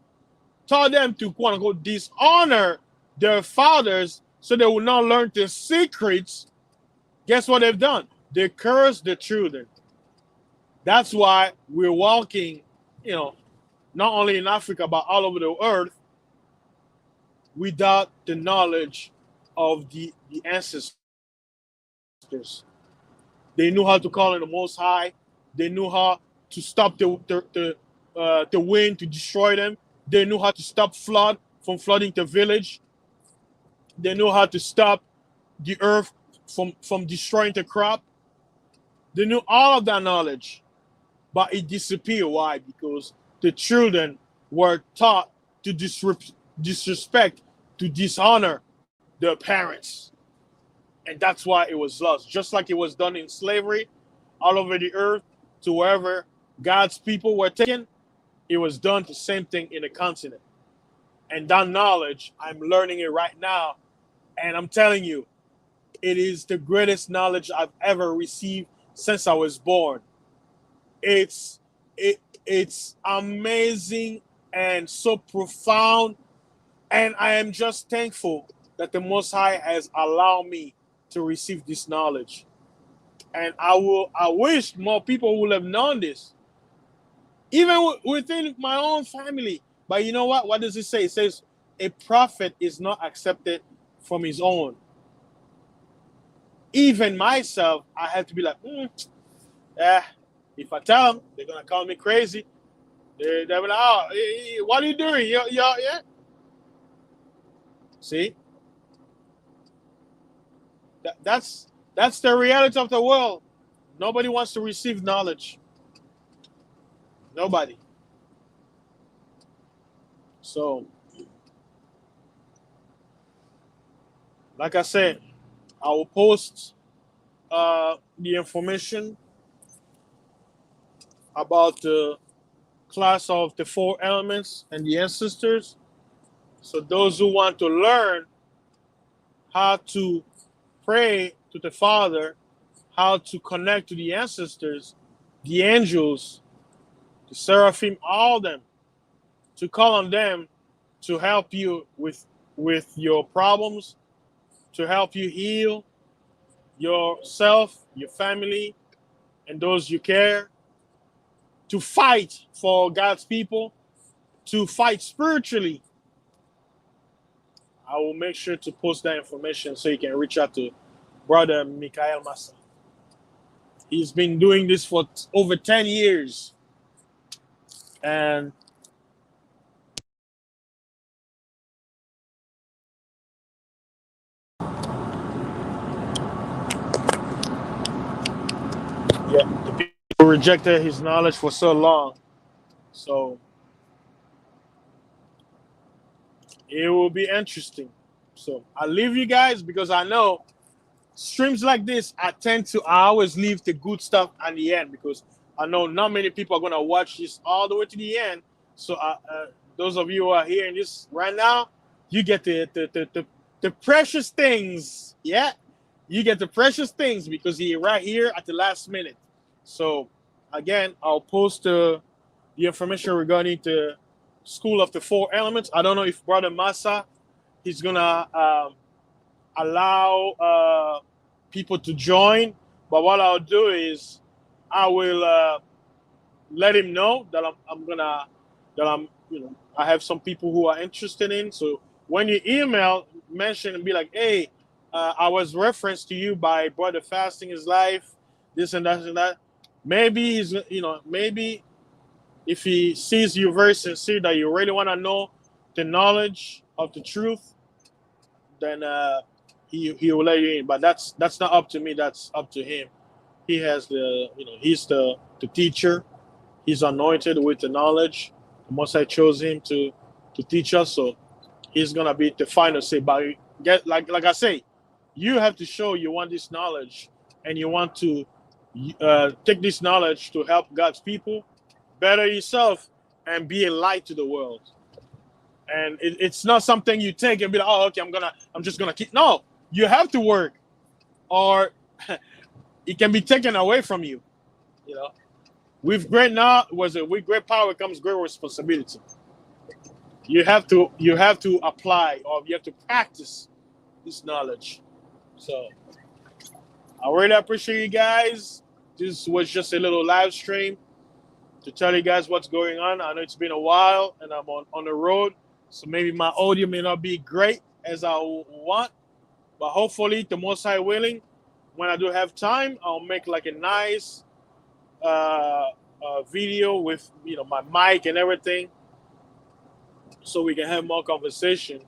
Speaker 1: taught them to quote unquote dishonor their fathers so they will not learn the secrets. Guess what they've done? They curse the children. That's why we're walking, not only in Africa, but all over the earth without the knowledge of the ancestors. They knew how to call on the Most High. They knew how to stop the wind to destroy them. They knew how to stop flood from flooding the village. They knew how to stop the earth from destroying the crop. They knew all of that knowledge, but it disappeared. Why? Because the children were taught to disrespect, to dishonor their parents. And that's why it was lost. Just like it was done in slavery all over the earth to wherever God's people were taken, it was done the same thing in the continent. And that knowledge, I'm learning it right now. And I'm telling you, it is the greatest knowledge I've ever received since I was born. It's amazing and so profound. And I am just thankful that the Most High has allowed me to receive this knowledge. And I wish more people would have known this, even within my own family. But you know what? What does it say? It says a prophet is not accepted from his own. Even myself, I have to be like, if I tell them, they're gonna call me crazy. They're like, oh, what are you doing? Yeah. See, that's the reality of the world. Nobody wants to receive knowledge. Nobody. So, like I said, I will post the information about the class of the 4 elements and the ancestors. So those who want to learn how to pray to the Father, how to connect to the ancestors, the angels, the seraphim, all of them, to call on them to help you with your problems, to help you heal yourself, your family, and those you care, to fight for God's people, to fight spiritually. I will make sure to post that information so you can reach out to Brother Mikael Massa. He's been doing this for over 10 years. And yeah, the people rejected his knowledge for so long. So it will be interesting. So I leave you guys because I know streams like this, I always leave the good stuff at the end because I know not many people are going to watch this all the way to the end. So those of you who are hearing this right now, you get the precious things. Yeah, you get the precious things because you're right here at the last minute. So again, I'll post the information regarding the School of the 4 Elements. I don't know if Brother Massa is going to allow people to join, but what I'll do is I will let him know that I have some people who are interested in. So when you email, mention and be like, hey, I was referenced to you by Brother Fasting His Life, this and that and that. Maybe maybe if he sees you very sincere that you really want to know the knowledge of the truth, then he will let you in. But that's not up to me. That's up to him. He has he's the teacher. He's anointed with the knowledge. The Most High chose him to teach us. So he's gonna be the final say. But like I say, you have to show you want this knowledge and you want to take this knowledge to help God's people, better yourself, and be a light to the world. And it's not something you take and be like, oh, okay, I'm just gonna keep. No, you have to work, or it can be taken away from you. With great power comes great responsibility. You have to apply, or you have to practice this knowledge. So I really appreciate you guys. This was just a little live stream to tell you guys what's going on. I know it's been a while and I'm on the road, so maybe my audio may not be great as I want, but hopefully, the Most High willing, when I do have time, I'll make like a nice video with my mic and everything, so we can have more conversation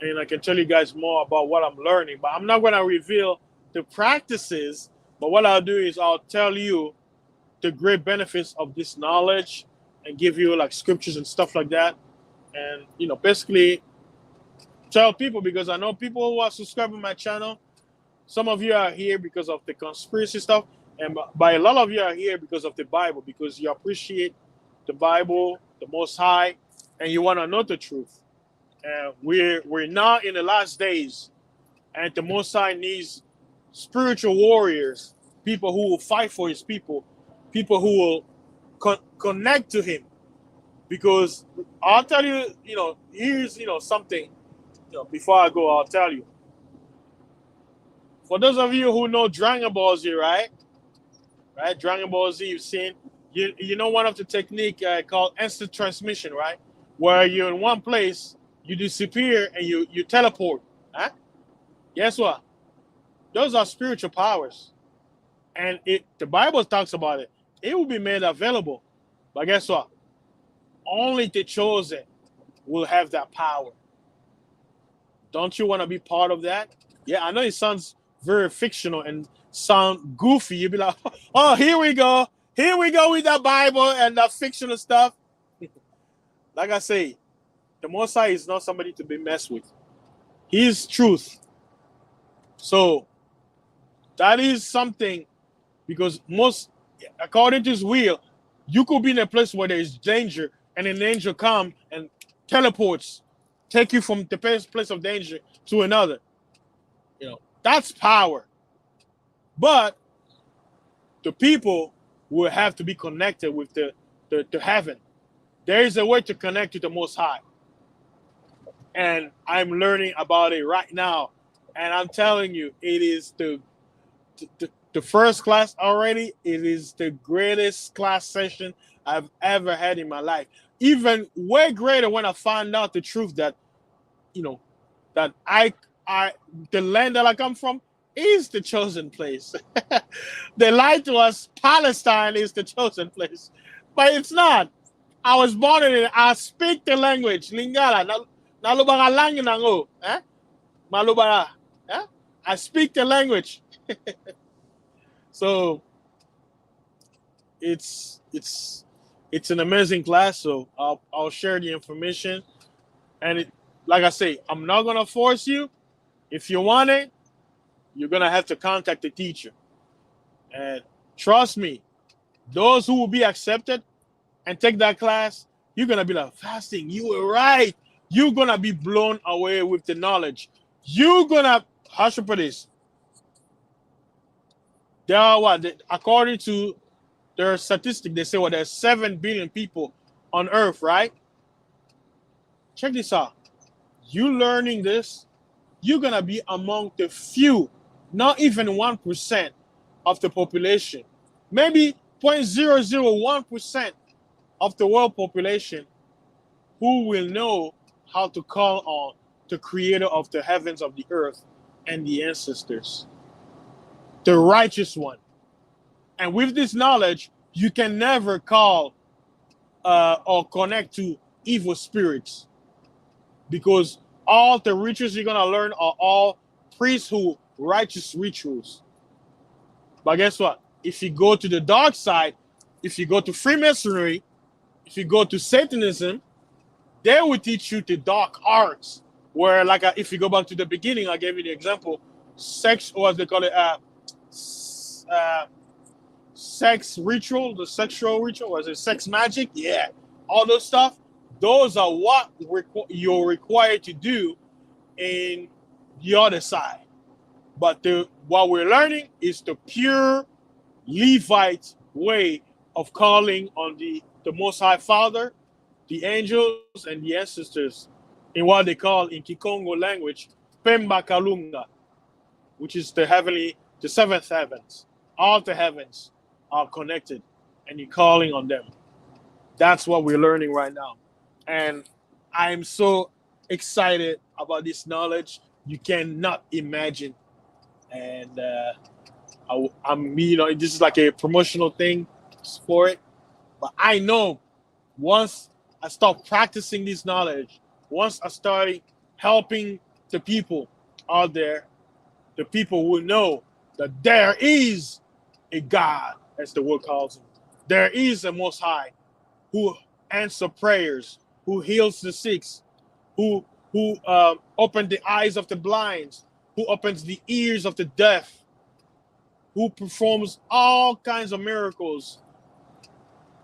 Speaker 1: and I can tell you guys more about what I'm learning. But I'm not going to reveal the practices, but what I'll do is I'll tell you the great benefits of this knowledge and give you like scriptures and stuff like that. And, basically tell people, because I know people who are subscribing to my channel, some of you are here because of the conspiracy stuff, and by a lot of you are here because of the Bible, because you appreciate the Bible, the Most High, and you want to know the truth. And we're now in the last days, and the Most High needs spiritual warriors, people who will fight for his people who will connect to him. Because I'll tell you, here's something. Before I go, I'll tell you. For those of you who know Dragon Ball Z, right? Dragon Ball Z, you've seen. You know one of the technique called instant transmission, right? Where you're in one place, you disappear, and you teleport. Huh? Guess what? Those are spiritual powers. And the Bible talks about it. It will be made available. But guess what? Only the chosen will have that power. Don't you want to be part of that? Yeah, I know it sounds very fictional and sound goofy. You'd be like, oh, here we go. Here we go with that Bible and that fictional stuff. Like I say, the Most High is not somebody to be messed with. He is truth. So that is something, because according to his will, you could be in a place where there is danger, and an angel come and teleports, take you from the place of danger to another. That's power. But the people will have to be connected with the heaven. There is a way to connect to the Most High. And I'm learning about it right now. And I'm telling you, it is the first class already. It is the greatest class session I've ever had in my life. Even way greater when I find out the truth that, that the land that I come from is the chosen place. They lied to us. Palestine is the chosen place, but it's not. I was born in it. I speak the language. Lingala. Nalubara langi nango. Malubara. I speak the language. So it's an amazing class. So I'll share the information, and like I say, I'm not gonna force you. If you want it, you're gonna have to contact the teacher. And trust me, those who will be accepted and take that class, you're gonna be like, fasting, you were right. You're gonna be blown away with the knowledge. You're gonna, how should I put this? There are according to their statistic, they say there's 7 billion people on Earth, right? Check this out. You learning this, you're gonna be among the few, not even 1% of the population, maybe 0.001% of the world population, who will know how to call on the creator of the heavens, of the earth, and the ancestors, the righteous one. And with this knowledge, you can never call or connect to evil spirits, because all the rituals you're gonna learn are all priesthood righteous rituals. But guess what? If you go to the dark side, if you go to Freemasonry, if you go to Satanism, they will teach you the dark arts. Where, like, if you go back to the beginning, I gave you the example, sex, or as they call it, sex ritual, the sexual ritual, was it sex magic? Yeah, all those stuff. Those are what you're required to do in the other side. But what we're learning is the pure Levite way of calling on the Most High Father, the angels, and the ancestors, in what they call in Kikongo language, Pemba Kalunga, which is the heavenly the seventh heavens. All the heavens are connected, and you're calling on them. That's what we're learning right now. And I'm so excited about this knowledge. You cannot imagine. And I'm, this is like a promotional thing for it. But I know once I start practicing this knowledge, once I start helping the people out there, the people will know that there is a God, as the word calls him. There is a Most High who answers prayers, who heals the sick, who opens the eyes of the blind, who opens the ears of the deaf, who performs all kinds of miracles,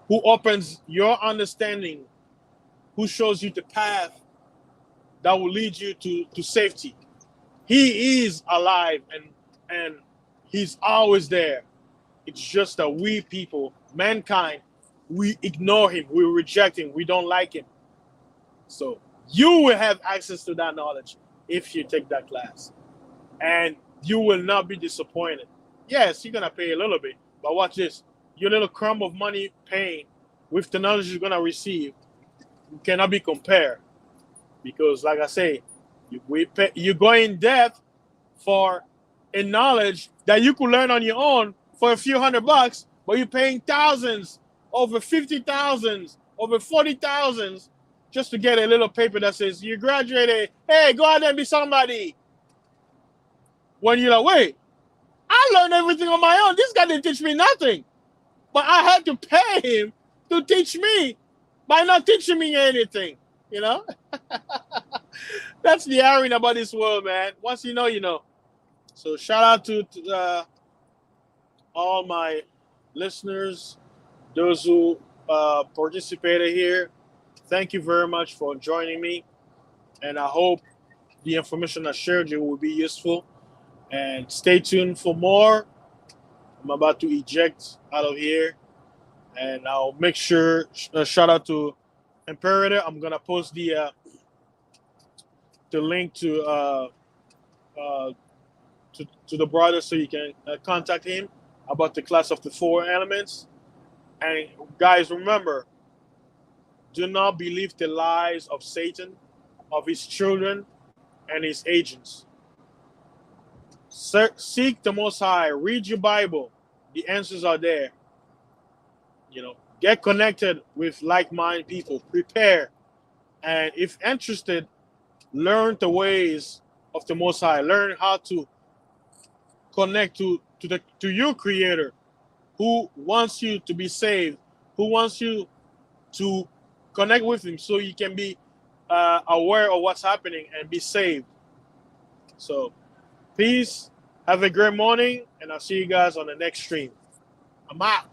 Speaker 1: who opens your understanding, who shows you the path that will lead you to safety. He is alive, and he's always there. It's just that we people, mankind, we ignore him, we reject him, we don't like him. So you will have access to that knowledge if you take that class. And you will not be disappointed. Yes, you're going to pay a little bit, but watch this. Your little crumb of money paying with the knowledge you're going to receive cannot be compared. Because, like I say, you go in depth for a knowledge that you could learn on your own for a few $100, but you're paying thousands, over 50,000, over 40,000 just to get a little paper that says you graduated. Hey, go out there and be somebody. When you're like, wait, I learned everything on my own. This guy didn't teach me nothing. But I had to pay him to teach me by not teaching me anything. You know? That's the irony about this world, man. Once you know, you know. So shout out to all my listeners, those who participated here. Thank you very much for joining me. And I hope the information I shared you will be useful. And stay tuned for more. I'm about to eject out of here. And I'll make sure, shout out to Imperator. I'm going to post the link to the brother so you can contact him about the class of the 4 elements. And guys, remember, do not believe the lies of Satan, of his children, and his agents. Seek the Most High. Read your Bible. The answers are there. You know, get connected with like-minded people. Prepare. And if interested, learn the ways of the Most High. Learn how to connect to your Creator, who wants you to be saved, who wants you to connect with him so you can be aware of what's happening and be saved. So, peace. Have a great morning, and I'll see you guys on the next stream. I'm out.